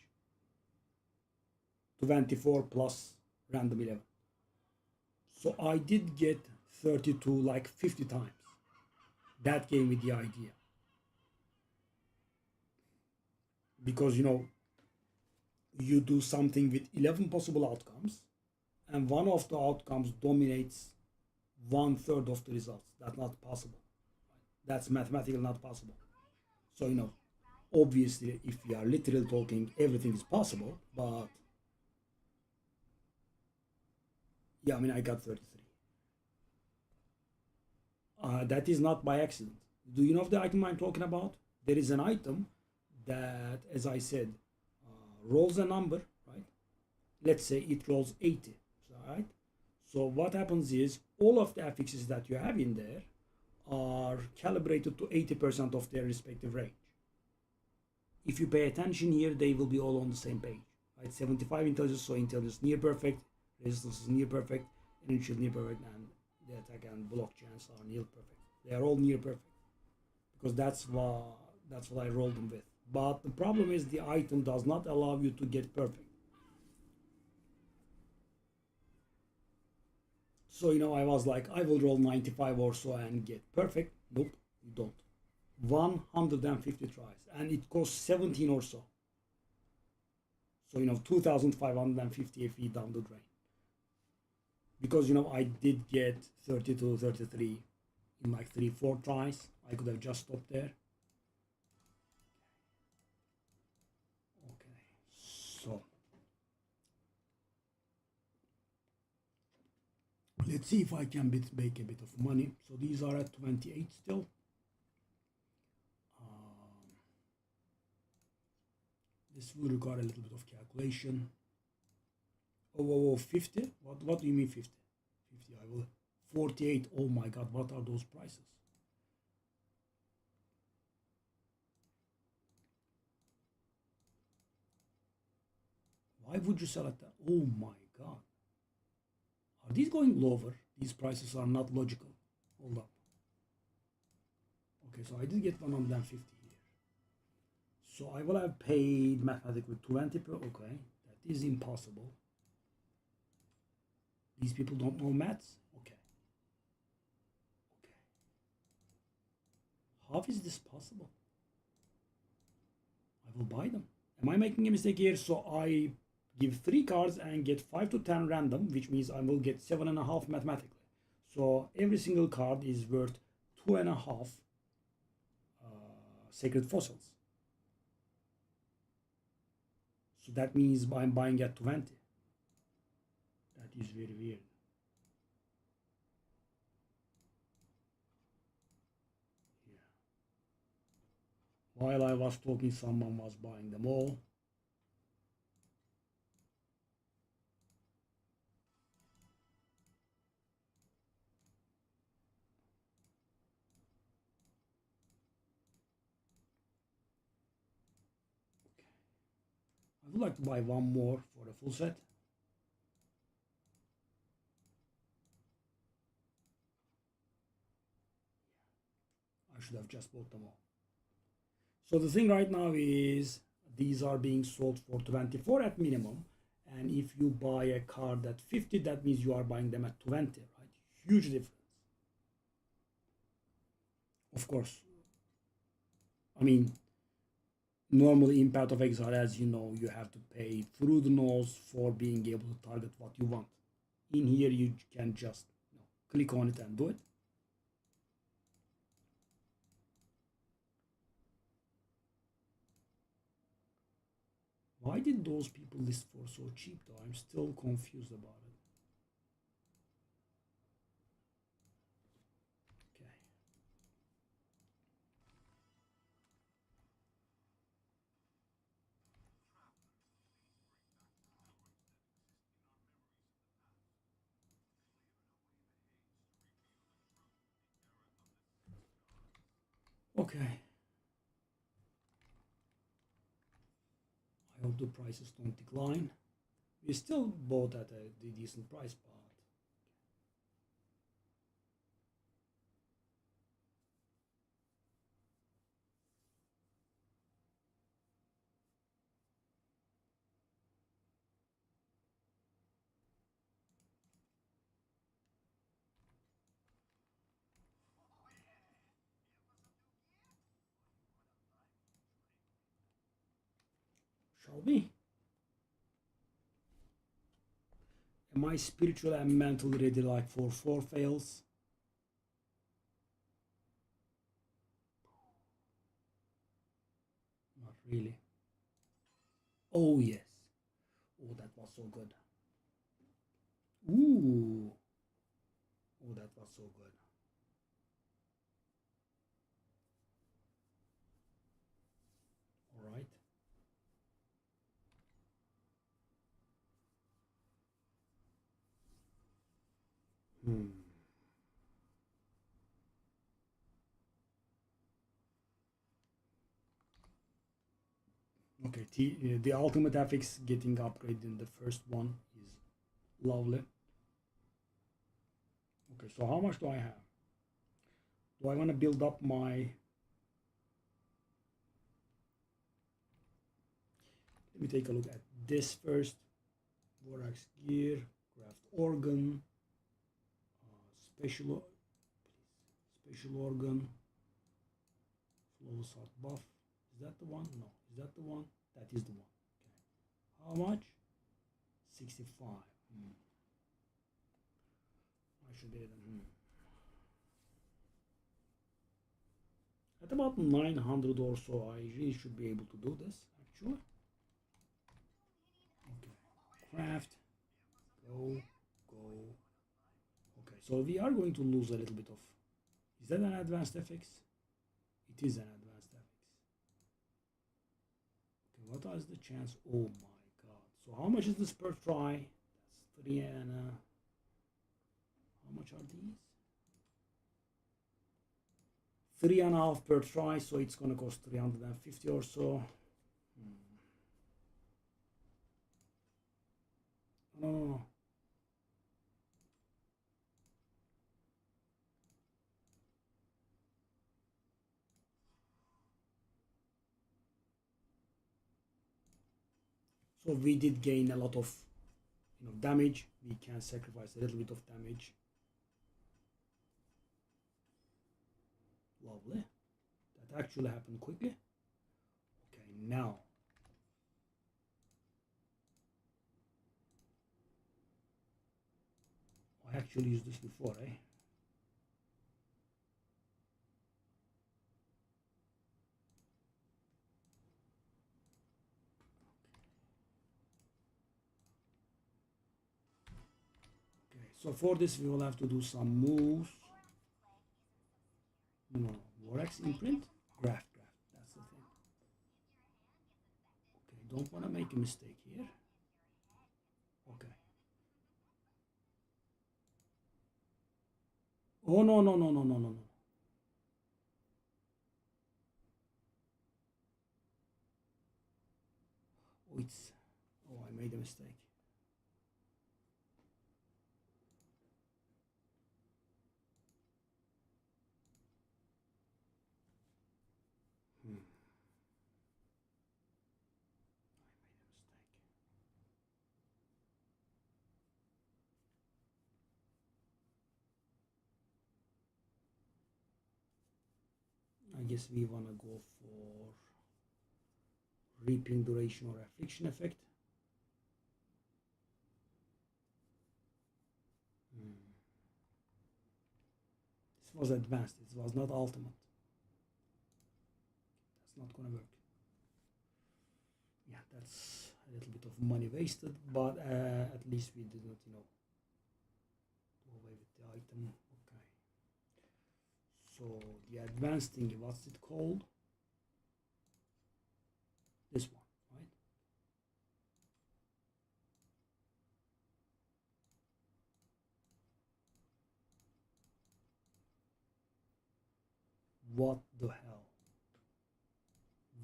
24 plus random 11. So I did get 32 like 50 times. That gave me the idea. Because, you do something with 11 possible outcomes, and one of the outcomes dominates 1/3 of the results. That's not possible. That's mathematically not possible. So, obviously, if we are literally talking, everything is possible, but yeah, I got 33. That is not by accident. Do you know of the item I'm talking about? There is an item that, as I said, rolls a number, right? Let's say it rolls 80, right? So what happens is all of the affixes that you have in there are calibrated to 80% of their respective range. If you pay attention here, they will be all on the same page, right? 75 intelligence, so intelligence near perfect, resistance is near perfect, energy shield near perfect, and the attack and block chance are near perfect. They are all near perfect because that's what I rolled them with. But the problem is the item does not allow you to get perfect. So, I was like, I will roll 95 or so and get perfect. Nope, you don't. 150 tries, and it costs 17 or so. So, 2,550 FE down the drain. because you know I did get 32, 33 in like 3, 4 tries. I could have just stopped there. Okay, so let's see if I can make a bit of money. So these are at 28 still. This will require a little bit of calculation. Oh, 50? What do you mean 50? 50, I will. 48, oh my god, what are those prices? Why would you sell at that? Oh my god. Are these going lower? These prices are not logical. Hold up. Okay, so I did get 150 here. So I will have paid mathematically 20 per. Okay, that is impossible. These people don't know maths? Okay. Okay. How is this possible? I will buy them. Am I making a mistake here? So I give 3 cards and get 5 to 10 random, which means I will get 7.5 mathematically. So every single card is worth 2.5 sacred fossils. So that means I'm buying at 20. That is very weird. Yeah. While I was talking, someone was buying them all. I would like to buy one more for a full set. I should have just bought them all. So the thing right now is these are being sold for 24 at minimum. And if you buy a card at 50, that means you are buying them at 20, right? Huge difference. Of course. I mean, normally in Path of Exile, as you know, you have to pay through the nose for being able to target what you want. In here, you can just click on it and do it. Why did those people list for so cheap though? I'm still confused about it. Okay. Okay. I hope the prices don't decline. We still bought at a decent price, but shall we? Am I spiritual and mentally ready like for 4 fails? Not really. Oh yes. Oh, that was so good. Ooh. Oh, that was so good. All right. Hmm. Okay, the ultimate affix getting upgraded in the first one is lovely. Okay, so how much do I have? Do I want to build up my... Let me take a look at this first. Vorax gear, craft organ, special organ, flow sort buff. Is that the one? No. Is that the one? That is the one. Okay. How much? 65. should be at about 900 or so. I really should be able to do this actually. Okay, craft, go. Okay, so we are going to lose a little bit of. Is that an advanced FX? It is an advanced FX. Okay, what is the chance? Oh my god. So how much is this per try? That's 3 and how much are these? 3.5 per try, so it's gonna cost 350 or so. No. So we did gain a lot of damage. We can sacrifice a little bit of damage. Lovely. That actually happened quickly. Okay, now. I actually used this before, eh? Okay, so for this we will have to do some moves. No, Vorax imprint? Graft. That's the thing. Okay, don't want to make a mistake here. Okay. Oh, no. Oh, I made a mistake. I guess we want to go for reaping duration or affliction effect. This was advanced, it was not ultimate. That's not gonna work. Yeah, that's a little bit of money wasted, but at least we did not, do away with the item. Okay. So the advanced thing, what's it called? This one, right? What the hell?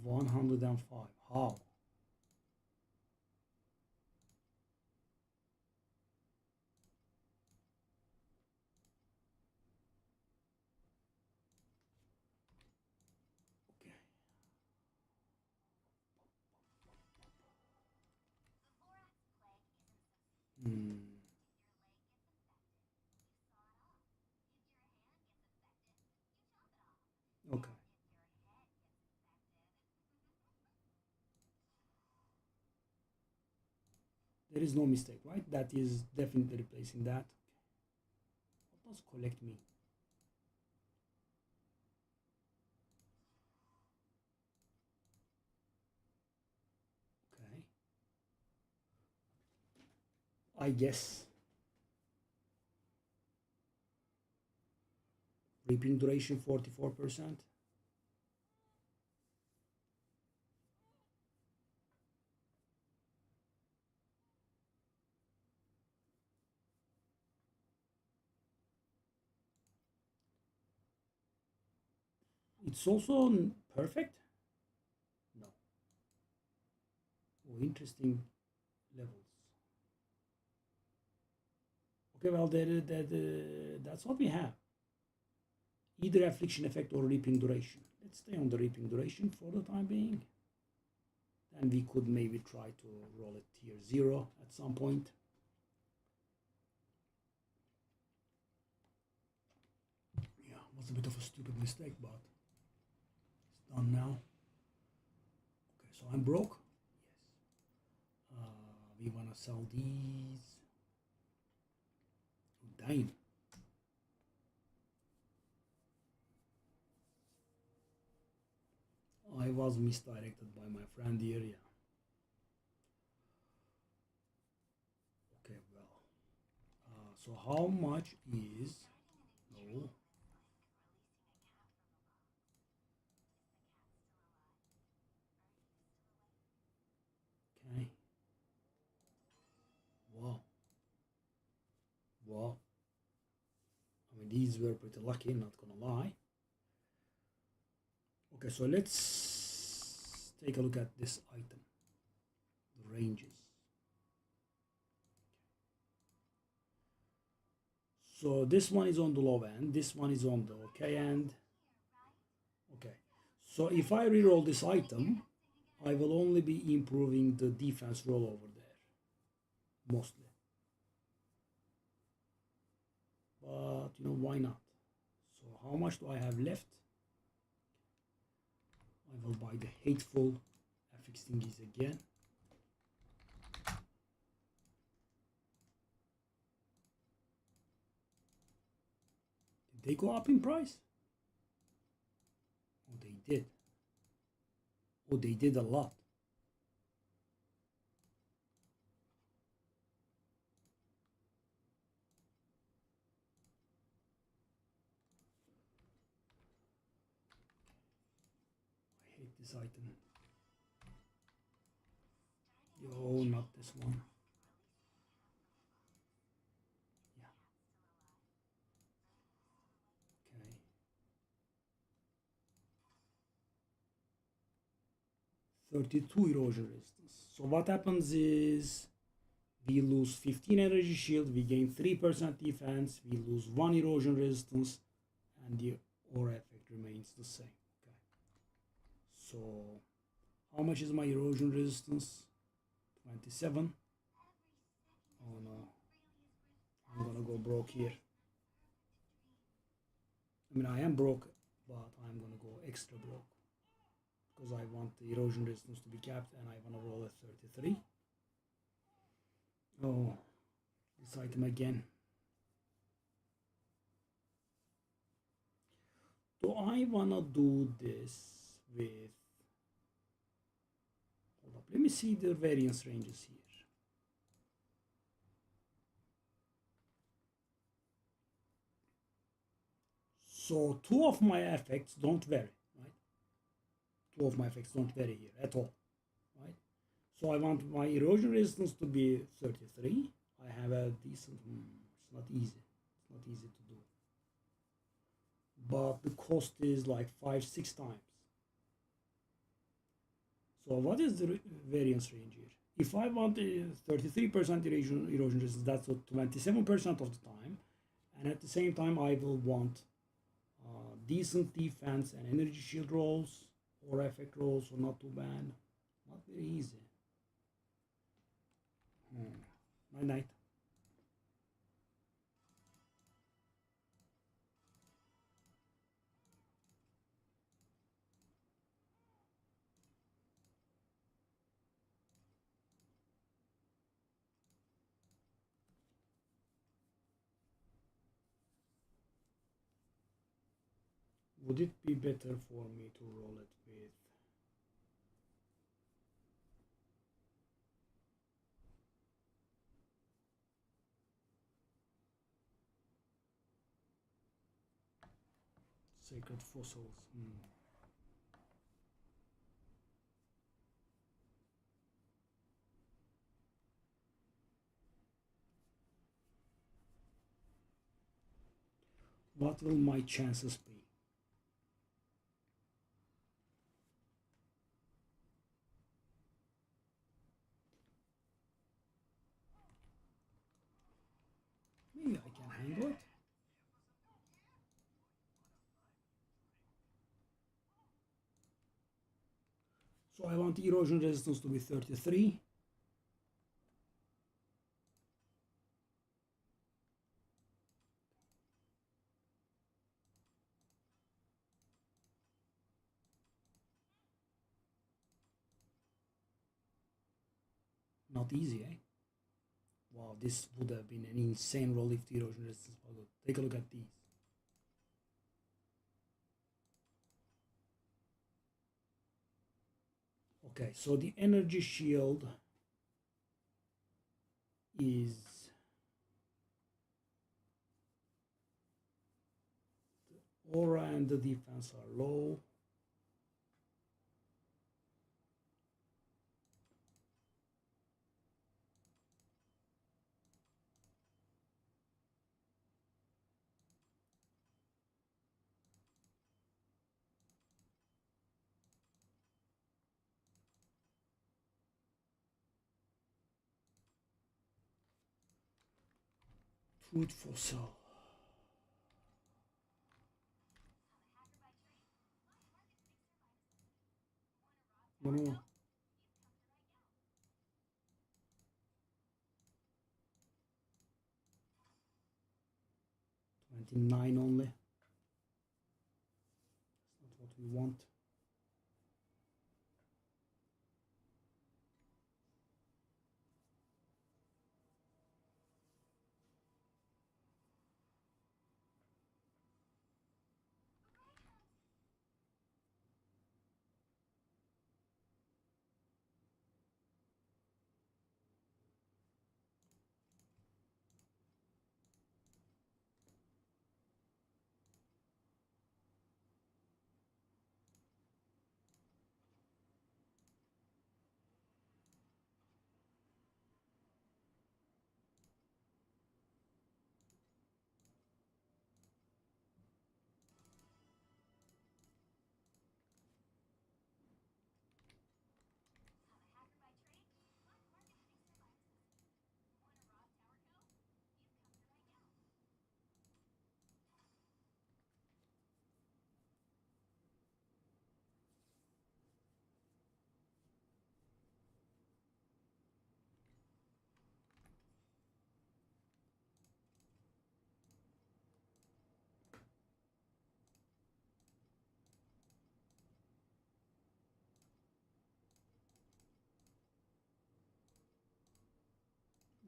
105. How? Okay. Okay. There is no mistake, right? That is definitely replacing that. What does collect me? Okay. I guess. Reaping duration 44%. It's also perfect. No. Oh, interesting levels. Okay, well, that's what we have. Either affliction effect or reaping duration. Let's stay on the reaping duration for the time being. Then we could maybe try to roll it tier 0 at some point. Yeah, was a bit of a stupid mistake, but it's done now. Okay, so I'm broke. Yes. We want to sell these. Damn. I was misdirected by my friend here, yeah. Okay, well. So how much is... No. Okay. Wow. Wow. I mean, these were pretty lucky, not gonna lie. Okay, so let's take a look at this item. The ranges. So this one is on the low end, this one is on the okay end. Okay, so if I reroll this item, I will only be improving the defense roll over there, mostly. But you know, why not? So how much do I have left? I will buy the hateful FX thingies again. Did they go up in price? Oh, they did. Oh, they did a lot. I hate this item. Yo, not this one. Yeah. Okay. 32 erosion resistance. So what happens is we lose 15 energy shield, we gain 3% defense, we lose 1 erosion resistance, and the aura effect remains the same. Okay. So how much is my erosion resistance? 27. Oh no. I'm gonna go broke here. I mean, I am broke, but I'm gonna go extra broke because I want the erosion resistance to be capped and I want to roll a 33. Oh, this item again. Do I wanna do this with... Hold up, let me see the variance ranges here. So two of my effects don't vary, right? Two of my effects don't vary here at all, right? So I want my erosion resistance to be 33. I have a decent... it's not easy. It's not easy to do. But the cost is like 5-6 times. So what is the variance range here? If I want a 33% erosion resistance, that's 27% of the time. And at the same time, I will want decent defense and energy shield rolls or effect rolls, so not too bad. Not very easy. Night night. Would it be better for me to roll it with... Sacred fossils? What will my chances be? Maybe I can handle it. So I want erosion resistance to be 33. Not easy, eh? Wow, this would have been an insane roll if the erosion resistance was good. Take a look at these. Okay, so the energy shield is the aura and the defense are low. Truth fossil. No. 29 only. That's not what we want.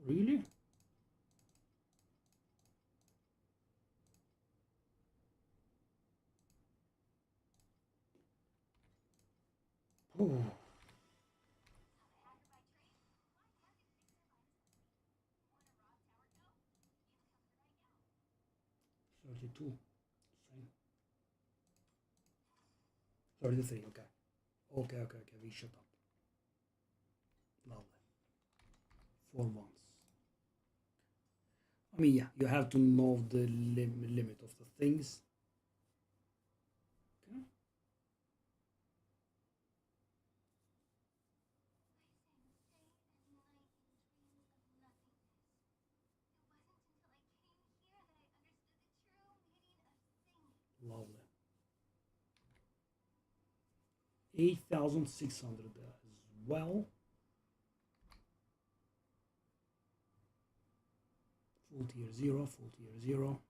Really? Oh. 32. Same. 33, okay. Okay, we shut up. Lovely. 4 months. I mean, yeah, you have to know the limit of the things. Okay. Lovely. 8,600 as well. Full tier 0, full tier 0.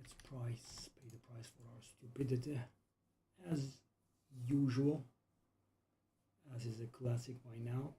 Let's pay the price for our stupidity, as usual, as is a classic by now.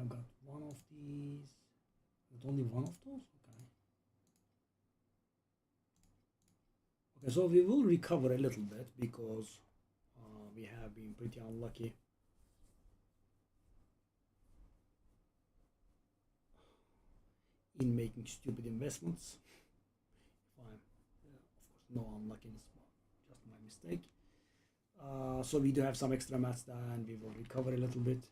I've got one of these. But only one of those? Okay. Okay, so we will recover a little bit because we have been pretty unlucky. In making stupid investments. If I'm, of course, no unluckiness, just my mistake. So we do have some extra mats there and we will recover a little bit.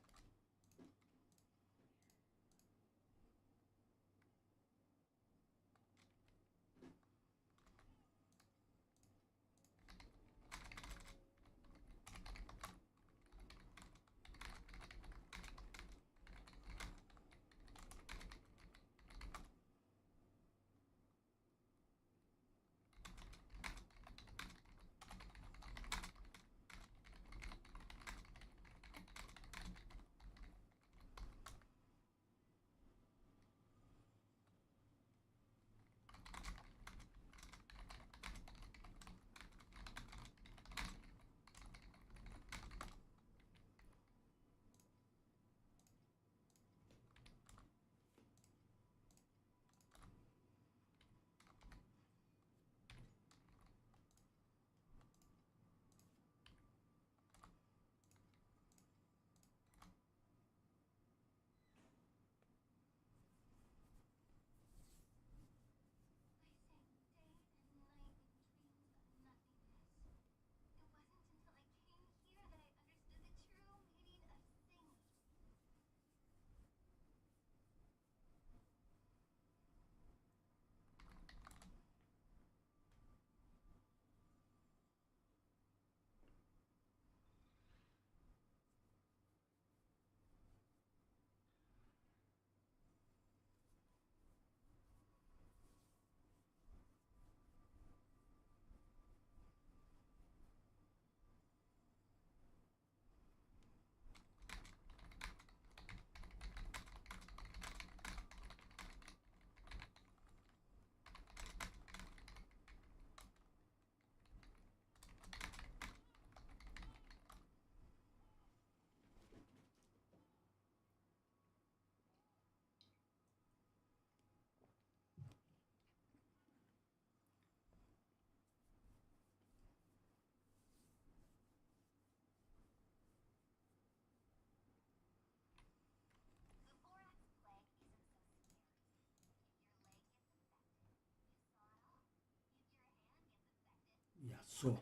Yeah, so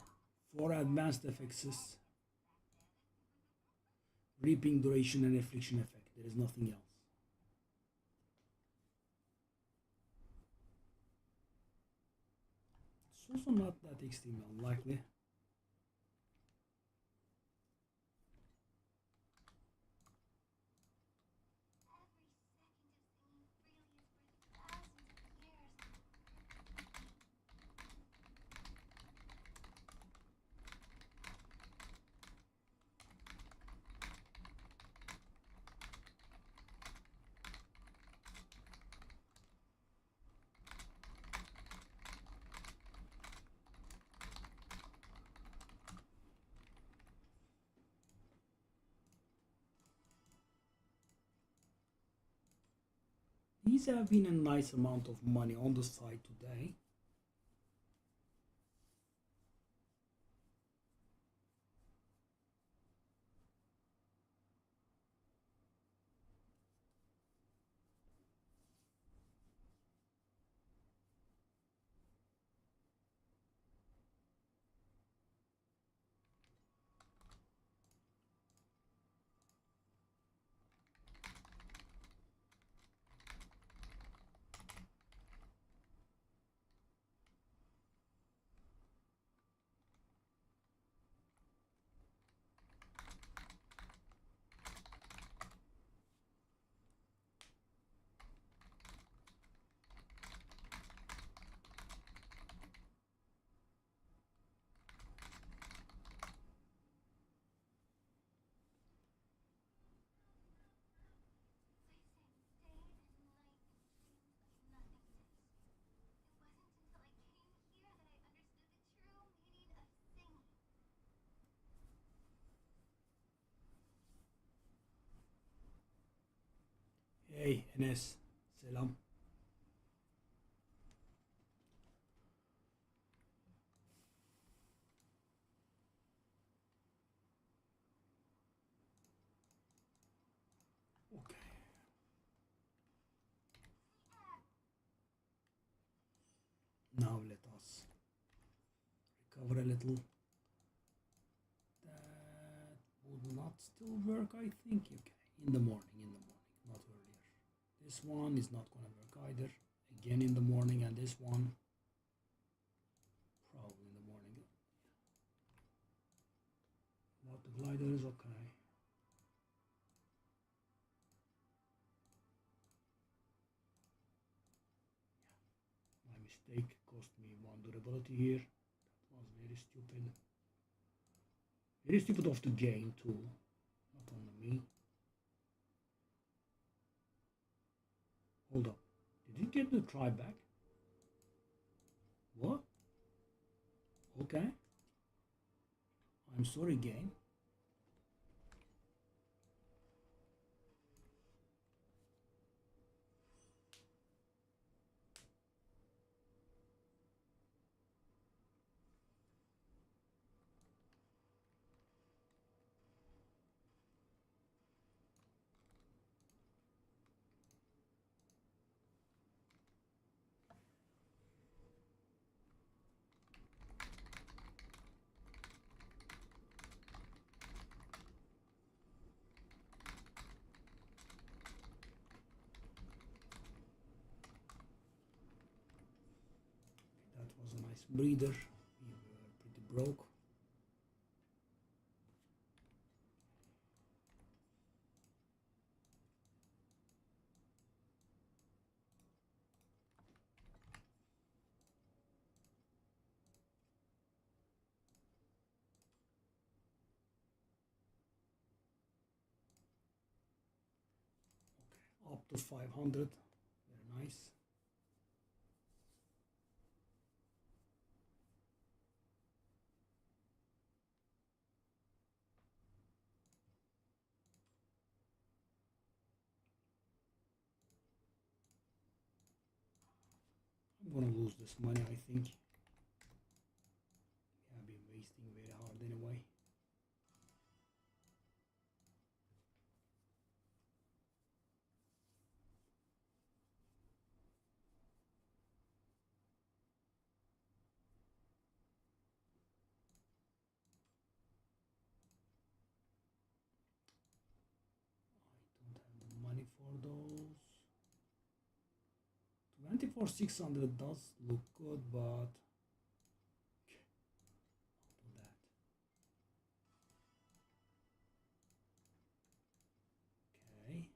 for advanced effects, reaping duration and affliction effect. There is nothing else. It's also not that extremely unlikely. These have been a nice amount of money on the side today. Hey Enes, selam. Okay, now let us recover a little. That would not still work, I think. Okay, in the morning, not earlier. This one is not gonna work either. Again in the morning, and this one probably in the morning. Not the glider is okay. My mistake cost me one durability here. That was very stupid. Very stupid of the game too, not only me. Hold up. Did you get the try back? What? Okay. I'm sorry, game. That was a nice breather. We were pretty broke. Up to 500. Very nice. I'm gonna lose this money, I think. Yeah, I've been wasting very hard anyway. I don't have the money for those. 24 600 does look good, but do that. Okay.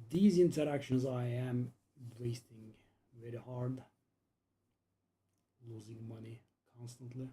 These interactions I am wasting very hard, losing money constantly.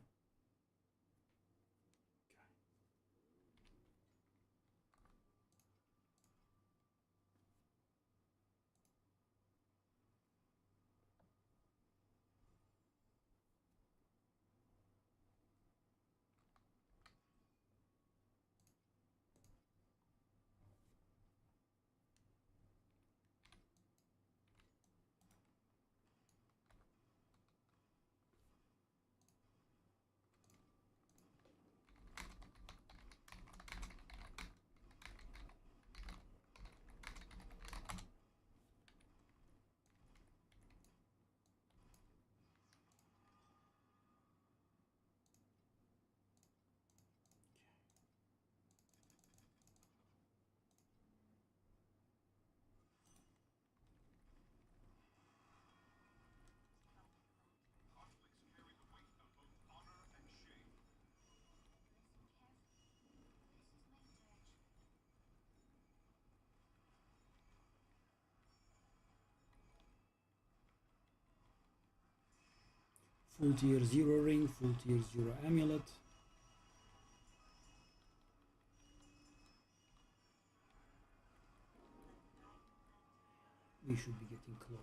Full tier 0 ring, full tier 0 amulet. We should be getting close.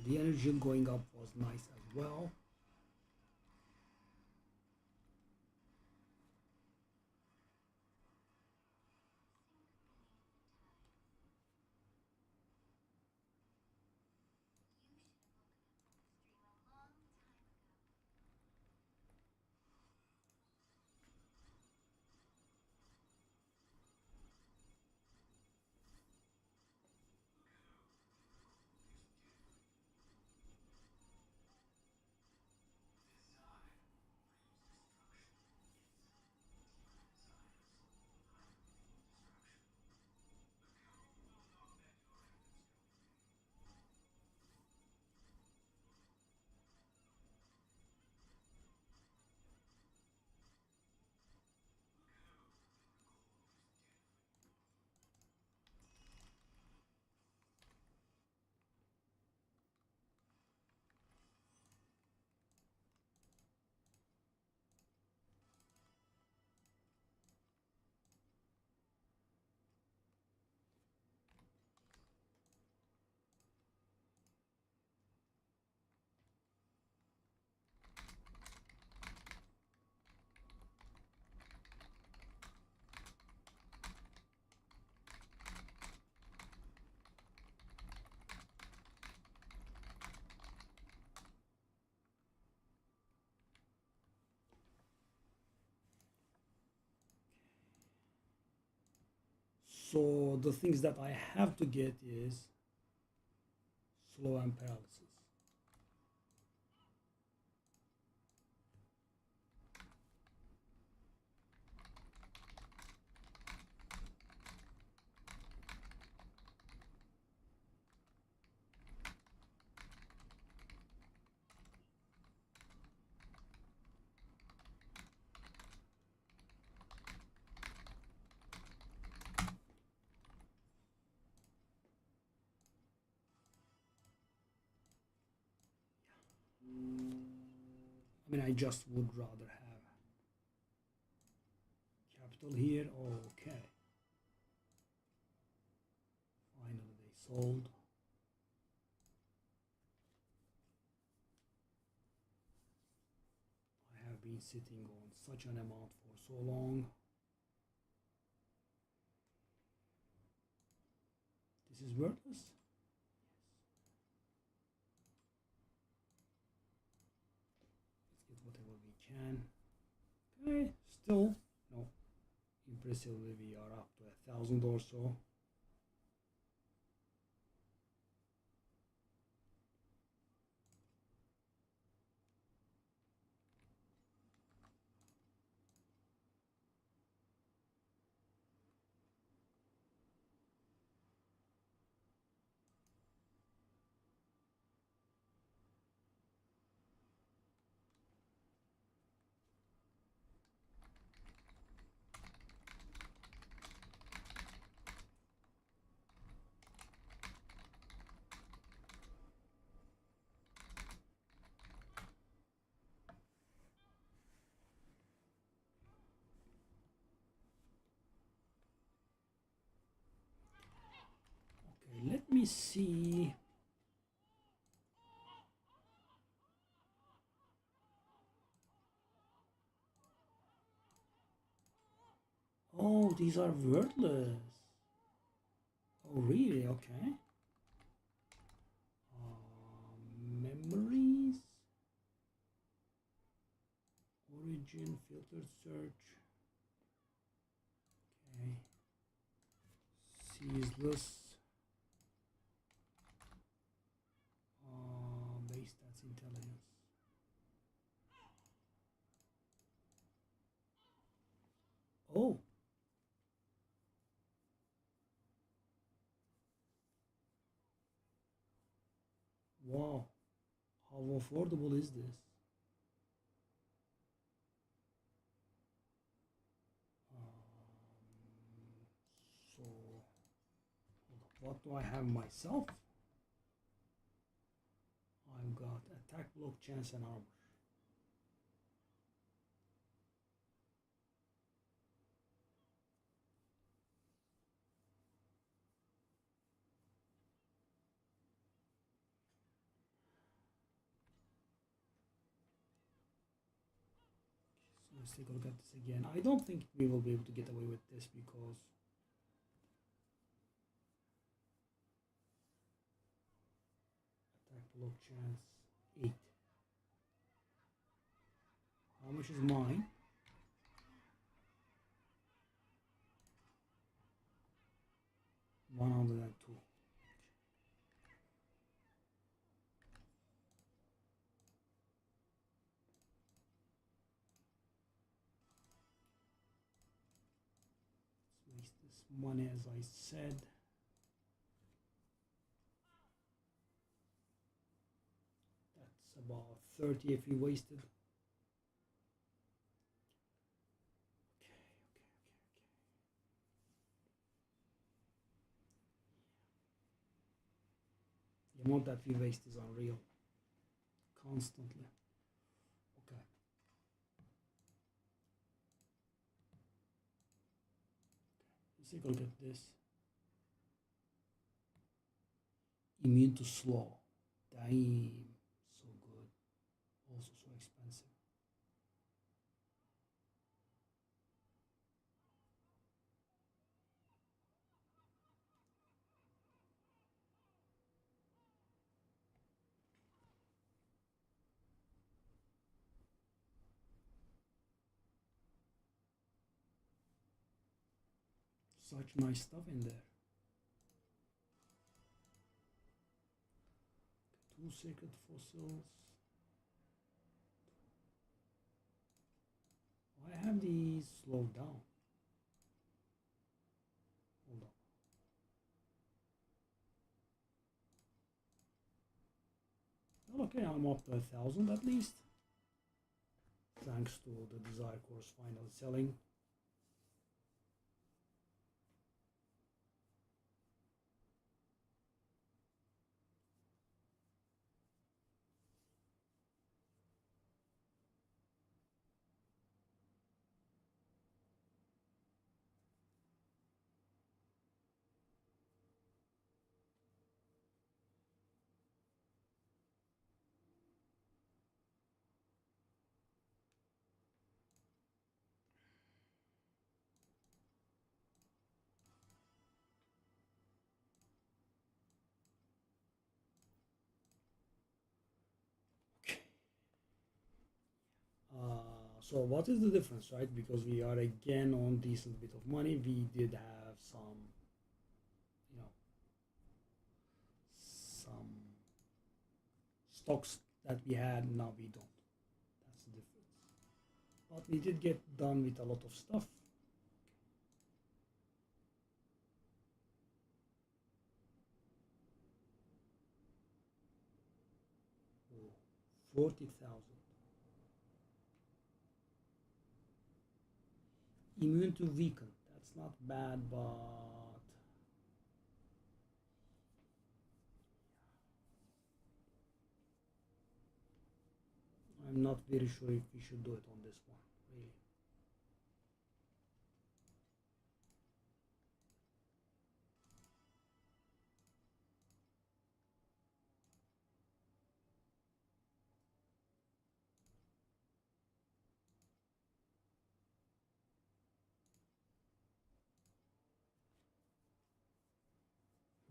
the energy going up was nice as well. So the things that I have to get is slow and paralysis. I mean, I just would rather have capital here. Okay. Finally, they sold. I have been sitting on such an amount for so long. This is worthless. Let's get whatever we can. Okay, still no. Impressively, we are up to 1,000 or so. Let me see. Oh, these are worthless. Oh, really? Okay. Memories. Origin, filtered search. Okay. Ceaseless. Base stats intelligence. Oh. Wow. How affordable is this? So, what do I have myself? I've got attack, block, chance, and armor. Let's take a look at this again. I don't think we will be able to get away with this because attack block chance 8. How much is mine? 102. Let's waste this money as I said. That's about 30 if we wasted. The amount that we waste is unreal. Constantly. Okay. Let's take a look at this. Immune to slow. Damn. So good. Also so expensive. Such nice stuff in there. Two sacred fossils. Why have these slowed down? Hold on. Well, okay, I'm up to 1,000 at least. Thanks to the Desire Course final selling. So what is the difference, right? Because we are again on decent bit of money. We did have some, you know, some stocks that we had. Now we don't. That's the difference. But we did get done with a lot of stuff. Oh, 40,000. Immune to weaken. That's not bad, but I'm not very sure if we should do it on this one, really.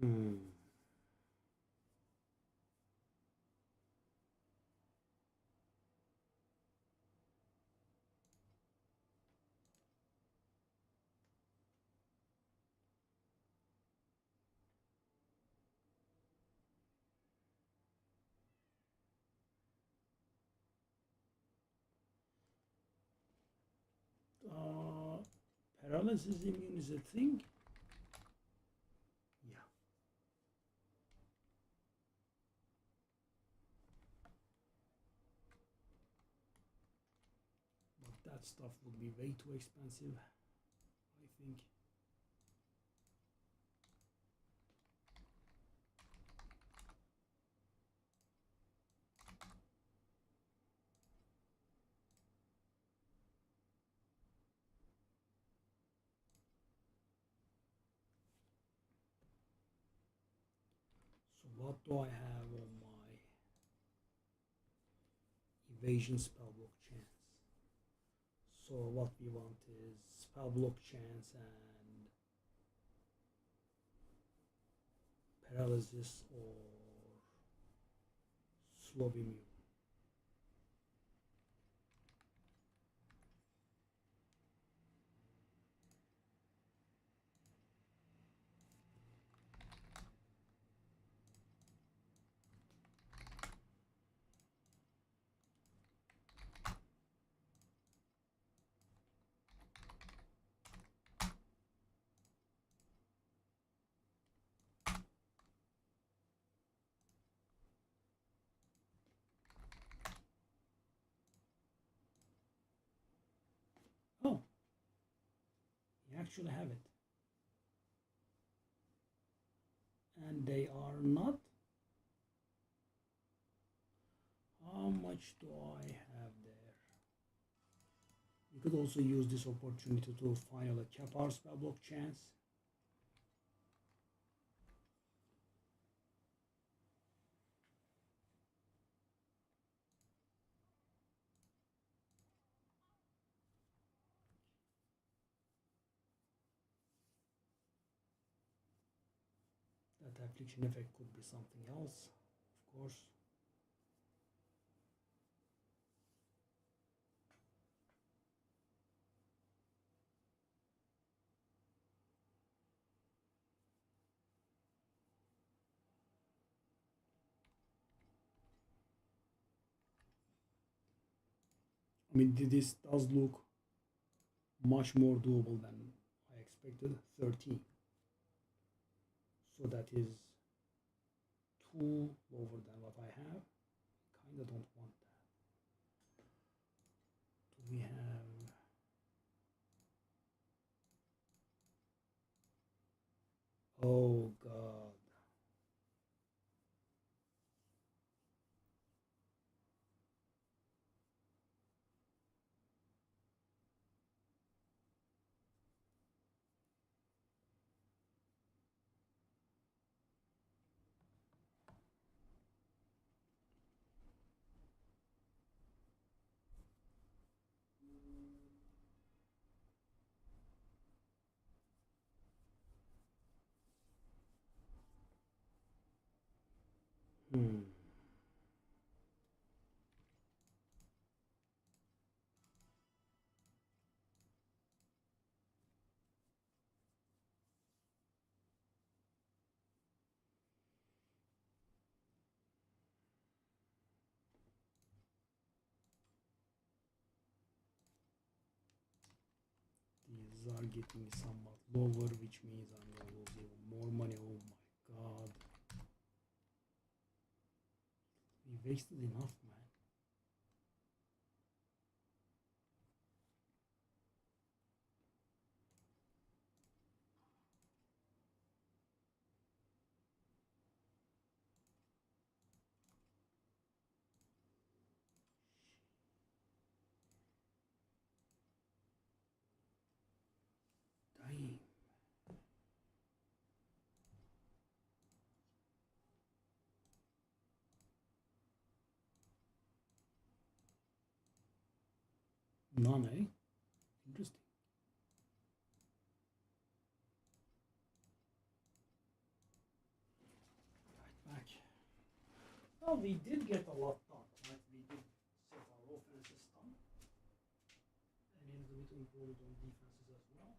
Hmm. Uh, Paralysis immune is a thing? Yeah. But that stuff would be way too expensive, I think. So what do I have on my evasion spellbook chance? So what we want is spell block chance and paralysis or slow immune. Oh, you actually have it. And they are not. How much do I have there? You could also use this opportunity to final a cap our spell block chance. That affliction effect could be something else, of course. I mean, this does look much more doable than I expected. 13. So that is 2 lower than what I have. Kinda don't want that. Do we have? Oh god. Hmm. These are getting somewhat lower, which means I'm gonna lose even more money. Oh my god. We wasted enough, man. Dang. None, eh? Interesting. Right back. Well, we did get a lot done, right? We did set our offenses done. And a little bit improved on defenses as well.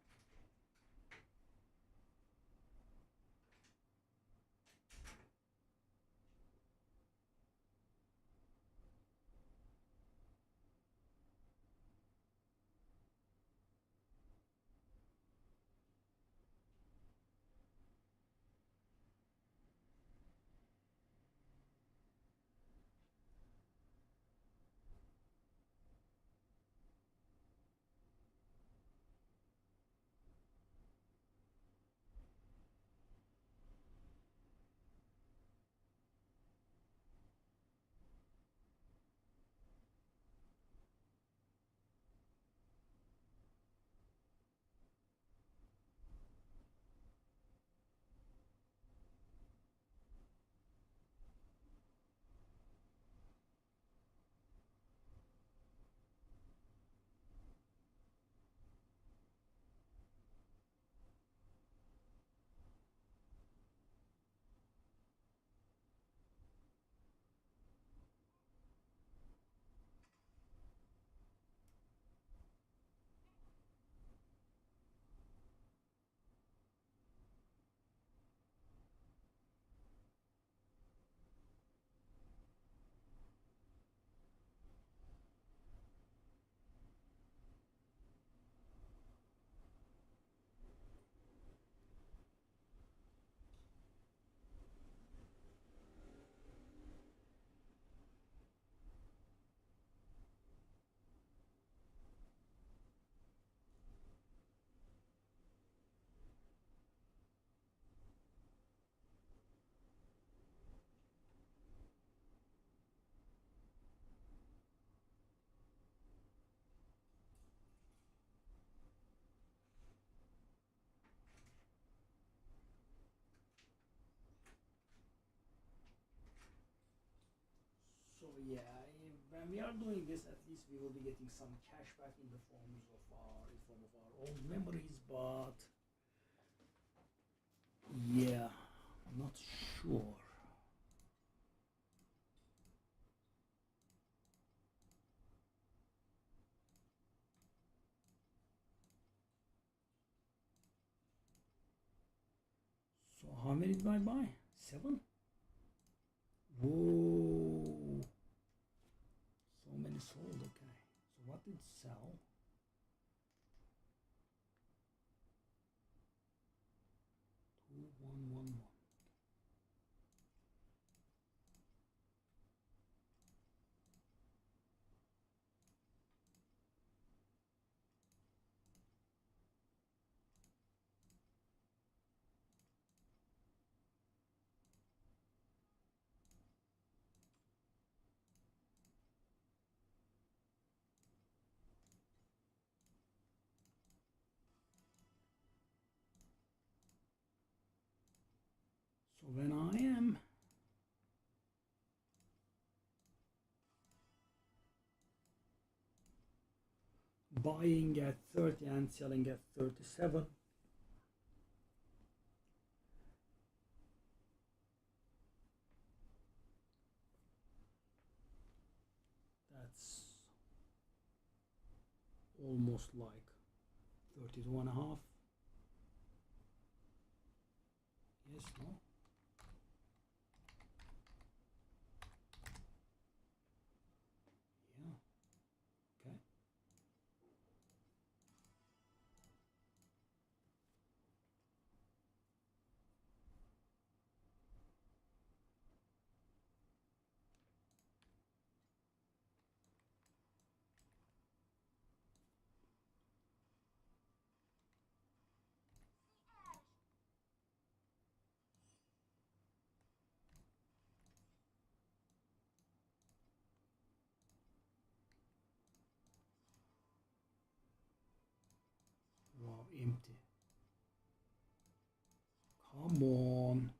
yeah, when we are doing this, at least we will be getting some cash back in the form of our old memories. But yeah, I'm not sure. So how many did I buy? 7? Whoa! So many sold. Okay. So what did sell? 2111. So when I am buying at 30 and selling at 37, that's almost like 32 and a half. Yes, no? Yeah, okay. Wow, empty. Come on.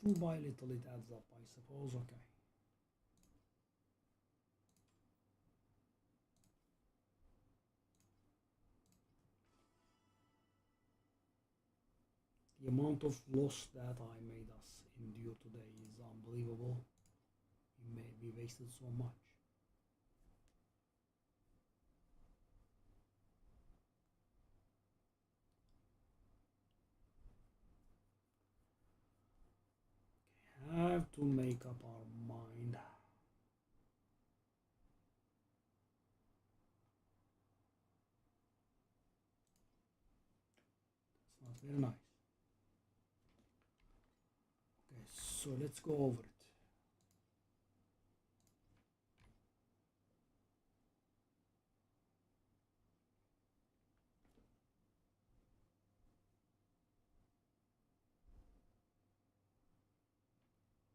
Little by little it adds up, I suppose. Okay. The amount of loss that I made us endure today is unbelievable. We wasted so much. Have to make up our mind. It's not very nice. Okay, so let's go over it.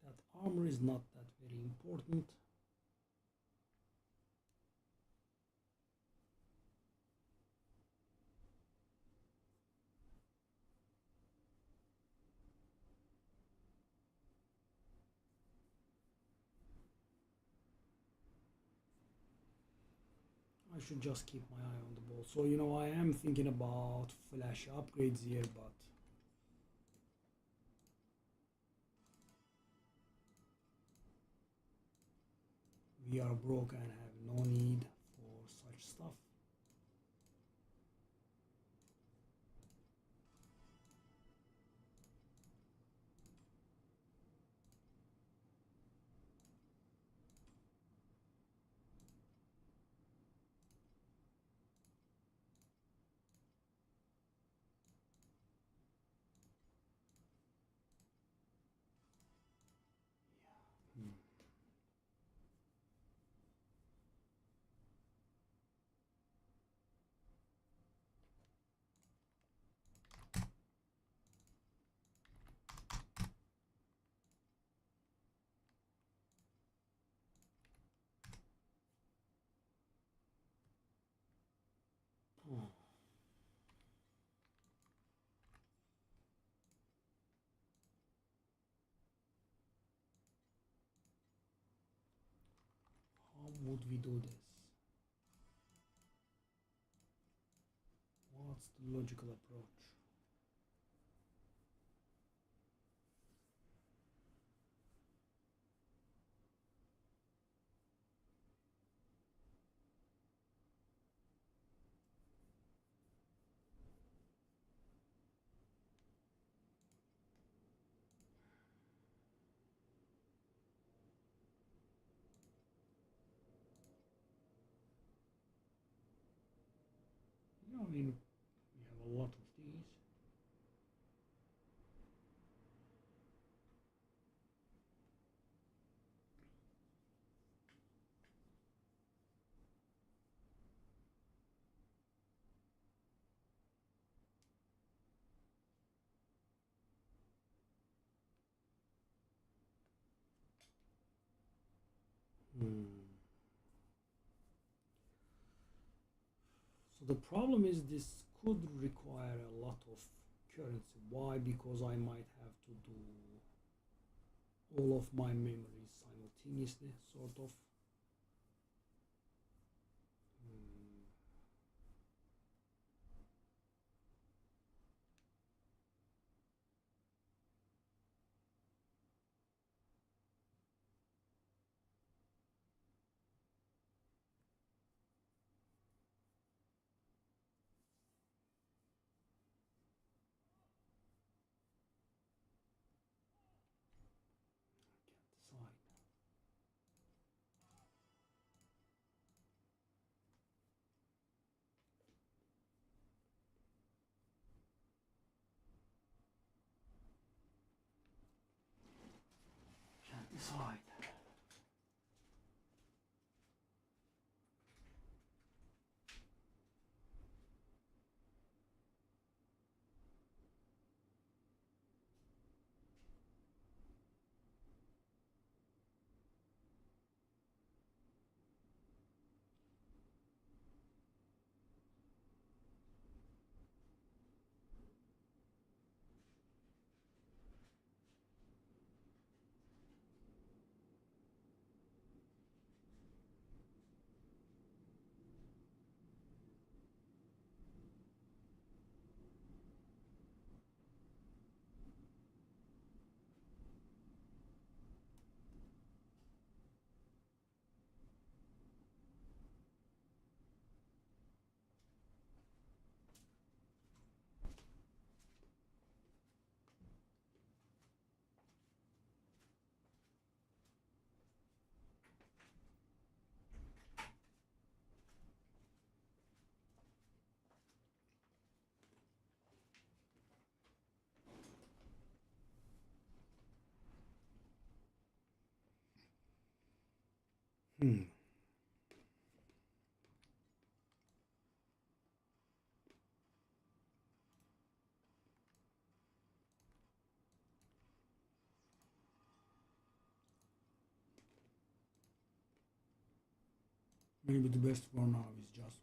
That armor is not that very important. I should just keep my eye on the ball. So, you know, I am thinking about flashy upgrades here, but we are broke and have no need for such stuff. Hmm. would we do this? What's the logical approach? I mean, we have a lot of these. So the problem is this could require a lot of currency. Why? Because I might have to do all of my memories simultaneously, sort of. Hmm. I can't decide. Can't decide. Hmm. Maybe the best for now is just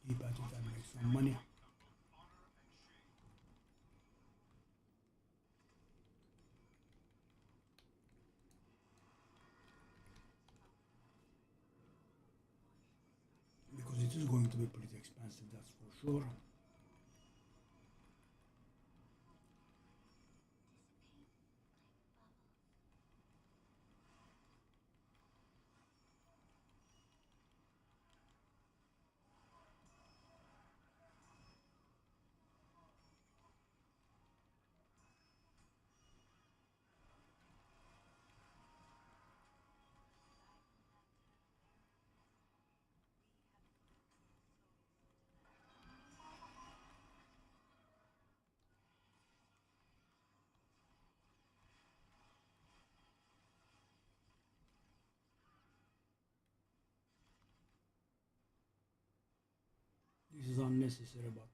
keep at it and make some money. Because it is going to be pretty expensive, that's for sure. This is unnecessary, but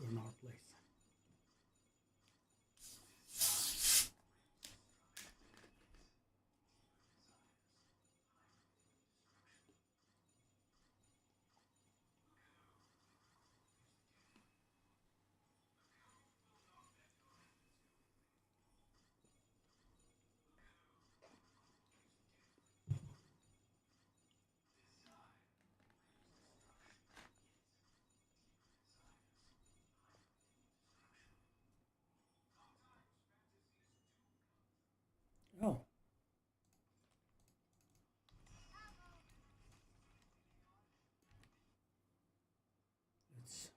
earn our place. Oh. Let's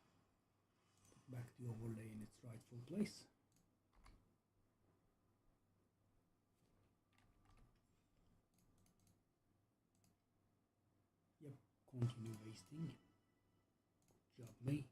put back the overlay in its rightful place. Yep, continue wasting. Good job, me.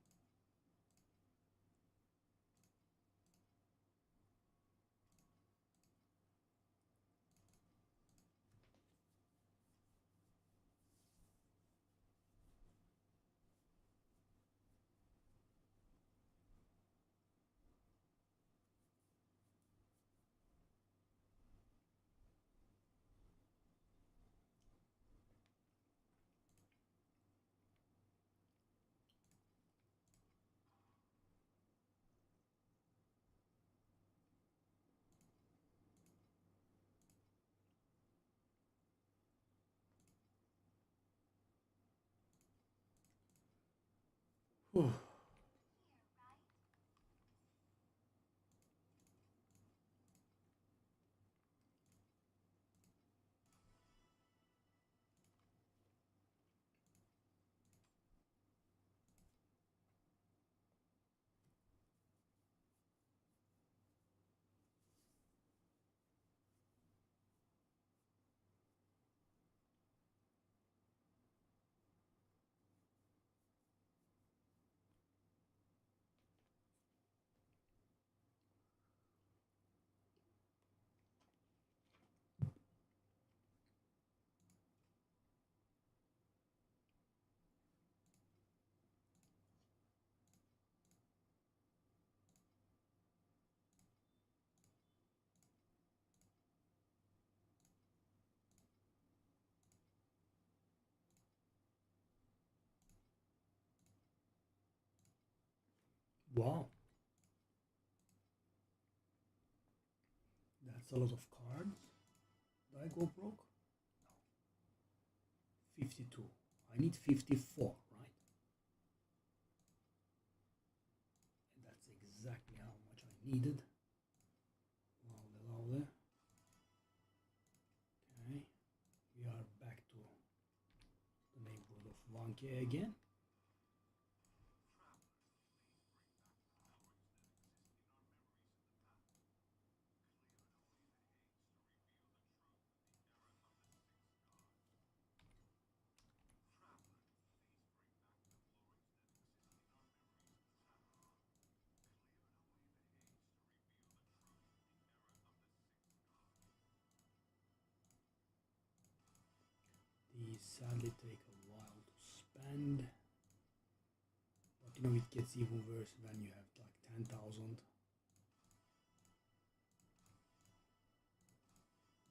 Whew. Wow, that's a lot of cards. Did I go broke? No. 52. I need 54, right? And that's exactly how much I needed. Louder, louder. Okay, we are back to the neighborhood of 1K again. These sadly take a while to spend, but you know it gets even worse when you have like 10,000.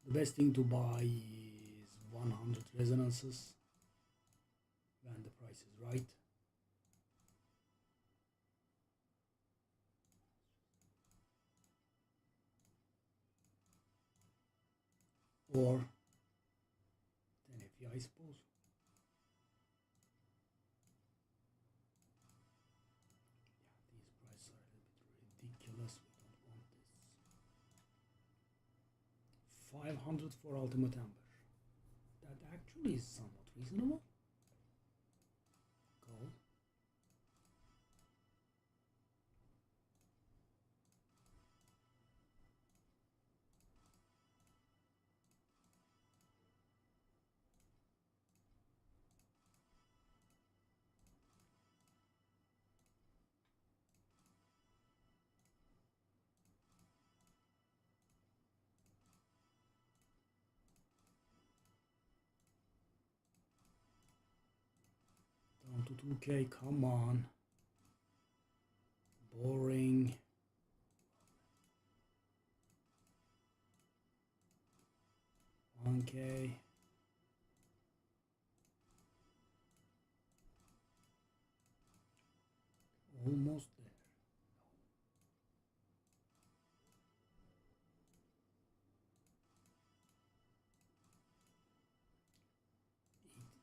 The best thing to buy is 100 resonances when the price is right. Or 10 FE, I suppose. Yeah, these prices are a little bit ridiculous. We don't want this. 500 for Ultimate Amber. That actually is somewhat reasonable. Go. Down to 2K, come on. boring. Okay. Almost there.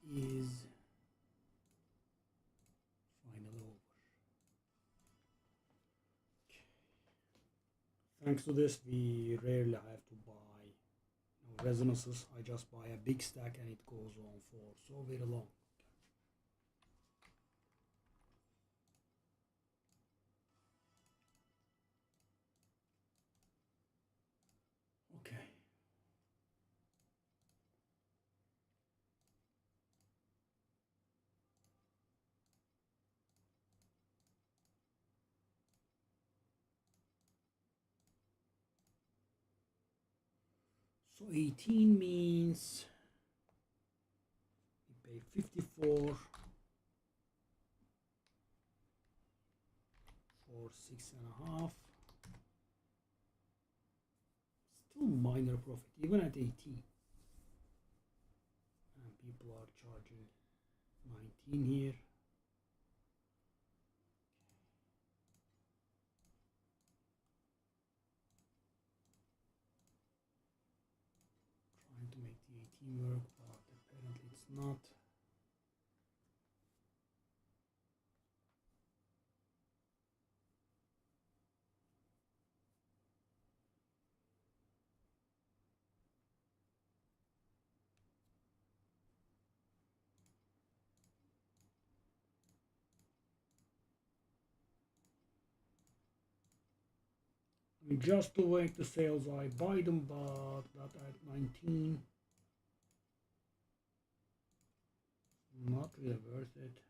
It is finally over. Thanks to this, we rarely have to buy resonances. I just buy a big stack and it goes on for so very long. Okay. So 18 means we pay 54 for 6.5. Still minor profit, even at 18. And people are charging 19 here. Trying to make the 18 work, but apparently it's not. I mean, just to make the sales, I buy them, but that at 19, not really worth it.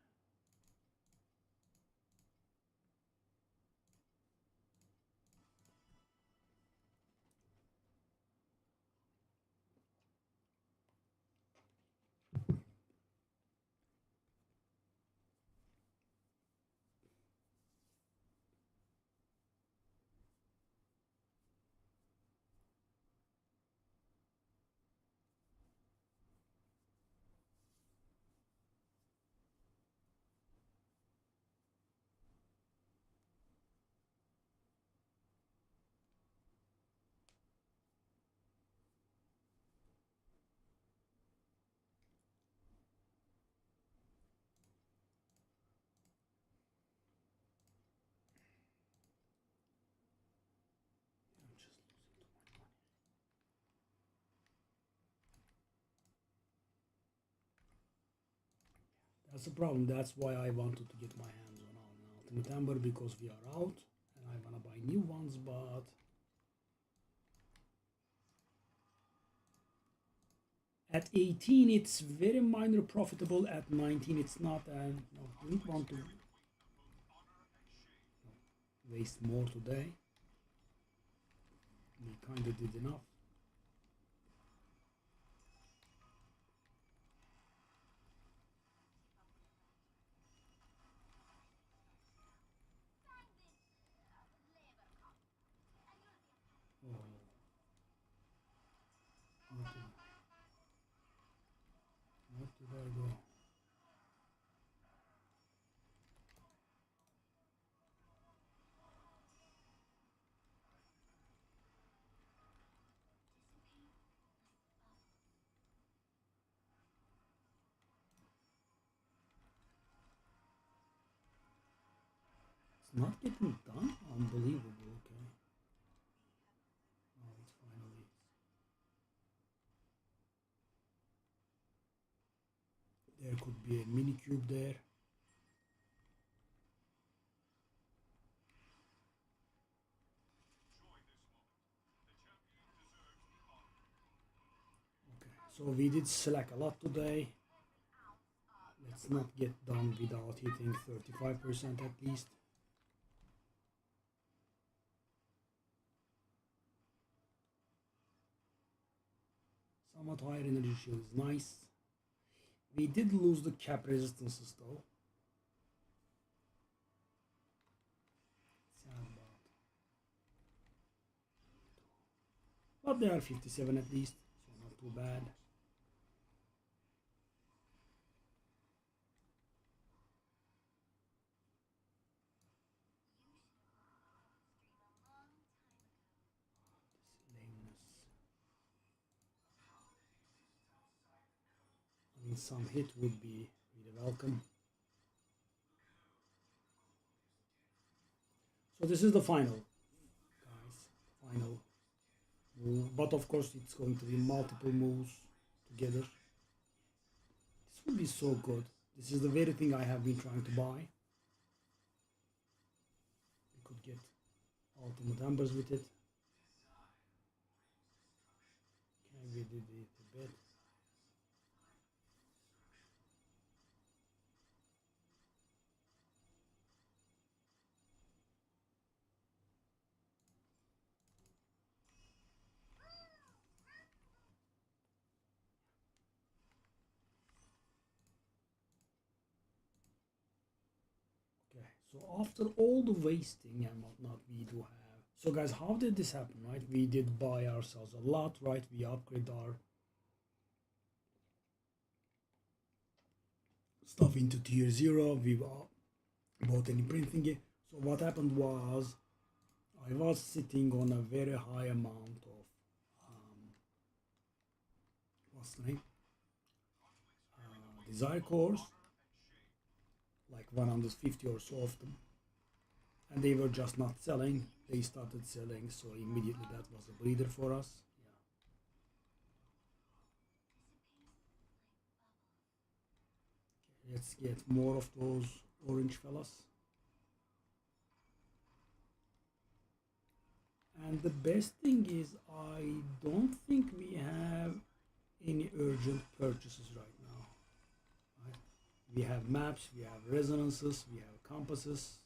I'm just losing too much money. That's the problem. That's why I wanted to get my hands on an Ultimate Amber, because we are out and I want to buy new ones, but at 18 it's very minor profitable, at 19 it's not, and I didn't want to waste more today. We kind of did enough. Oh. What did I go? It's not getting done? Unbelievable, okay. Oh, it's finally. There could be a mini cube there. Okay, so we did slack a lot today. Let's not get done without hitting 35% at least. Somewhat higher energy shield is nice. We did lose the cap resistances though. but they are 57 at least, so not too bad. Lameness. I mean, some hit would be really welcome. So this is the final, guys. Final move, but of course it's going to be multiple moves together. This would be so good. This is the very thing I have been trying to buy. We could get ultimate embers with it. Okay, we did it a bit. Okay, so after all the wasting and whatnot we do have. So guys, how did this happen, right? We did buy ourselves a lot, right? We upgrade our stuff into tier 0. We bought any printing it. So what happened was I was sitting on a very high amount of what's the name? Desire cores, like 150 or so of them, and they were just not selling. They started selling, so immediately that was a breather for us. Yeah. Let's get more of those orange fellas. And the best thing is I don't think we have any urgent purchases right now. Right? We have maps, we have resonances, we have compasses.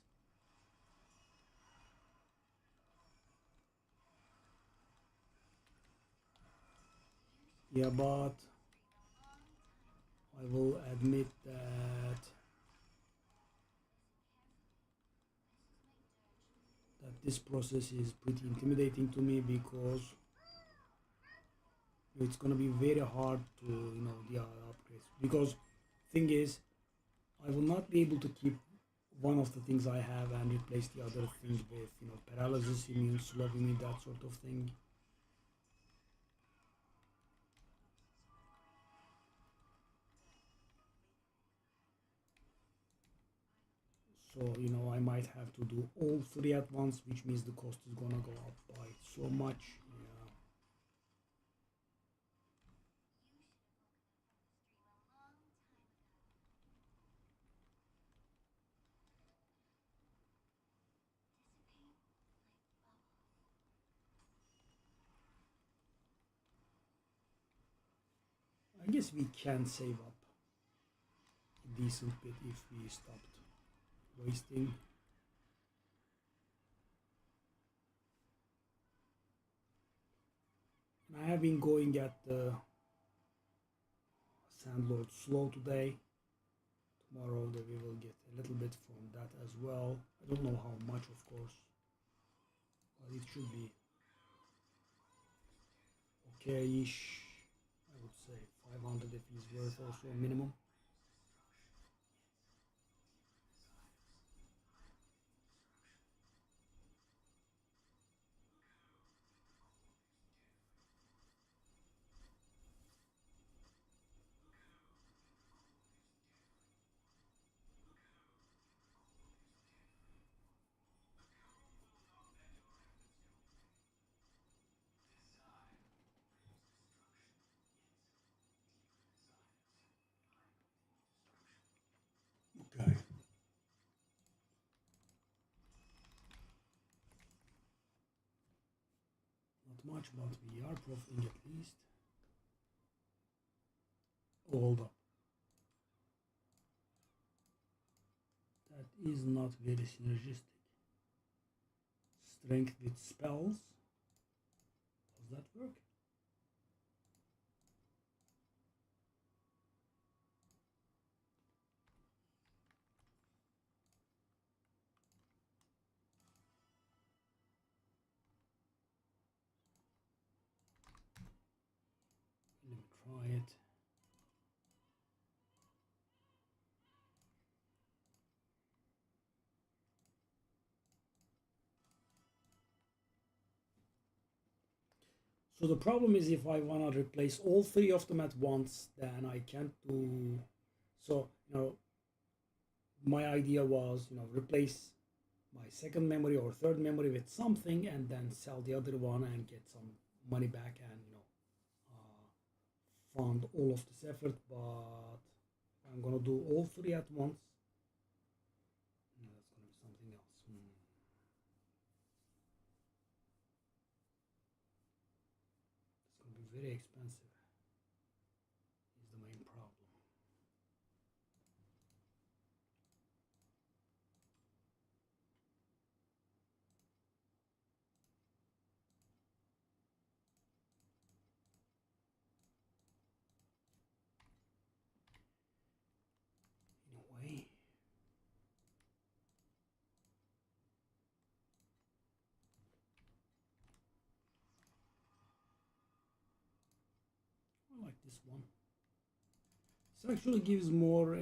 Yeah, but I will admit that this process is pretty intimidating to me because it's gonna be very hard to the upgrades, because thing is I will not be able to keep one of the things I have and replace the other thing with paralysis, immune slowing, that sort of thing. So I might have to do all three at once, which means the cost is gonna go up by so much. Yeah. I guess we can save up a decent bit if we stopped wasting. And I have been going at the Sandlord slow today. Tomorrow we will get a little bit from that as well. I don't know how much, of course, but it should be okay-ish. I would say 500 if he's worth also minimum. Okay. Not much, but we are profiting at least. Oh, hold up. That is not very synergistic. Strength with spells. Does that work? try it. So the problem is if I want to replace all three of them at once, then I can't do. So, my idea was, replace my second memory or third memory with something and then sell the other one and get some money back and, fund all of this effort. But I'm gonna do all three at once. No, that's gonna be something else. It's gonna be very expensive. Is the main problem. In a way. I like this one. This actually gives more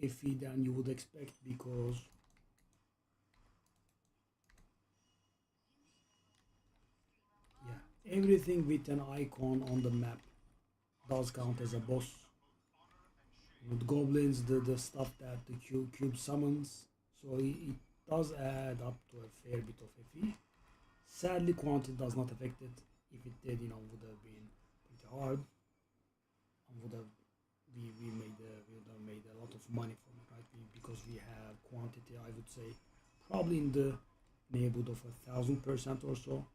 iffy than you would expect because yeah, everything with an icon on the map does count as a boss. With goblins, the stuff that the cube summons, so it does add up to a fair bit of iffy. Sadly, quantity does not affect it. If it did, would have been pretty hard. And would have we would have made a lot of money from it, right? Because we have quantity, I would say, probably in the neighborhood of 1,000% or so.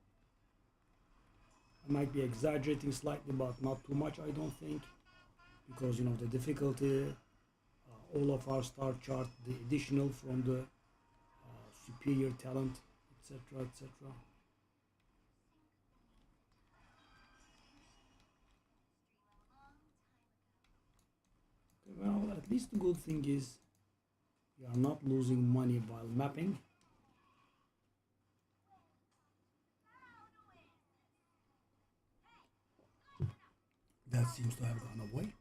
I might be exaggerating slightly, but not too much, I don't think, because the difficulty, all of our star chart, the additional from the superior talent, etc., etc. Well, at least the good thing is you are not losing money while mapping. That seems to have gone away.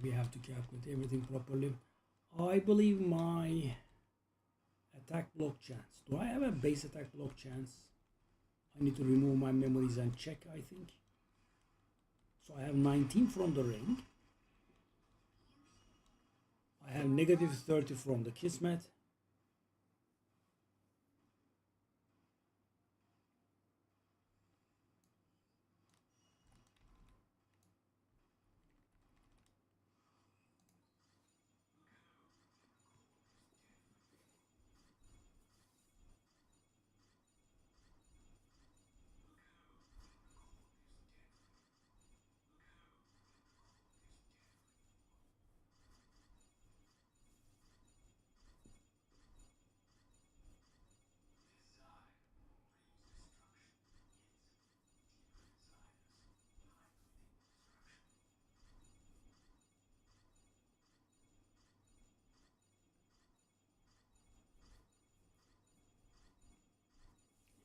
We have to calculate everything properly. I believe my attack block chance. Do I have a base attack block chance? I need to remove my memories and check, I think. So I have 19 from the ring. I have negative 30 from the Kismet.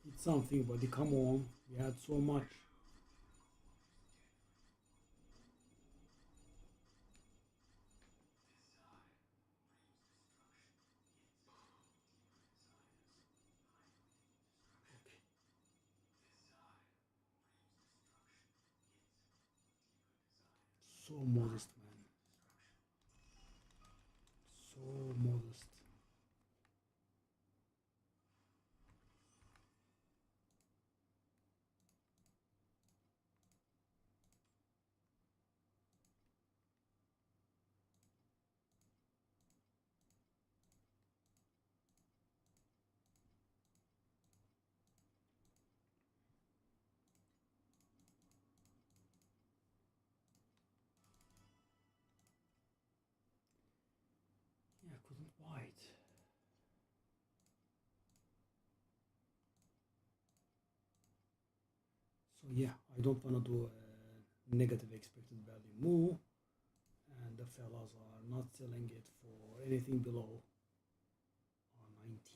It's something, buddy. Come on. We had so much. So modest, man. So modest. yeah, I don't want to do a negative expected value move, and the fellas are not selling it for anything below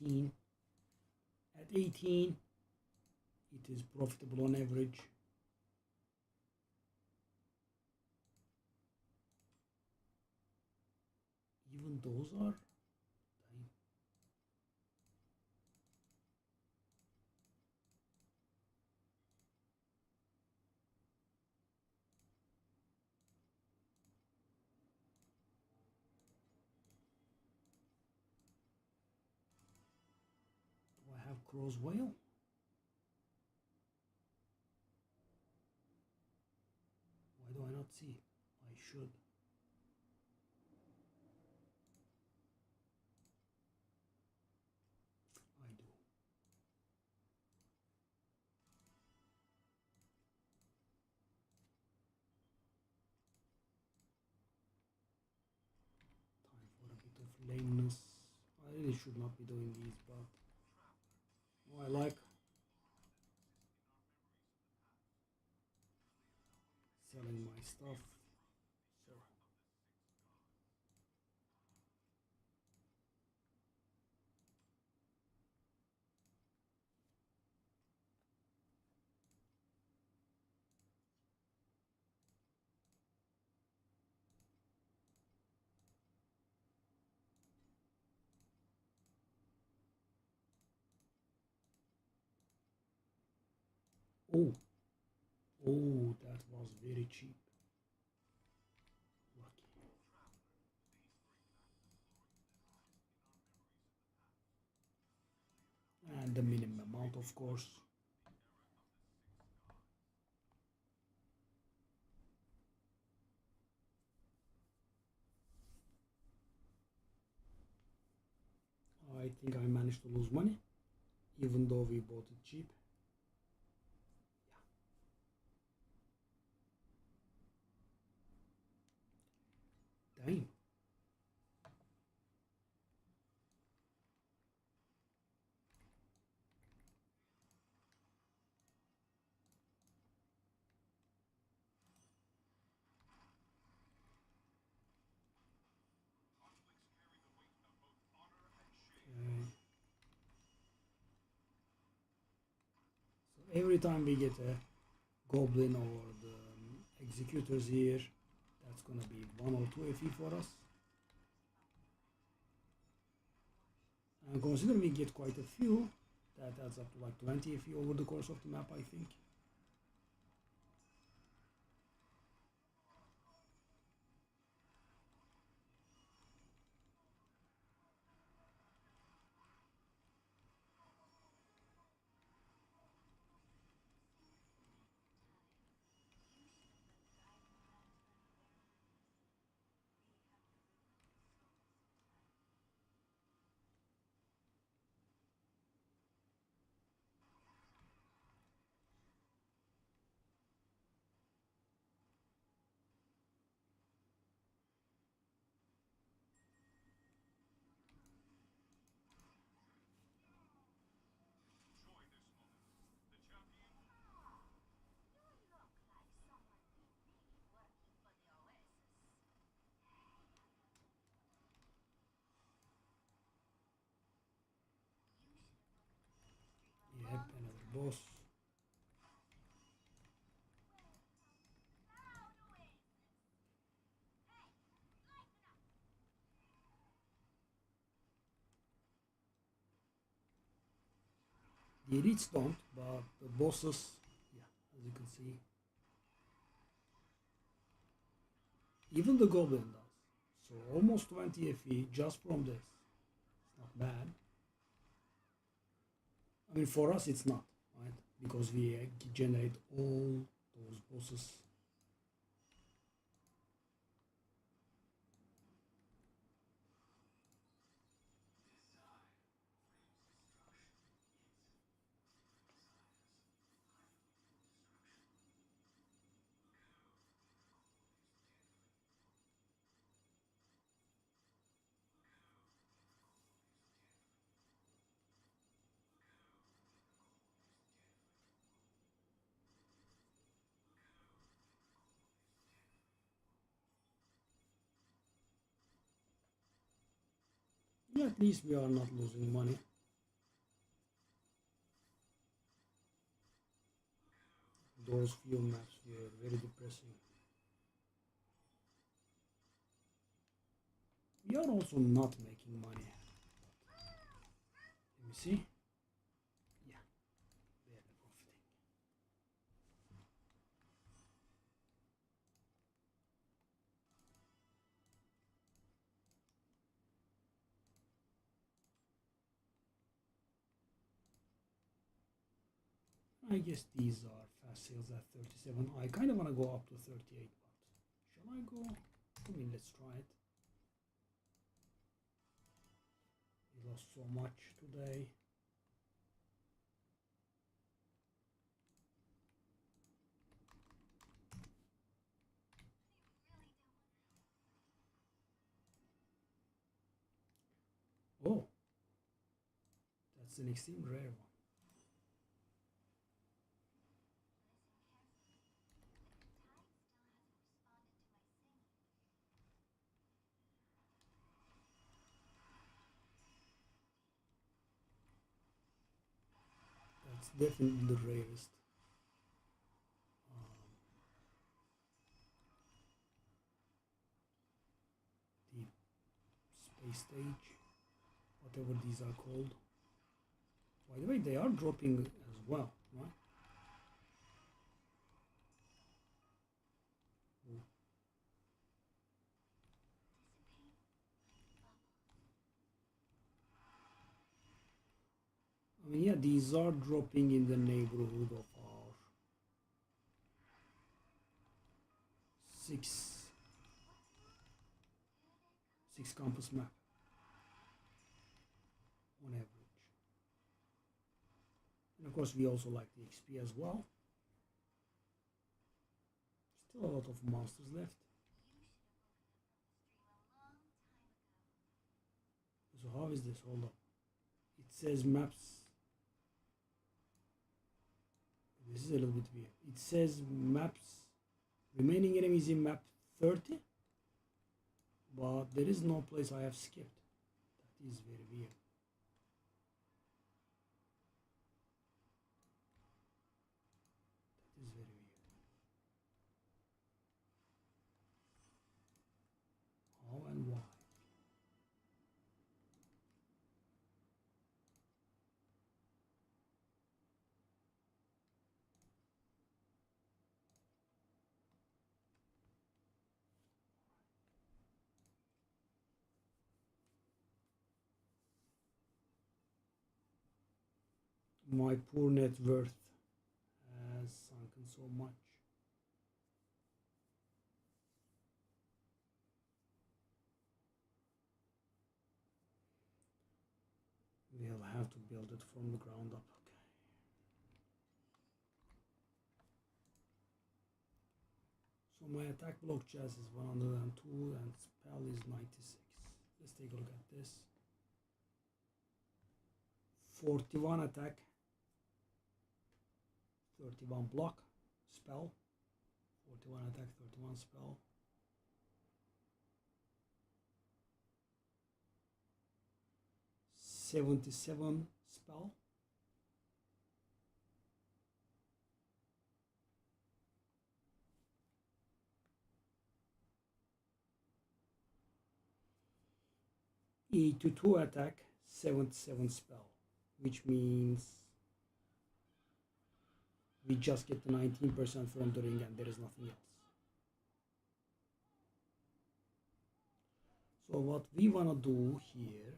19. At 18, it is profitable on average. Even those are. Do I have cross whale? Why do I not see? I should. I do. Time for a bit of lameness. I really should not be doing these, but I like selling my stuff. So oh, oh, that was very cheap. Lucky. And the minimum amount, of course. I think I managed to lose money, even though we bought it cheap. Yeah. Damn. Okay. So every time we get a goblin or the executors here, that's gonna be 1 or 2 FE for us. And considering we get quite a few, that adds up to like 20 FE over the course of the map, I think. Yep, another boss. The elites don't, but the bosses, yeah, as you can see, even the goblin does. So almost 20 FE just from this. It's not bad. I mean, for us, it's not, right? Because we generate all those bosses. At least we are not losing money. Those few maps were very depressing. We are also not making money. Let me see. Yeah, barely profiting. I guess these are fast sales at 37. I kind of want to go up to 38, but shall I go? I mean, let's try it. We lost so much today. Oh, that's an extreme rare one. That's definitely the rarest. The space stage, whatever these are called. By the way, they are dropping as well, right? I mean, yeah, these are dropping in the neighborhood of our six campus map on average. And of course, we also like the XP as well. Still a lot of monsters left. So how is this? Hold up. It says maps. This is a little bit weird. It says maps. Remaining enemies in map 30. But there is no place I have skipped. That is very weird. That is very weird. How and why? My poor net worth has sunken so much. We'll have to build it from the ground up. Okay. So my attack block chest is 102 and spell is 96. Let's take a look at this. 41 attack, 31 block, spell, 41 attack, 31 spell. $77 spell. E2 attack, 77 spell, which means we just get the 19% from the ring and there is nothing else. So what we want to do here,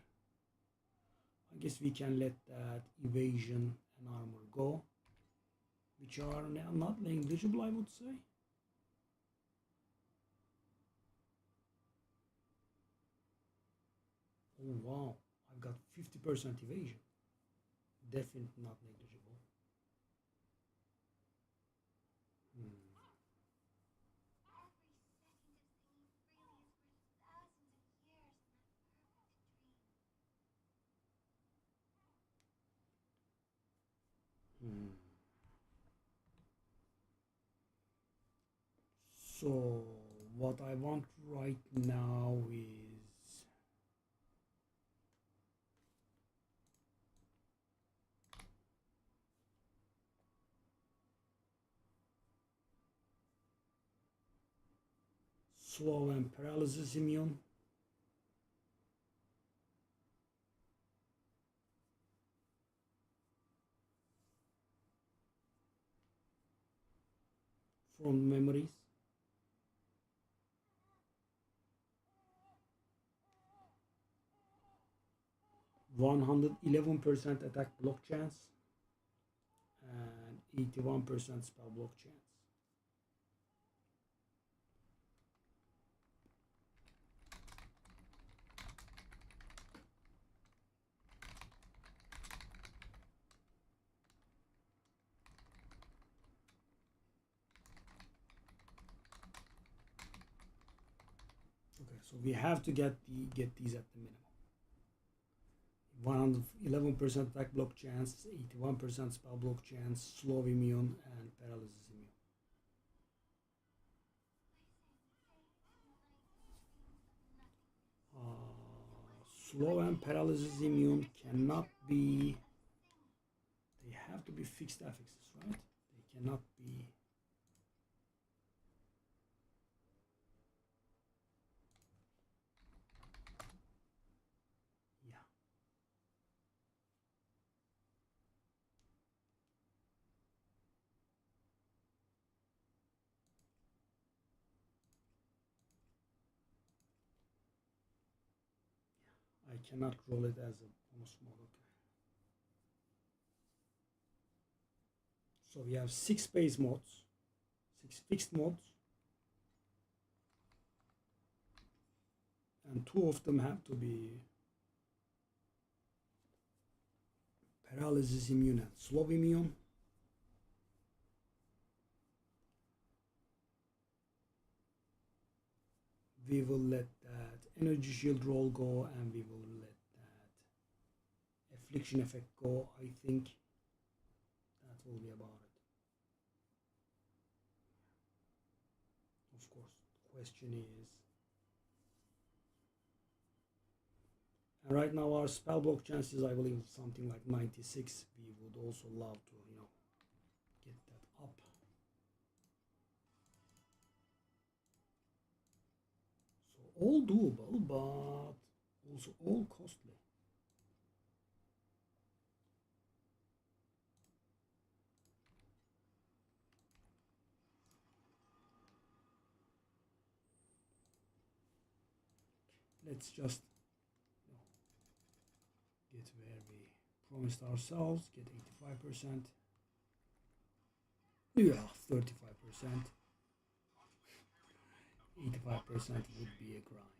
I guess we can let that evasion and armor go, which are not negligible, I would say. Oh wow, I've got 50% evasion. Definitely not negligible. So what I want right now is slow and paralysis immune. From memories. 111% attack block chance and 81% spell block chance. Okay, so we have to get these at the minimum. 111% attack block chance, 81% spell block chance, slow immune, and paralysis immune. Slow and paralysis immune cannot be. They have to be fixed affixes, right? They cannot be. Yeah. I cannot roll it as a bonus mod. Okay. So we have 6 base mods, 6 fixed mods, and 2 of them have to be paralysis immune and slow immune. We will let that energy shield roll go, and we will let that affliction effect go. I think that will be about it. Of course, the question is, and right now our spell block chances, I believe, something like 96. We would also love to, get that up. So all doable, but also all costly. Let's just get where we promised ourselves, get 85%. Yeah, 35%. 85% would be a grind.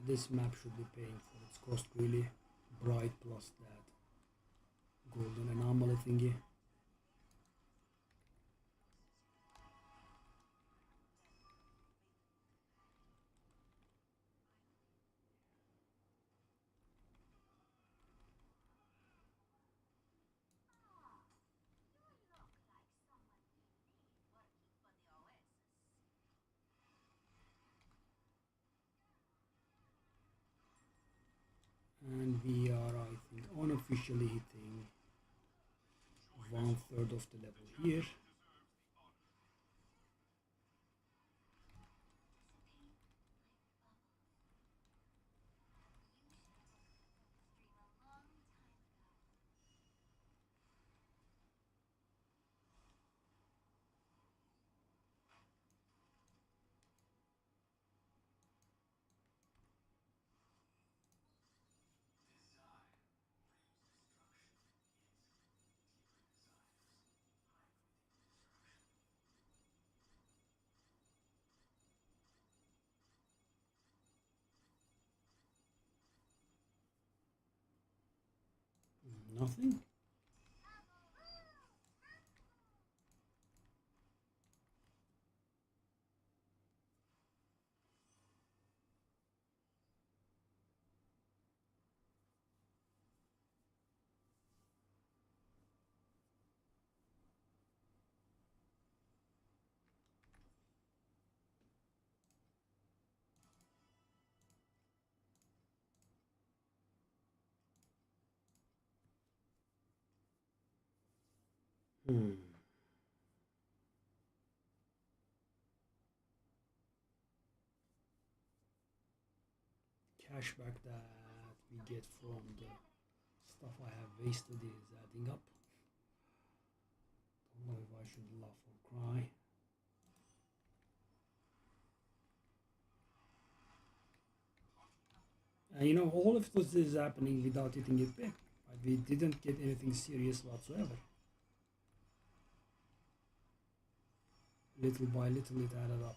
This map should be paying for its cost, really. Bright plus that golden anomaly thingy. And we are, I think, unofficially hitting 1/3 of the level here. Nothing. Hmm. Cashback that we get from the stuff I have wasted is adding up. Don't know if I should laugh or cry. And you know, all of this is happening without hitting it big. Right? We didn't get anything serious whatsoever. Little by little, it added up.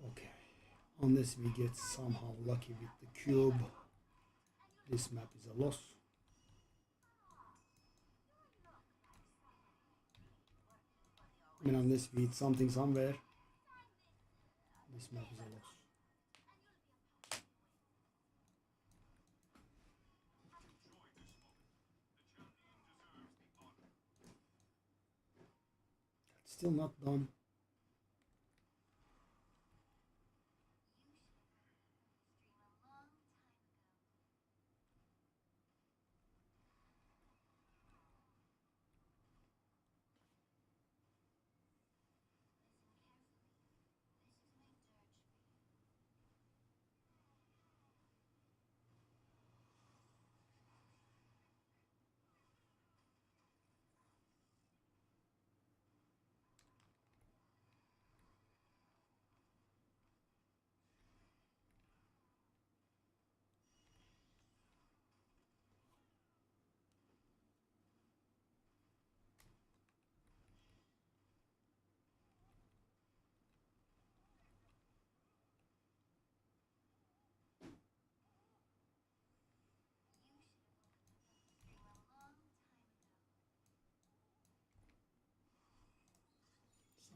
Okay, unless we get somehow lucky with the cube, this map is a loss. I mean, unless we hit something somewhere, this map is a loss. It's still not done.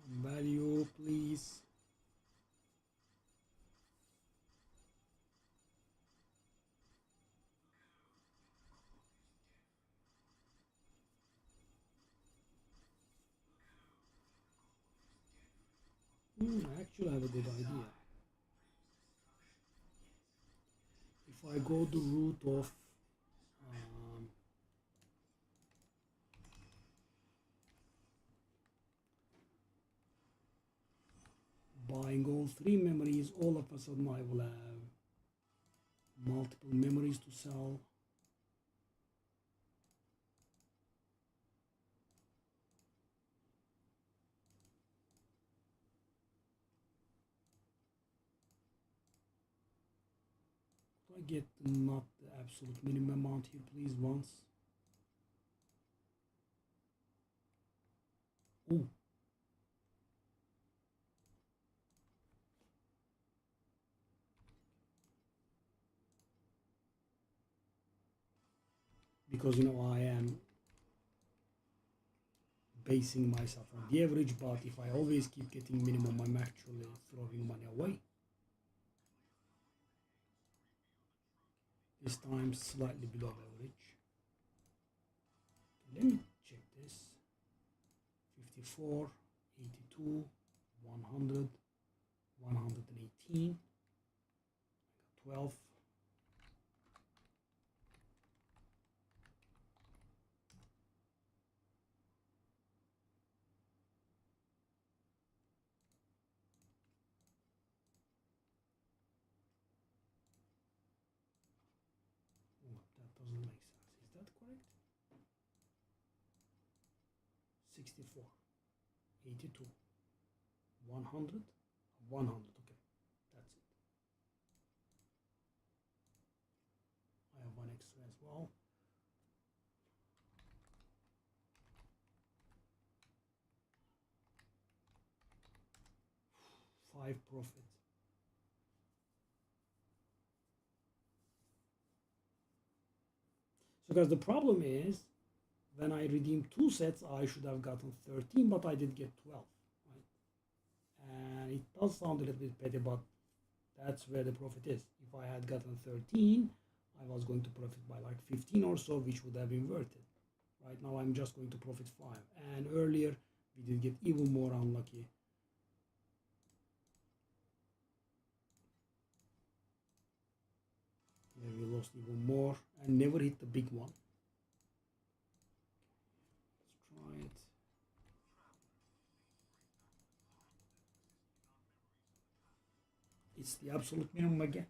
Some value, please. I actually have a good idea. If I go the route of buying all three memories, all of a sudden I will have multiple memories to sell. Could I get not the absolute minimum amount here, please, once? Oh, because you know I am basing myself on the average, but if I always keep getting minimum, I'm actually throwing money away. This time slightly below average. Let me check this. 54, 82, 100, 118, 12. Oh, that doesn't make sense. Is that correct? 64, 82, 100, 100. Okay, that's it. I have one extra as well. Five profit. So guys, the problem is when I redeemed 2 sets, I should have gotten 13, but I did get 12. Right? And it does sound a little bit petty, but that's where the profit is. If I had gotten 13, I was going to profit by like 15 or so, which would have been worth it. Right now, I'm just going to profit 5. And earlier, we did get even more unlucky. Here we lost even more and never hit the big one. Let's try it. It's the absolute minimum again.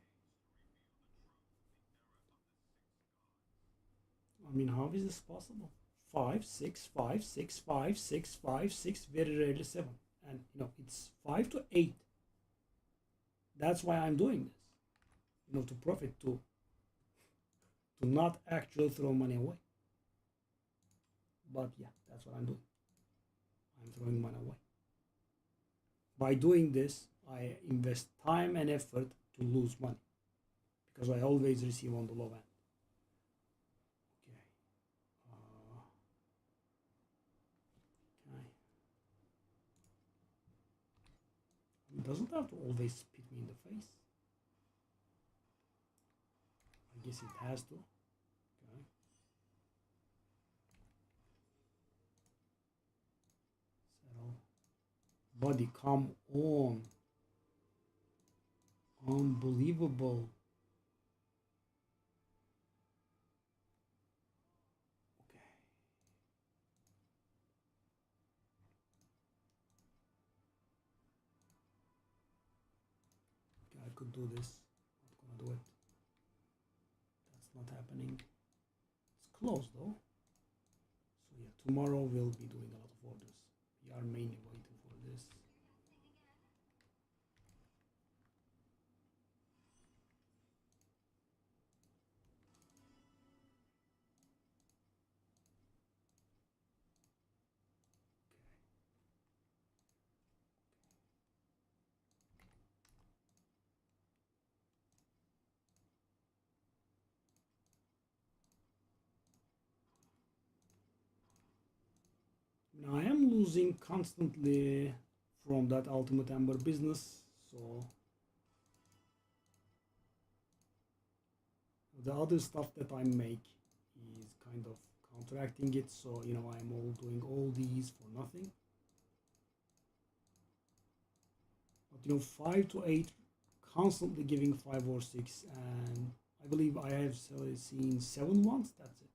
I mean, how is this possible? 5, 6, 5, 6, 5, 6, 5, 6, very rarely 7. And it's 5 to 8. That's why I'm doing this. To profit, to not actually throw money away. But yeah, that's what I'm doing. I'm throwing money away. By doing this, I invest time and effort to lose money because I always receive on the low end. Okay. Okay. It doesn't have to always spit me in the face. I guess it has to. Okay. Settle. Buddy, come on. Unbelievable. Okay. Okay, I could do this. Not gonna do it. That's not happening. It's close though. So yeah, tomorrow we'll be doing a lot of orders. We are mainly waiting for this. Now I am losing constantly from that Ultimate Ember business, so the other stuff that I make is kind of counteracting it, so I'm all doing all these for nothing. But 5 to 8 constantly giving 5 or 6, and I believe I have seen 7 once. That's it.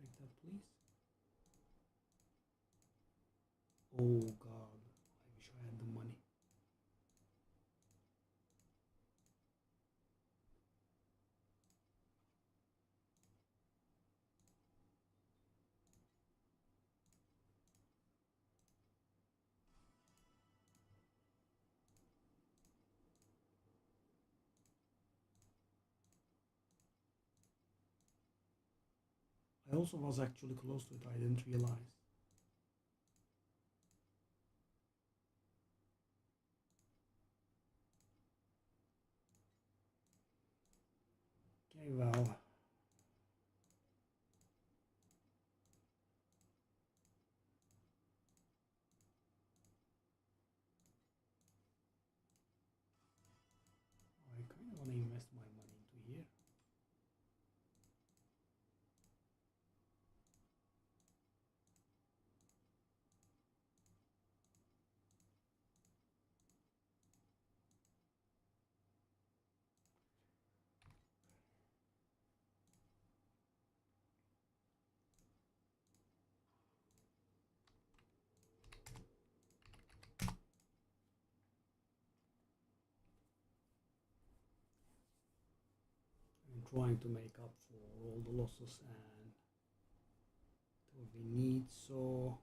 Take that, please. Oh God, I wish I had the money. I also was actually close to it. I didn't realize. Okay, well. I kind of want to invest my money into here. trying to make up for all the losses and what we need. So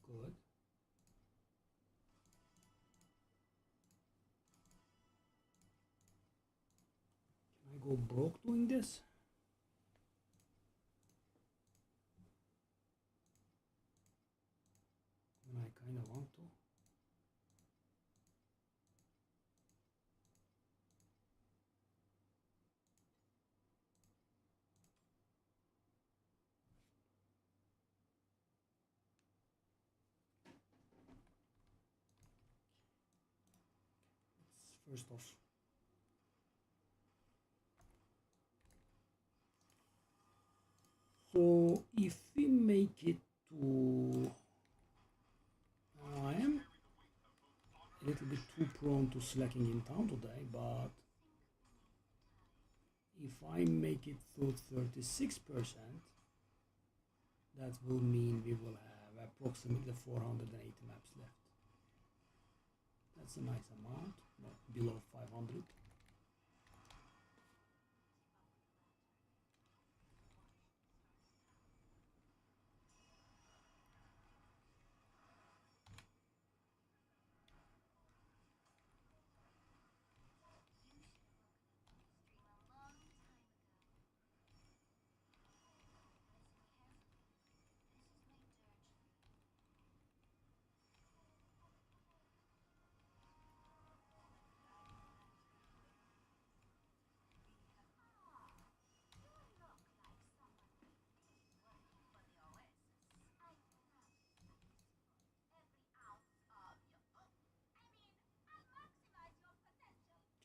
good. Can I go broke doing this? And I kind of want to. First off, so if we make it to, I am a little bit too prone to slacking in town today, but if I make it to 36%, that will mean we will have approximately 480 maps left. That's a nice amount, not below 500.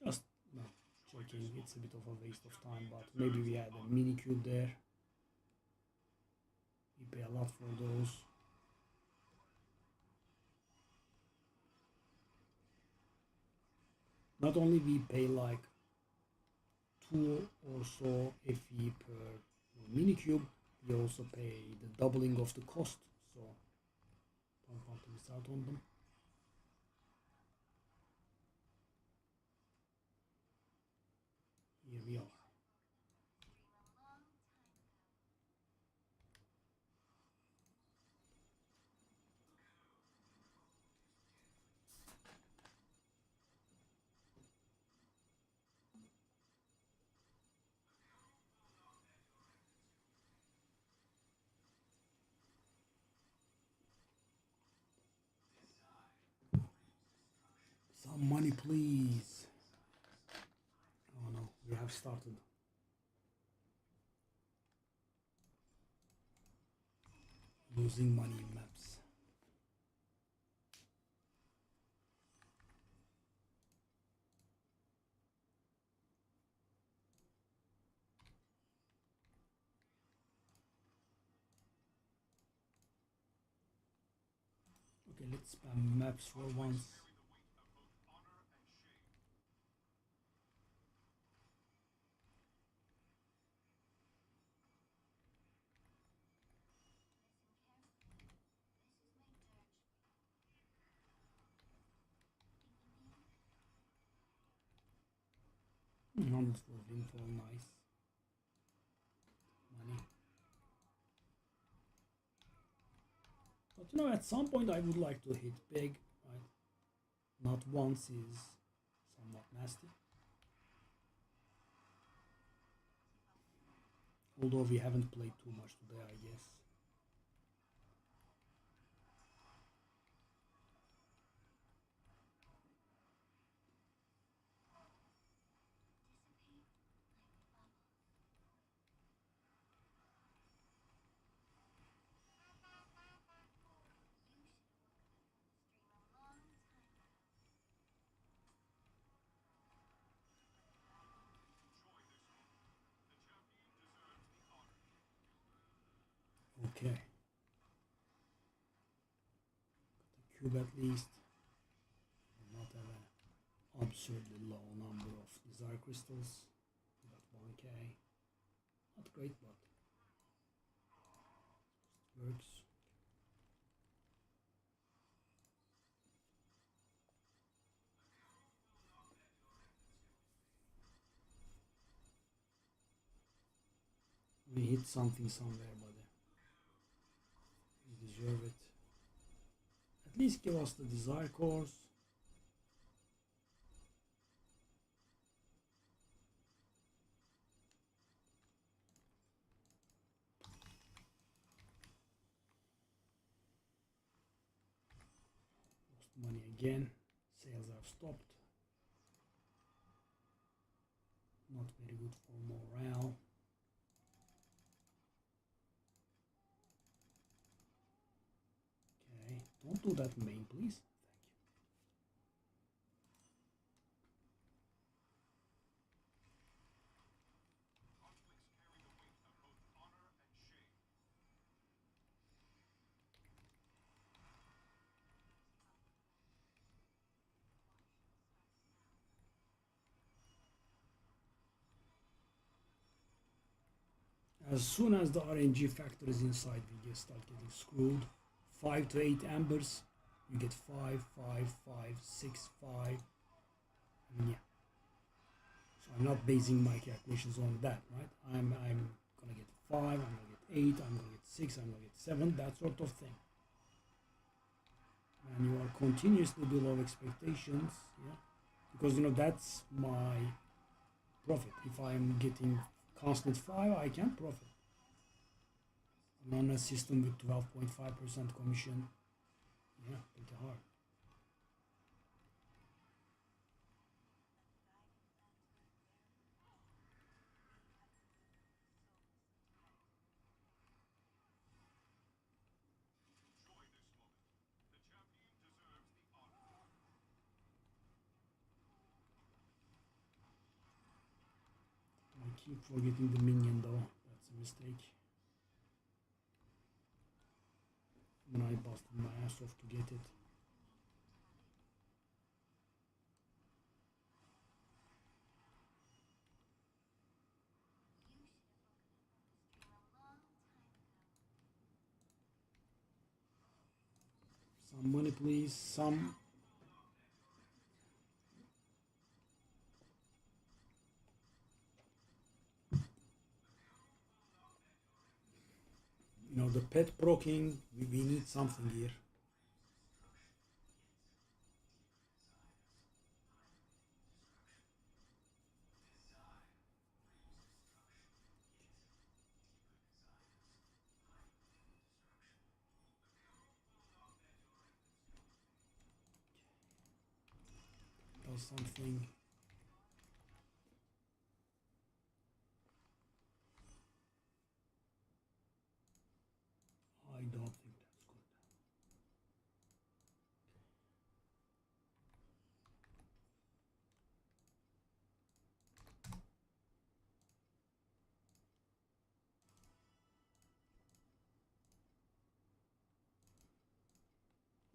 Just no, checking, it's a bit of a waste of time, but maybe we had a mini cube there. We pay a lot for those. Not only we pay like 2 or so FE per mini cube, we also pay the doubling of the cost, so don't want to miss out on them. Here we are. Some money, please. Oh no, we have started. Losing money in maps. Okay, let's spam maps for once. Hundreds for windfall, nice. Money. But you know, at some point I would like to hit big, right? Not once is somewhat nasty. Although we haven't played too much today, I guess. Oh, cube at least. Not have an absurdly low number of desire crystals. We got 1k. Not great, but it works. We hit something somewhere, buddy. We deserve it. At least give us the desire cores. Lost money again. Sales have stopped. Not very good for morale. Okay, don't do that, main, please. As soon as the RNG factor is inside, we start getting screwed. 5 to 8 ambers, you get 5, 5, 5, 6, 5. I mean, yeah. So I'm not basing my calculations on that, right? I'm gonna get 5, I'm gonna get 8, I'm gonna get 6, I'm gonna get 7, that sort of thing. And you are continuously below expectations, yeah, because that's my profit. If I'm getting constant 5, I can profit. I'm on a system with 12.5% commission. Yeah, pretty hard. I keep forgetting the minion though. That's a mistake. When I busted my ass off to get it. Some money, please. Some. The pet proking. We need something here. Does something. I don't think that's good.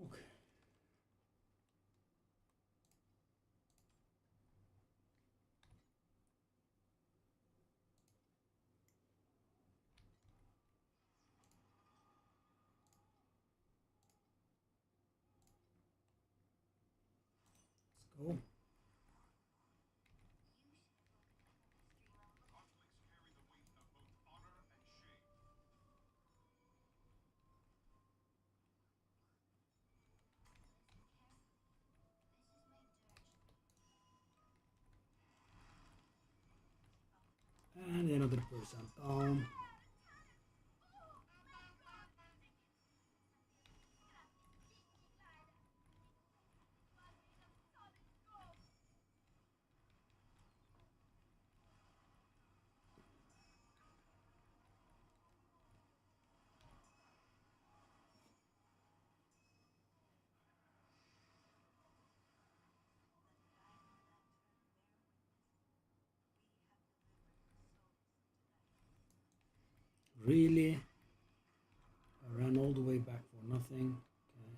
Okay. Let's go. And another percent down. Really? I ran all the way back for nothing. Okay.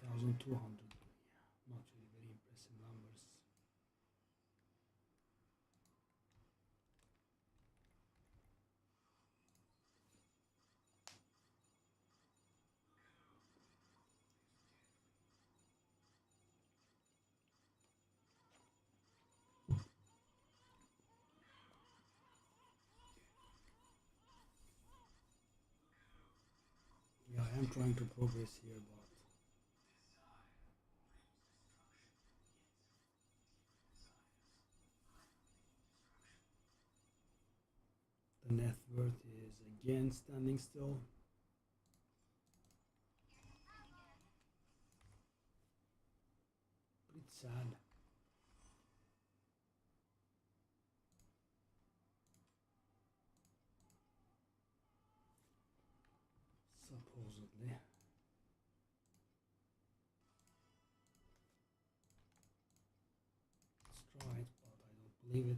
1,200. Yeah, not really very impressive numbers. Yeah, I am trying to progress here, but the net worth is again standing still. Pretty sad. Supposedly. Let's try it, but I don't believe it.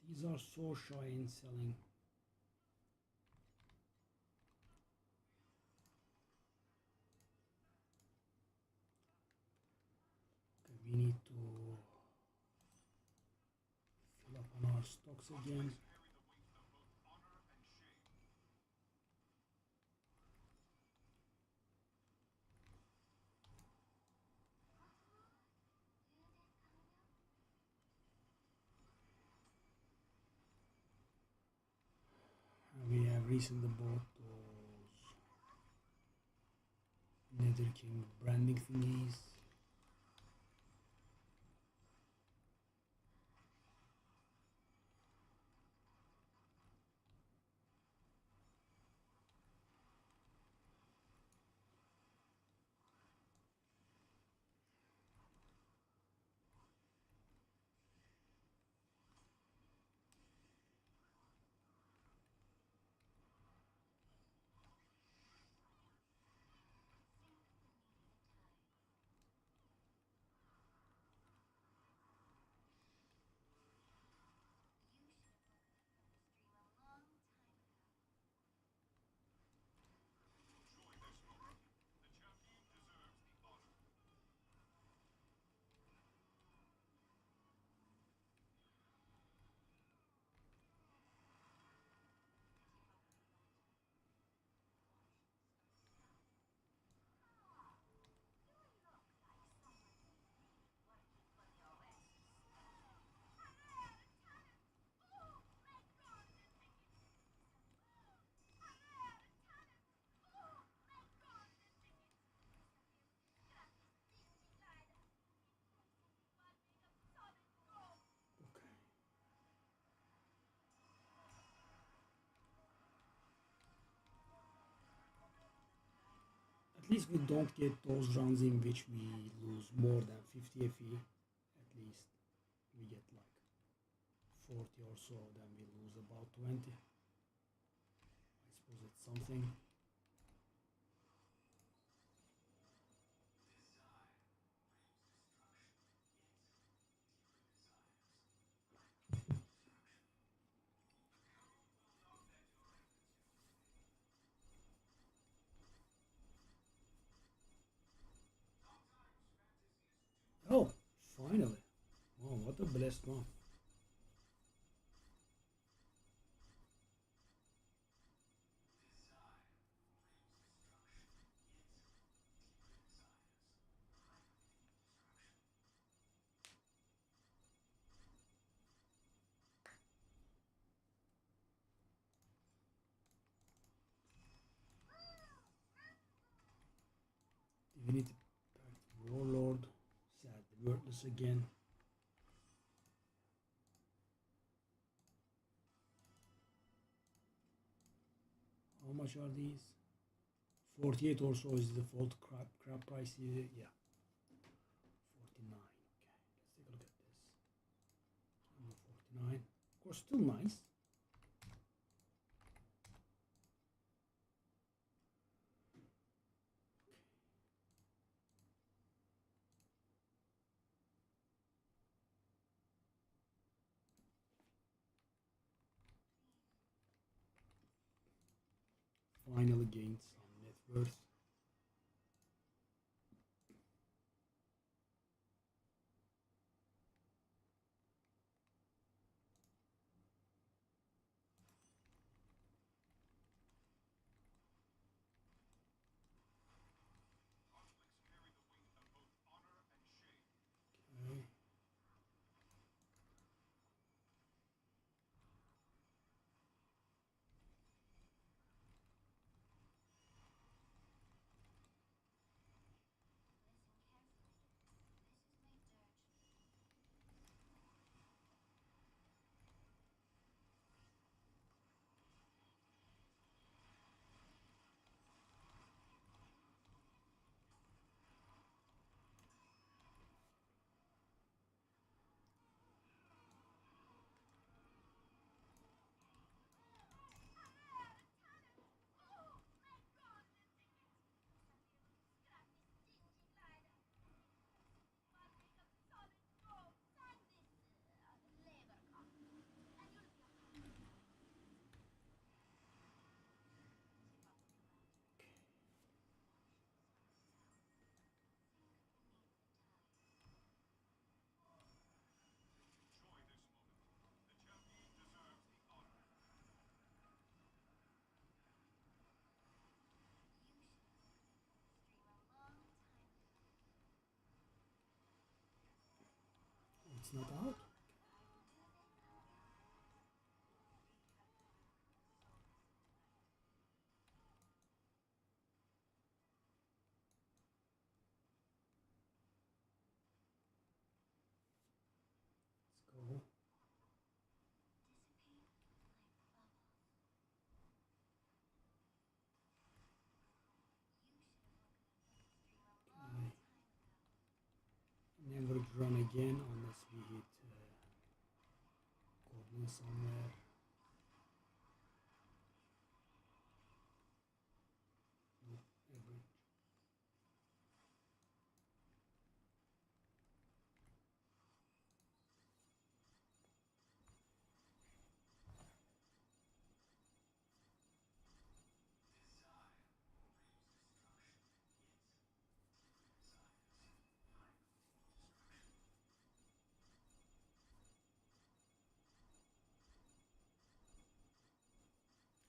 These are so shy in selling. Okay, we need to fill up on our stocks again. We have recently bought those Nether King branding thingies. Okay. At least we don't get those rounds in which we lose more than 50 FE. At least we get like 40 or so, then we lose about 20. I suppose it's something. Oh, finally. Oh, what a blessed month. Divinity Pact Warlord. Sad, wordless again. How much are these? 48 or so is the default crab price here. Yeah. 49. Okay, let's take a look at this. 49. Of course, still nice. finally gained some net worth. Okay. It's not out. Let's go. Okay. Never run again unless we hit goblin somewhere. Nope, average.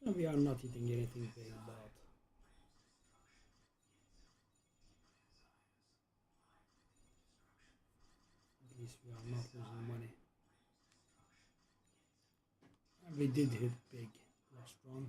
And we are not hitting anything big, but at least we are not losing money. And we did hit big last run.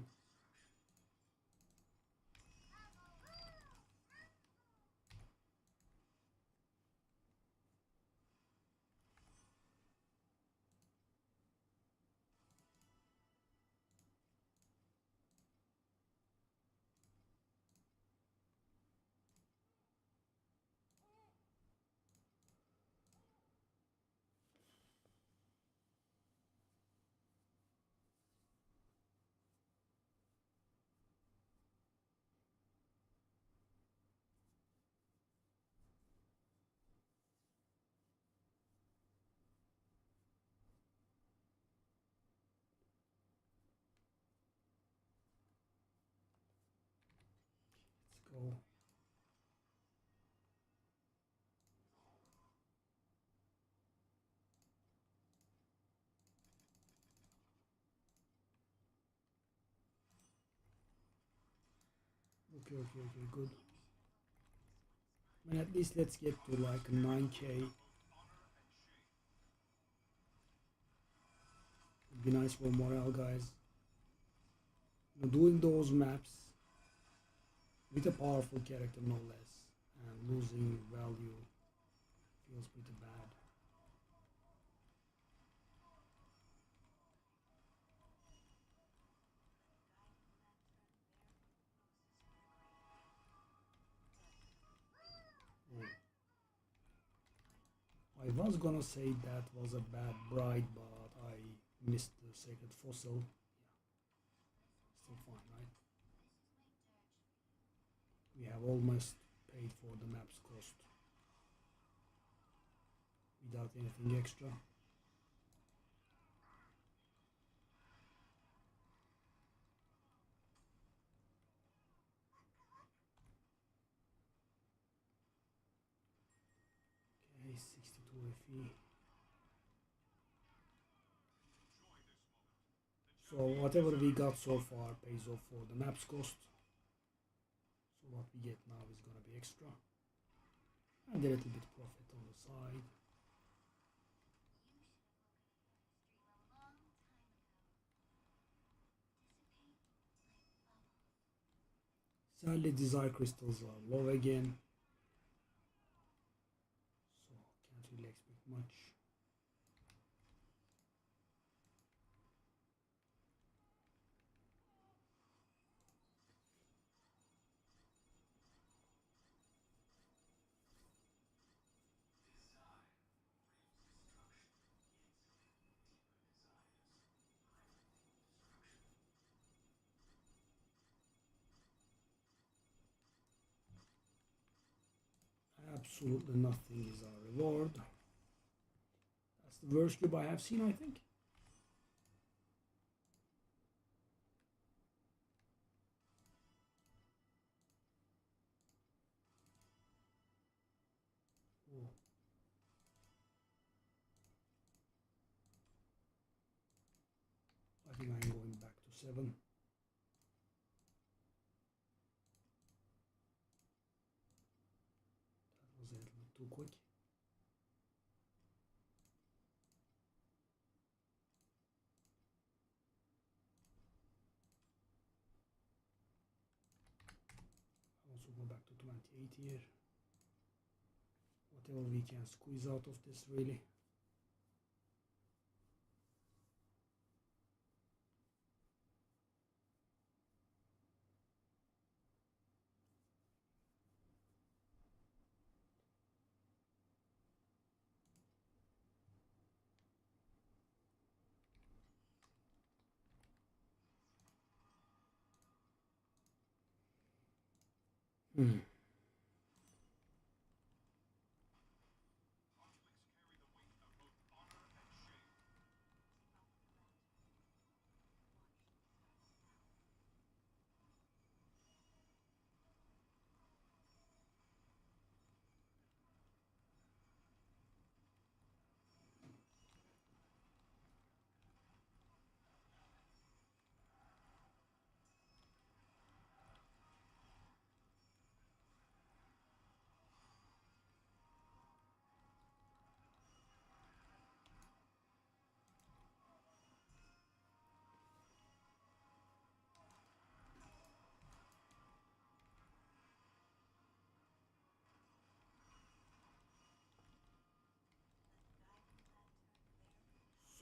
Let's go. Okay, good. And at least let's get to like 9k. It'd be nice for morale, guys. You know, doing those maps with a powerful character, no less, and losing value feels pretty bad. I was gonna say that was a bad bride, but I missed the sacred fossil. Yeah, still fine, right? We have almost paid for the map's cost without anything extra. Okay, 62 FE. So whatever we got so far pays off for the maps cost. So what we get now is gonna be extra. And a little bit profit on the side. Sadly, desire crystals are low again. So can't really expect much. Absolutely nothing is our reward. That's the worst cube I have seen, I think. Oh. I think I'm going back to 7. That was a little bit too quick. I'll also go back to 28 here. Whatever we can squeeze out of this, really. Hmm.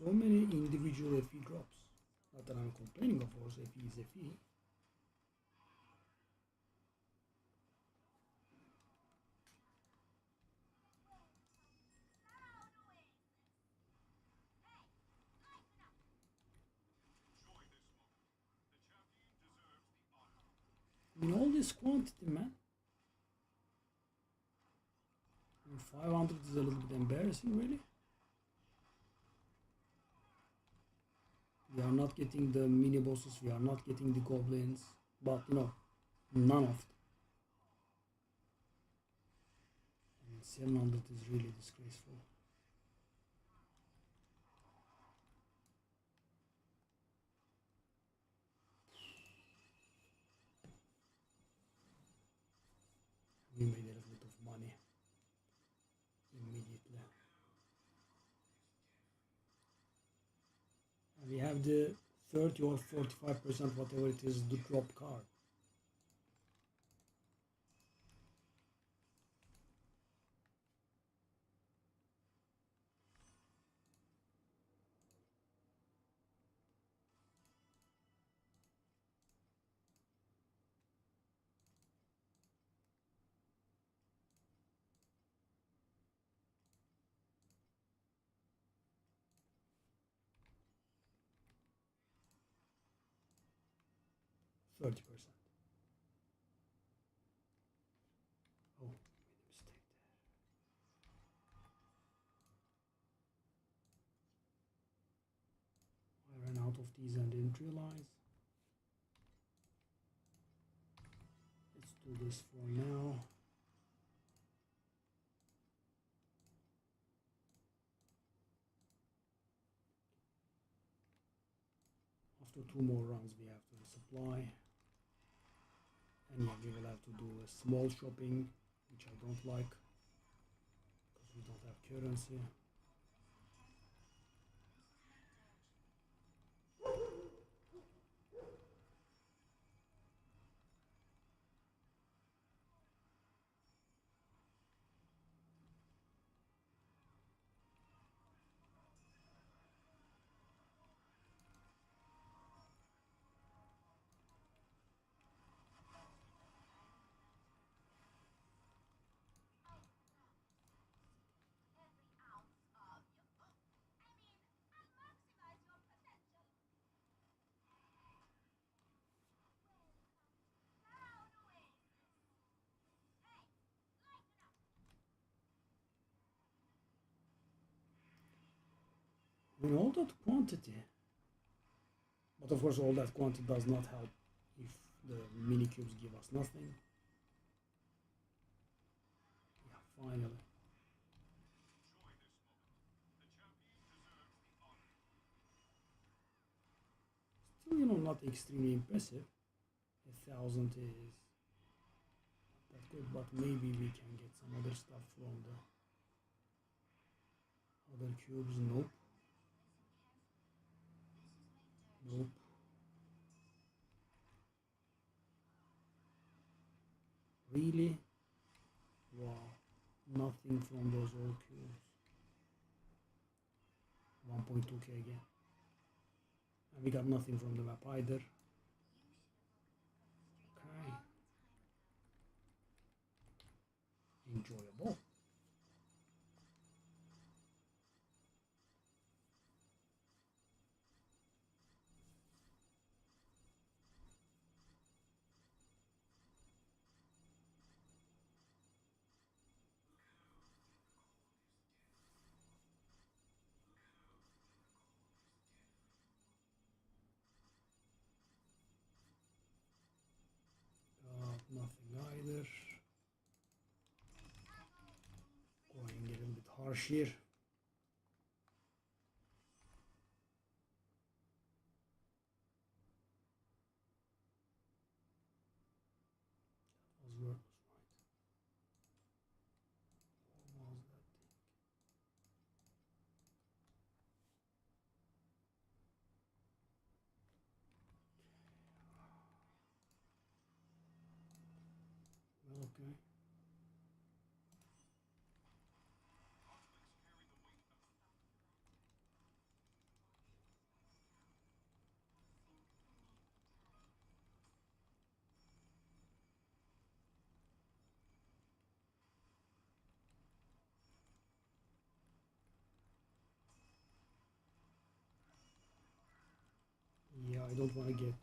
So many individual FE drops. Not that I'm complaining, of course, FE is FE. In all this quantity, man. 500 is a little bit embarrassing, really. We are not getting the mini bosses, we are not getting the goblins, but you know, none of them. And 700 is really disgraceful. We made a little bit of money immediately. And we have the 30 or 45%, whatever it is, the drop card. %30. Oh, made a mistake there. I ran out of these and didn't realize. Let's do this for now. After 2 more runs we have to resupply. And yeah, we will have to do a small shopping, which I don't like because we don't have currency. In all that quantity, but of course all that quantity does not help if the mini cubes give us nothing. Yeah, finally. Still, not extremely impressive. 1,000 is that good, but maybe we can get some other stuff from the other cubes. Nope. Nope. Really? Wow. Nothing from those old cubes. 1.2k again. And we got nothing from the map either. Okay. Enjoyable. Nothing either. Going a little bit harsh here. That was right. What was that thing? Well, okay. Yeah, I don't want to get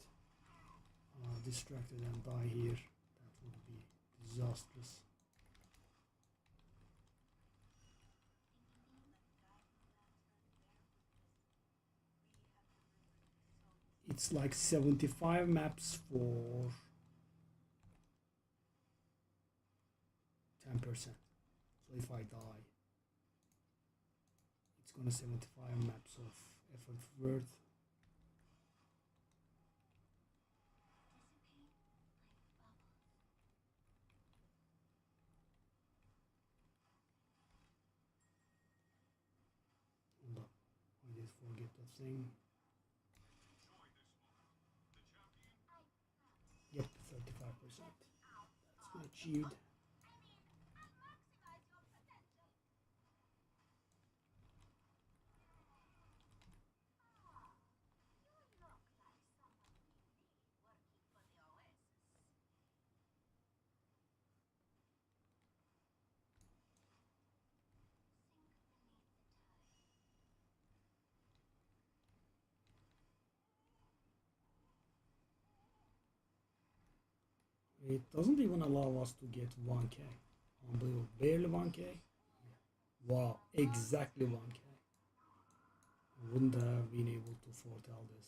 distracted and die here. That would be disastrous. It's like 75 maps for 10%. So if I die, it's gonna 75 maps of effort worth. Hold up, I did forget the thing. Yep, 35%. That's been achieved. It doesn't even allow us to get 1k. Unbelievable. Barely 1k. Wow, exactly 1k. I wouldn't have been able to foretell this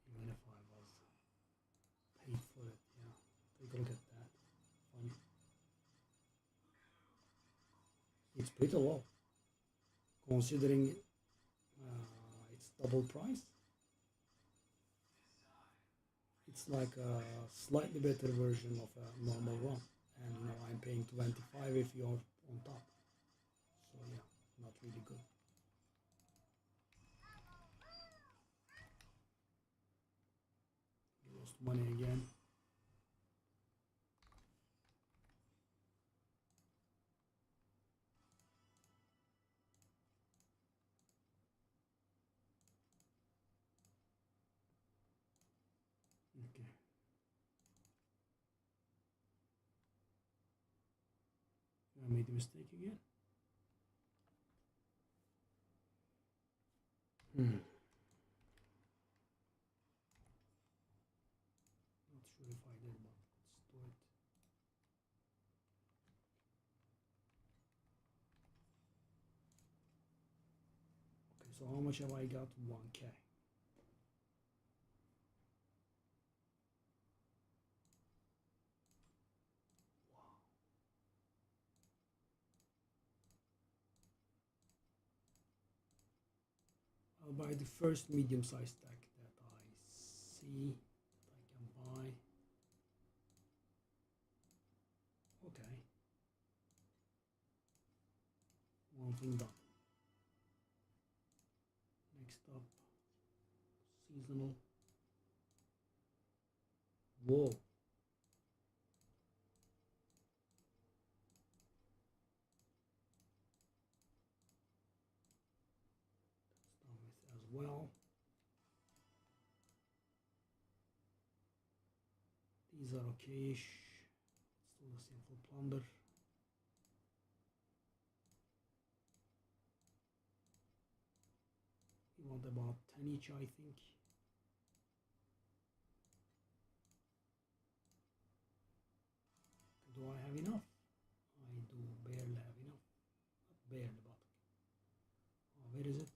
even if I was paid for it. Yeah, take a look at that. Funny. It's pretty low considering it's double price. It's like a slightly better version of a normal one, and you know I'm paying 25 if you're on top. So yeah, not really good. Lost money again. Okay. I made a mistake again. Not sure if I did, but let's do it. Okay, so how much have I got? 1K. Wow. I'll buy the first medium-sized stack that I see that I can buy. Okay. One thing done. Next up, seasonal. Whoa. That's done with as well. These are okay-ish. Still the same for plunder. We want about 10 each, I think. Do I have enough? I do barely have enough. Not barely, but oh, where is it?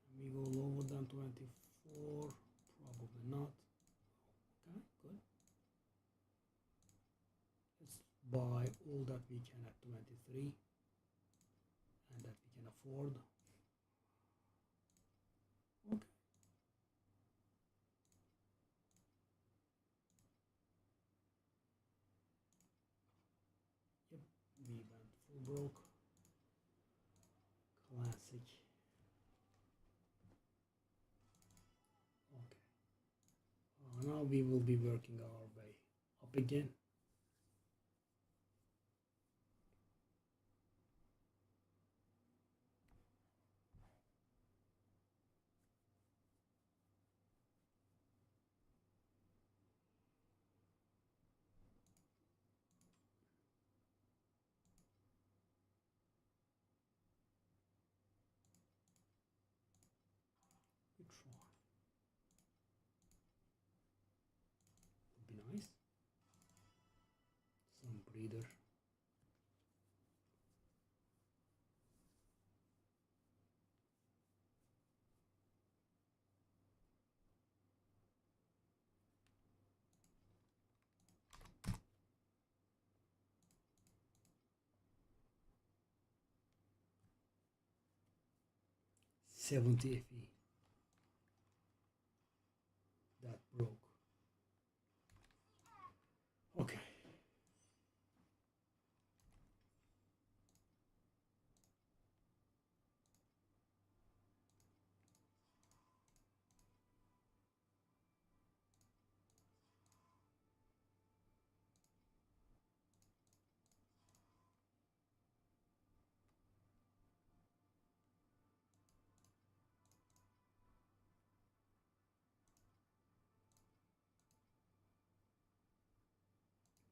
Can we go lower than 24? Probably not. Okay, good. Let's buy all that we can at 23 and that we can afford. Okay. Yep, we went full broke. Classic. Okay. Now we will be working our way up again. Good try. Would be nice. Some breather. $70 FE. That broke. Okay.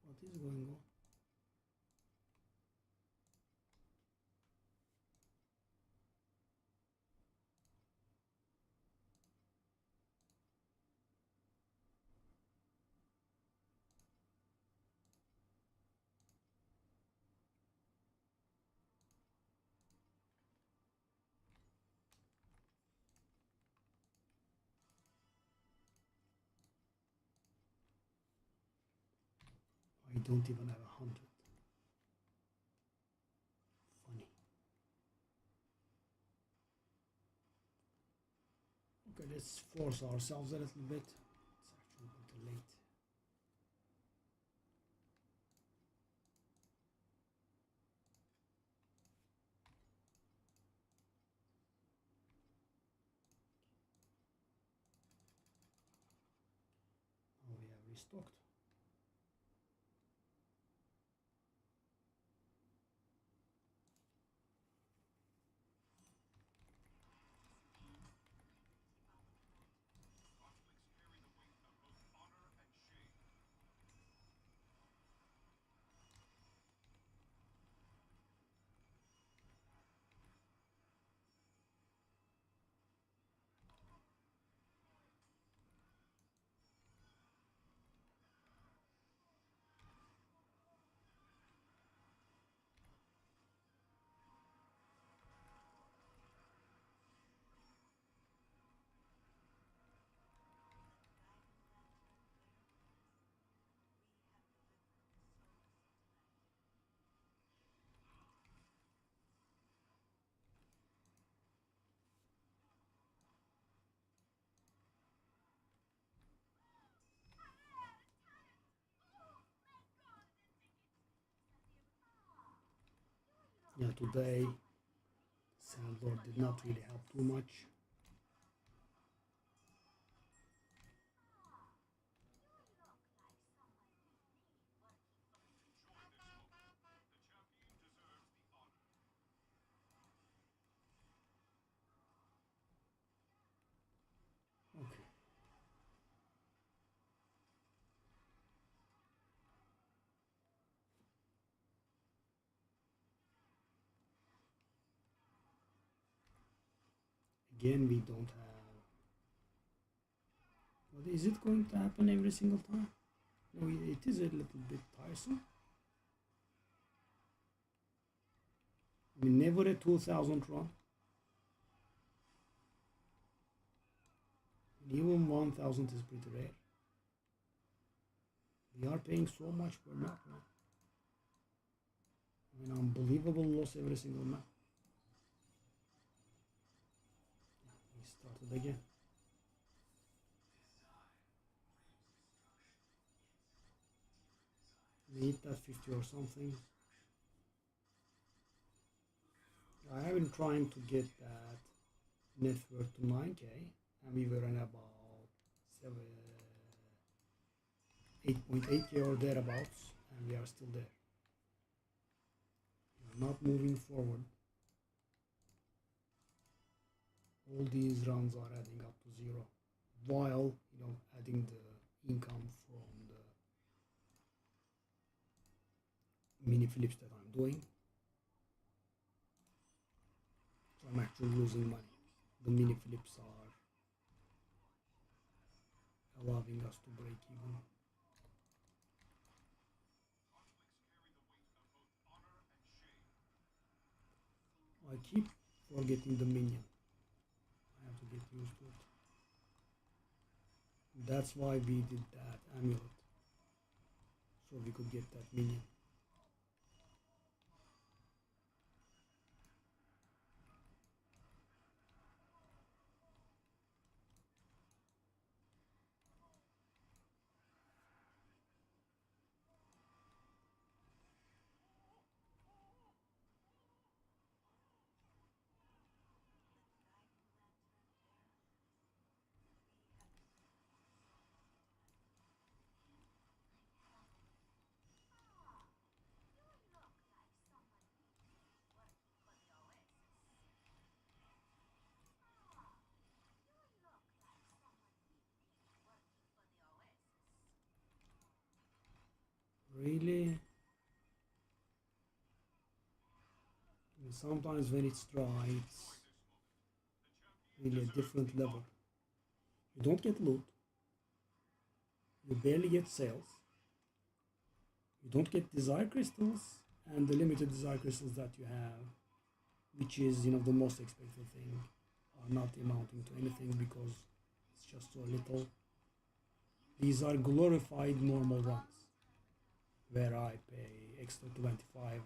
What is going on? I don't even have 100. Funny. Okay, let's force ourselves a little bit. It's actually a bit late. Now we have restocked. Yeah, today Sandlord did not really help too much. Okay. Again, we don't have. But is it going to happen every single time? No, it is a little bit tiresome. I mean, never a 2000 run. And even 1000 is pretty rare. We are paying so much per map, right? I mean, unbelievable loss every single map. Yeah, we started again. We hit that 50 or something. I have been trying to get that net worth to 9k, and we were in about 8.8k or thereabouts, and we are still there. We are not moving forward. All these runs are adding up to zero, while adding the income from the mini flips that I'm doing. So I'm actually losing money. The mini flips are allowing us to break even. I keep forgetting the minion. I have to get used to it. That's why we did that amulet, so we could get that minion. Really? And sometimes when it's dry, it's really a different level. You don't get loot. You barely get sales. You don't get desire crystals, and the limited desire crystals that you have, which is the most expected thing, are not amounting to anything because it's just so little. These are glorified normal runs, where I pay extra 25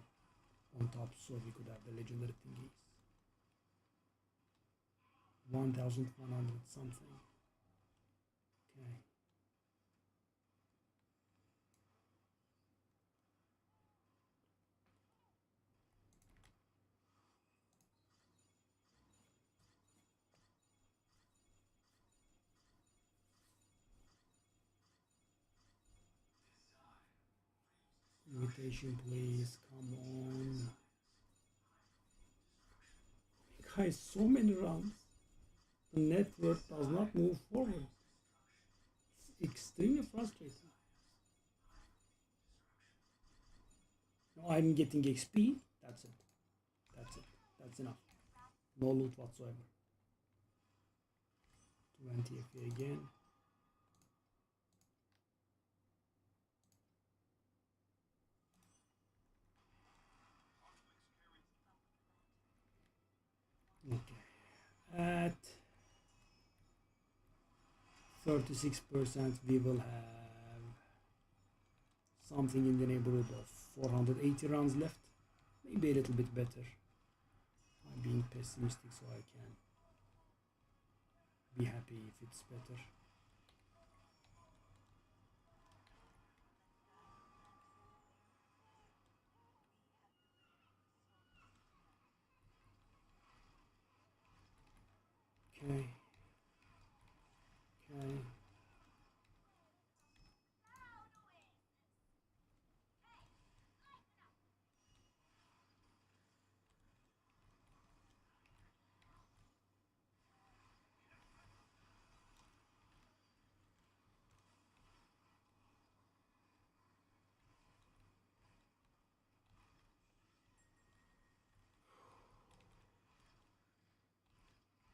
on top so we could have the legendary thingies. 1100 something. Okay. Invitation, please. Come on. Guys, so many rounds. The network does not move forward. It's extremely frustrating. Now I'm getting XP. That's it. That's it. That's enough. No loot whatsoever. 20 FA again. Okay. At 36% we will have something in the neighborhood of 480 rounds left. Maybe a little bit better. I'm being pessimistic so I can be happy if it's better. Okay. Okay.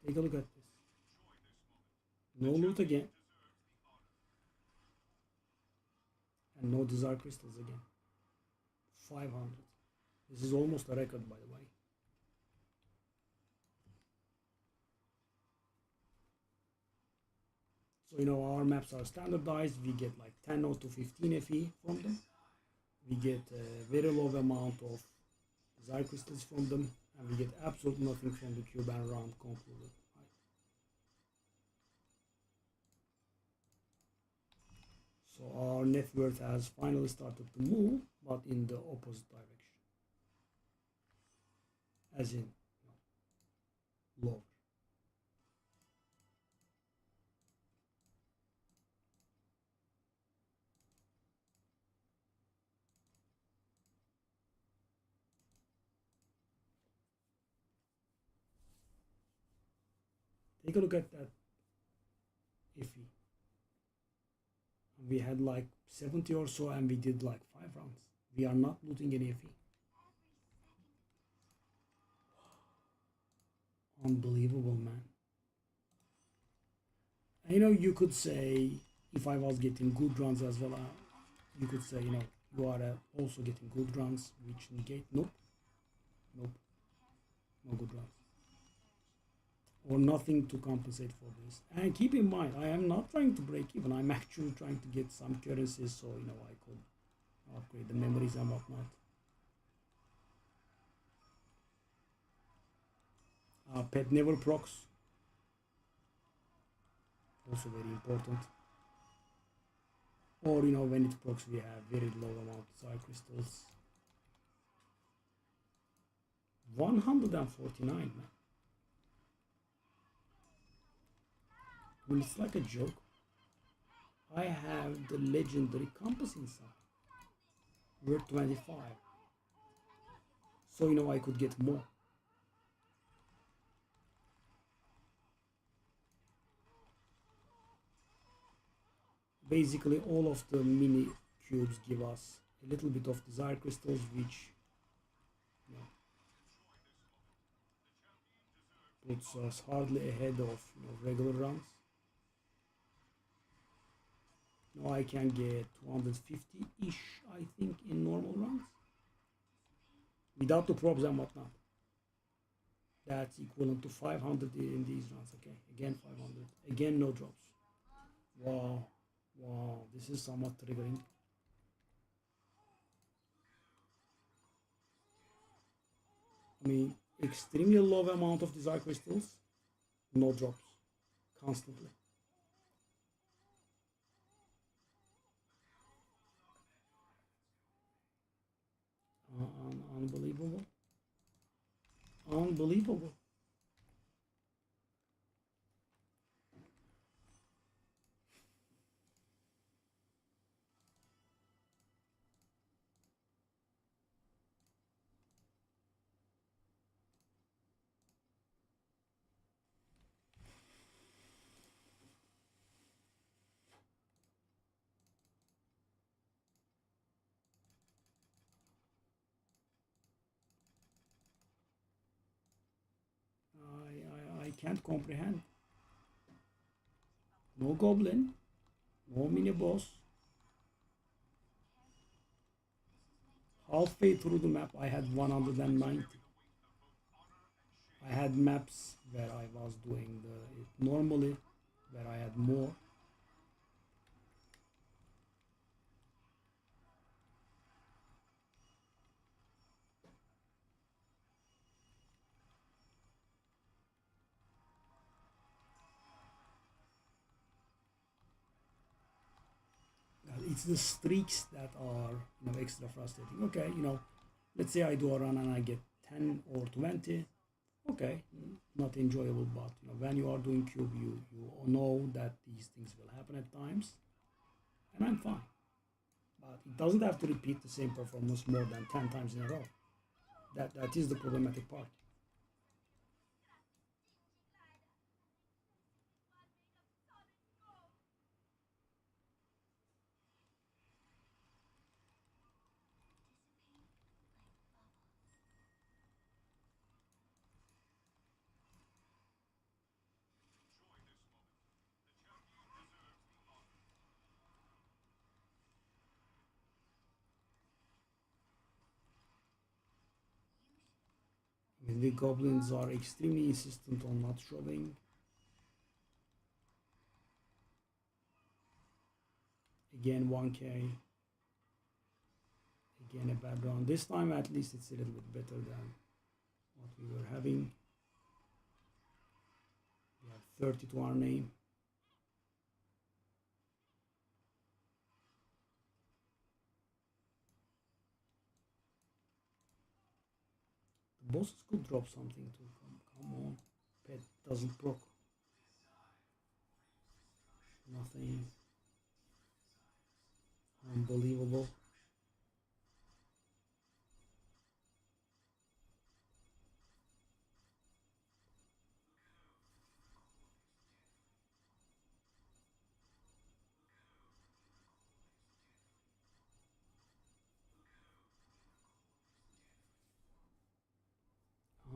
Take a look at this. No loot again. And no desire crystals again. 500. This is almost a record, by the way. So, our maps are standardized. We get like 10 or to 15 FE from them. We get a very low amount of desire crystals from them. And we get absolutely nothing from the cube and round concluded. Right? So our net worth has finally started to move, but in the opposite direction. As in, lower. Take a look at that FE. We had like 70 or so and we did like 5 rounds. We are not looting any FE. Unbelievable, man. And you could say, if I was getting good runs as well, you could say, you are also getting good runs, which negate. Nope. Nope. No good runs. Or nothing to compensate for this. And keep in mind, I am not trying to break even. I'm actually trying to get some currencies so, I could upgrade the memories and whatnot. Pet never procs. Also very important. Or, when it procs, we have very low amount of desire crystals. 149, man. I mean, it's like a joke. I have the legendary compass inside. We're 25. So, I could get more. Basically, all of the mini cubes give us a little bit of desire crystals, which puts us hardly ahead of regular runs. Now I can get 250-ish, I think, in normal runs. Without the props and whatnot. That's equivalent to 500 in these runs, okay? Again 500. Again no drops. Wow. Wow, this is somewhat triggering. I mean, extremely low amount of desire crystals. No drops. Constantly. Unbelievable. Unbelievable. I can't comprehend. No goblin, no mini boss. Halfway through the map, I had 190. I had maps where I was doing it normally, where I had more. It's the streaks that are extra frustrating. Okay, let's say I do a run and I get 10 or 20. Okay, not enjoyable, but when you are doing cube, you know that these things will happen at times, and I'm fine. But it doesn't have to repeat the same performance more than 10 times in a row. That is the problematic part. I mean, the goblins are extremely insistent on not showing. Again, 1k. Again, a bad round. This time, at least, it's a little bit better than what we were having. We have 30 to our name. The bosses could drop something too. Come on. Pet doesn't proc. Nothing. Unbelievable.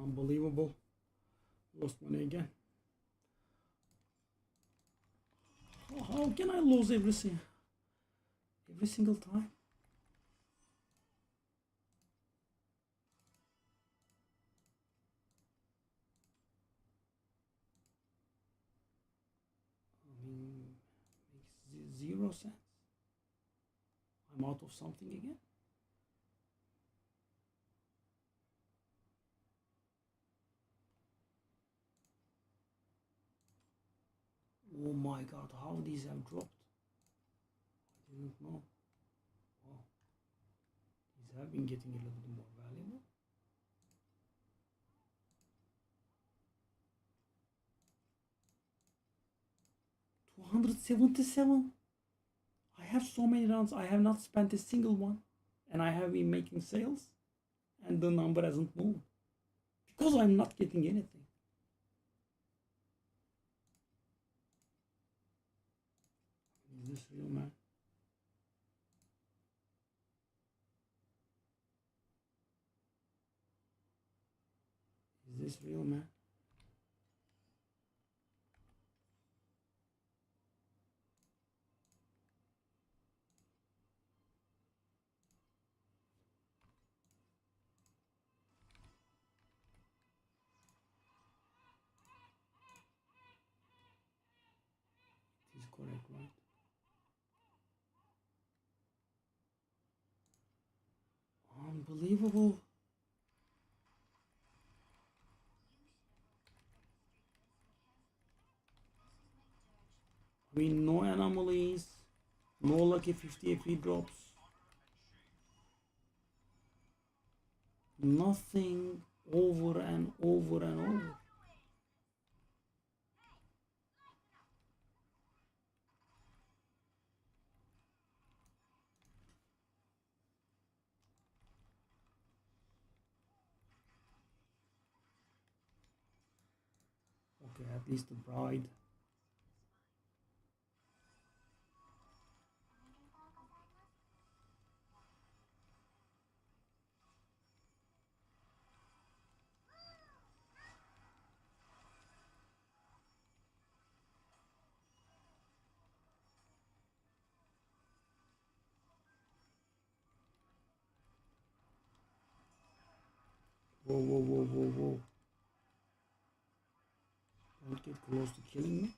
Unbelievable. Lost money again. How can I lose everything? Every single time? I mean, makes zero sense. I'm out of something again. Oh my god, how these have dropped. I didn't know. Wow. These have been getting a little bit more valuable. $277. I have so many rounds. I have not spent a single one. And I have been making sales. And the number hasn't moved. Because I'm not getting anything. Is this real, man? Is this real, man? It is correct, right? Unbelievable. No anomalies, no lucky 50 FE drops, nothing over and over and over. Okay, at least the bride. Whoa, whoa, whoa, whoa, whoa. Don't get close to killing me.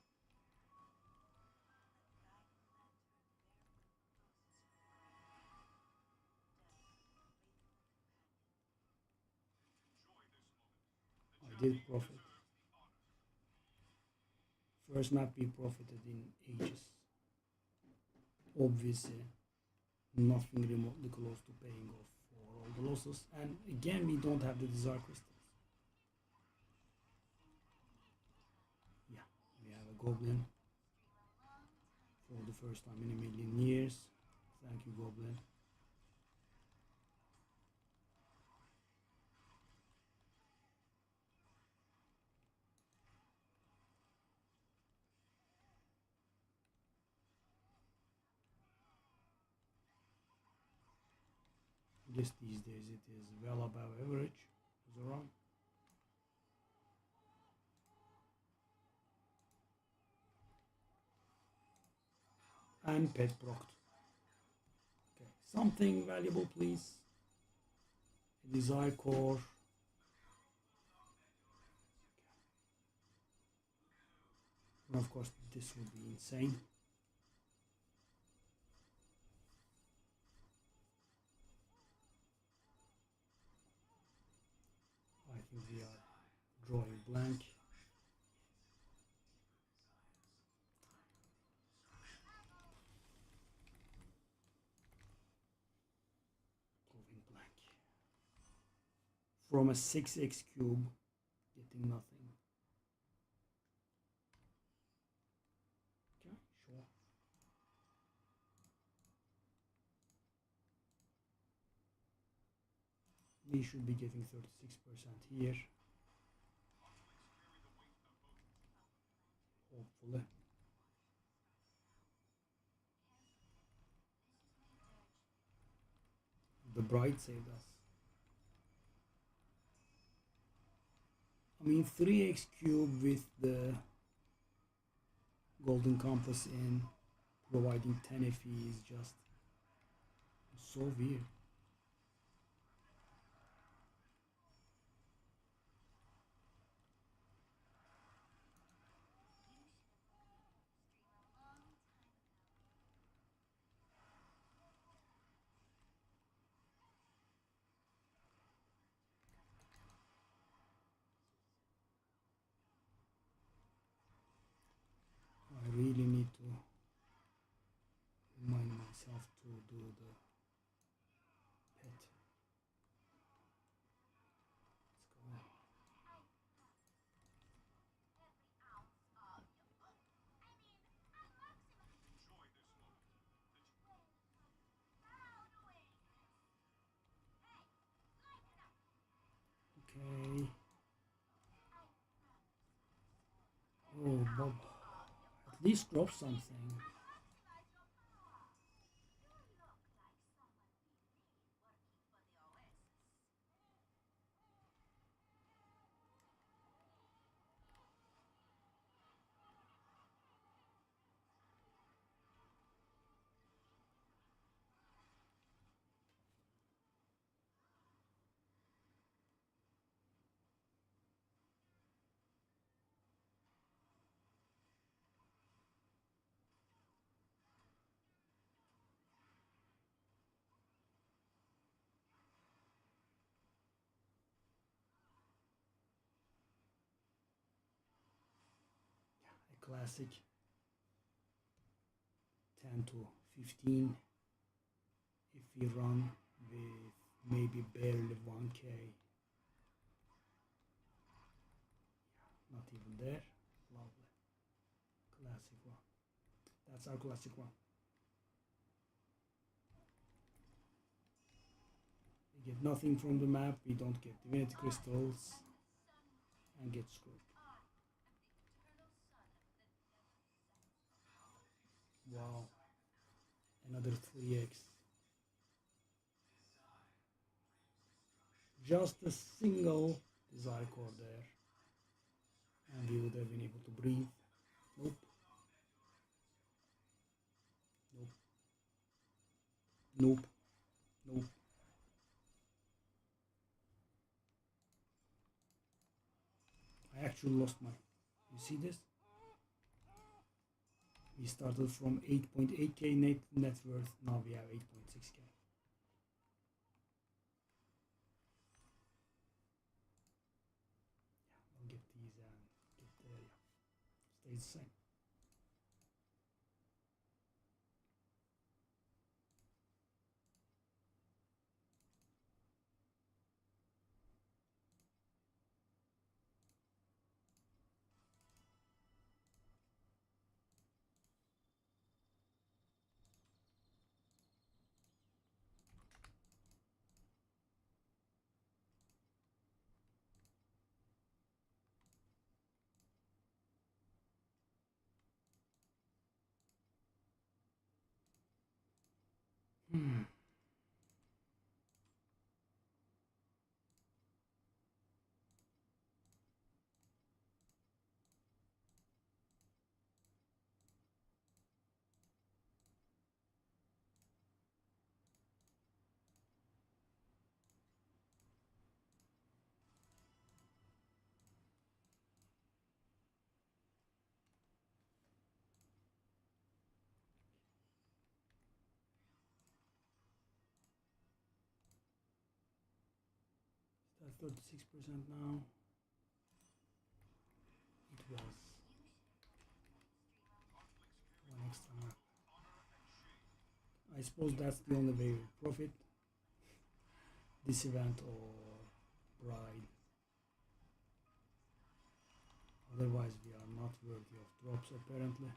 I did profit. First map we profited in ages. Obviously, nothing remotely close to paying off for all the losses. And again, we don't have the desired crystals. Yeah, we have a goblin for the first time in a million years. Thank you, goblin. I guess these days it is well above average. Is it wrong? And pet proct. Okay, something valuable, please. A desire core. And of course, this would be insane. I think we are drawing blank. Drawing blank. From a 6x cube, getting nothing. Okay, sure. We should be getting 36% here. Hopefully. The bride saved us. I mean, 3x cube with the golden compass in, providing 10 FE is just so weird. I really need to remind myself to do the pet. Let's go. Okay. Oh, Bob. At least drop something. A classic. 10 to 15 if we run with maybe barely 1k. Not even there. Lovely. Classic one. That's our classic one. We get nothing from the map. We don't get divinity crystals and get screwed. Wow. Another 3x. Just a single desire core there. And we would have been able to breathe. Nope. Nope. Nope. Nope. I actually lost my... You see this? We started from 8.8k net worth. Now we have 8.6k. I'll get these and get there. Stays the same. That's 36% now. It was one extra map. I suppose that's the only way we profit. This event or Bride. Otherwise we are not worthy of drops apparently.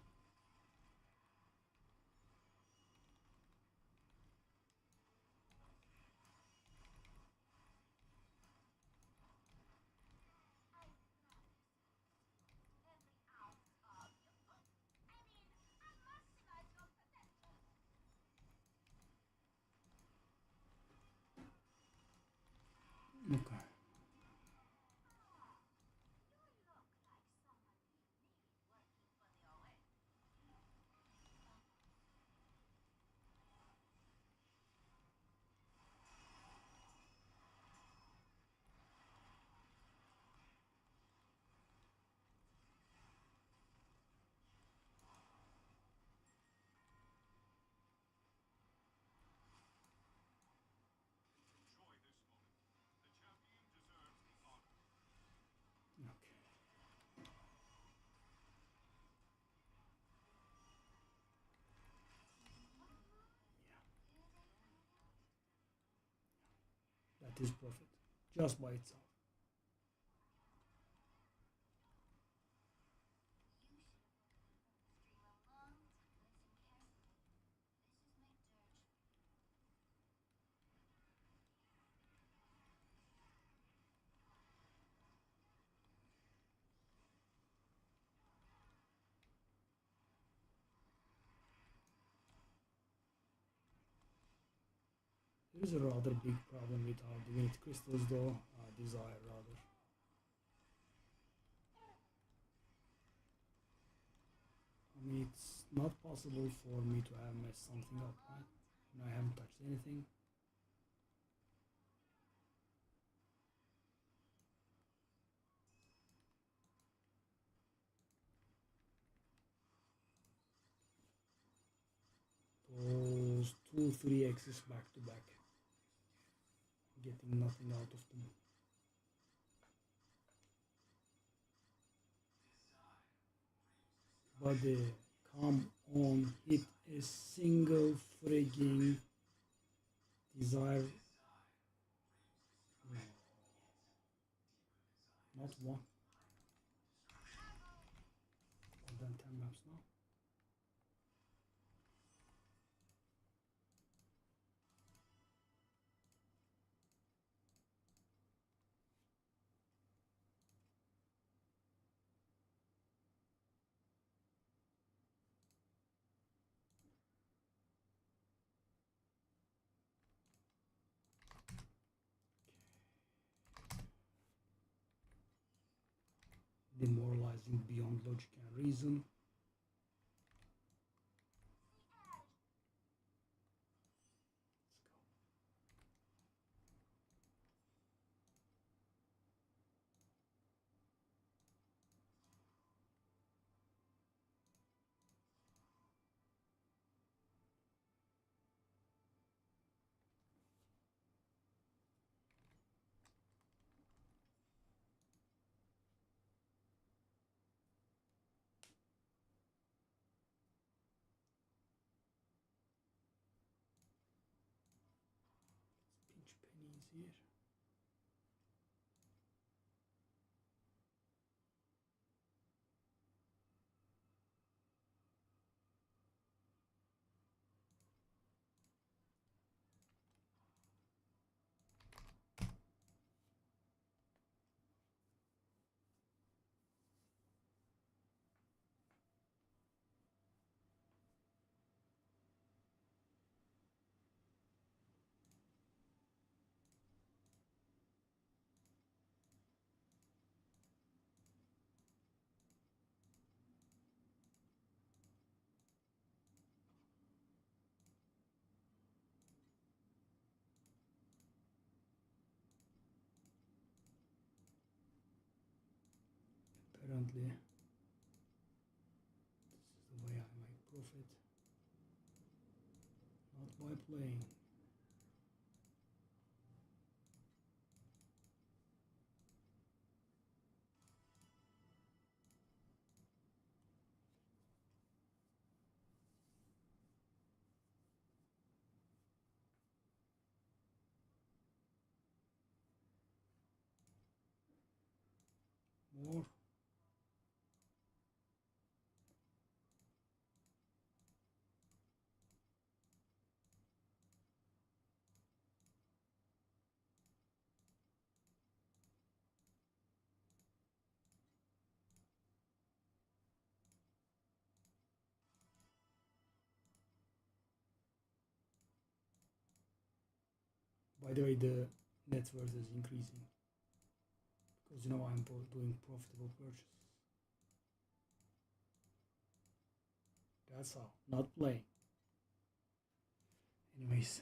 Okay. That is profit, just by itself. There is a rather big problem with our divinity crystals though, desire rather. I mean, it's not possible for me to have messed something up, right? And I haven't touched anything. Those 2-3x's back to back. Getting nothing out of them. But come on hit a single frigging desire. No, not one. More than 10 maps now. Demoralizing beyond logic and reason. Pinch pennies here. Apparently, this is the way I make profit, not by playing. More. By the way, the net worth is increasing because you know I'm doing profitable purchases. That's how, not playing. Anyways.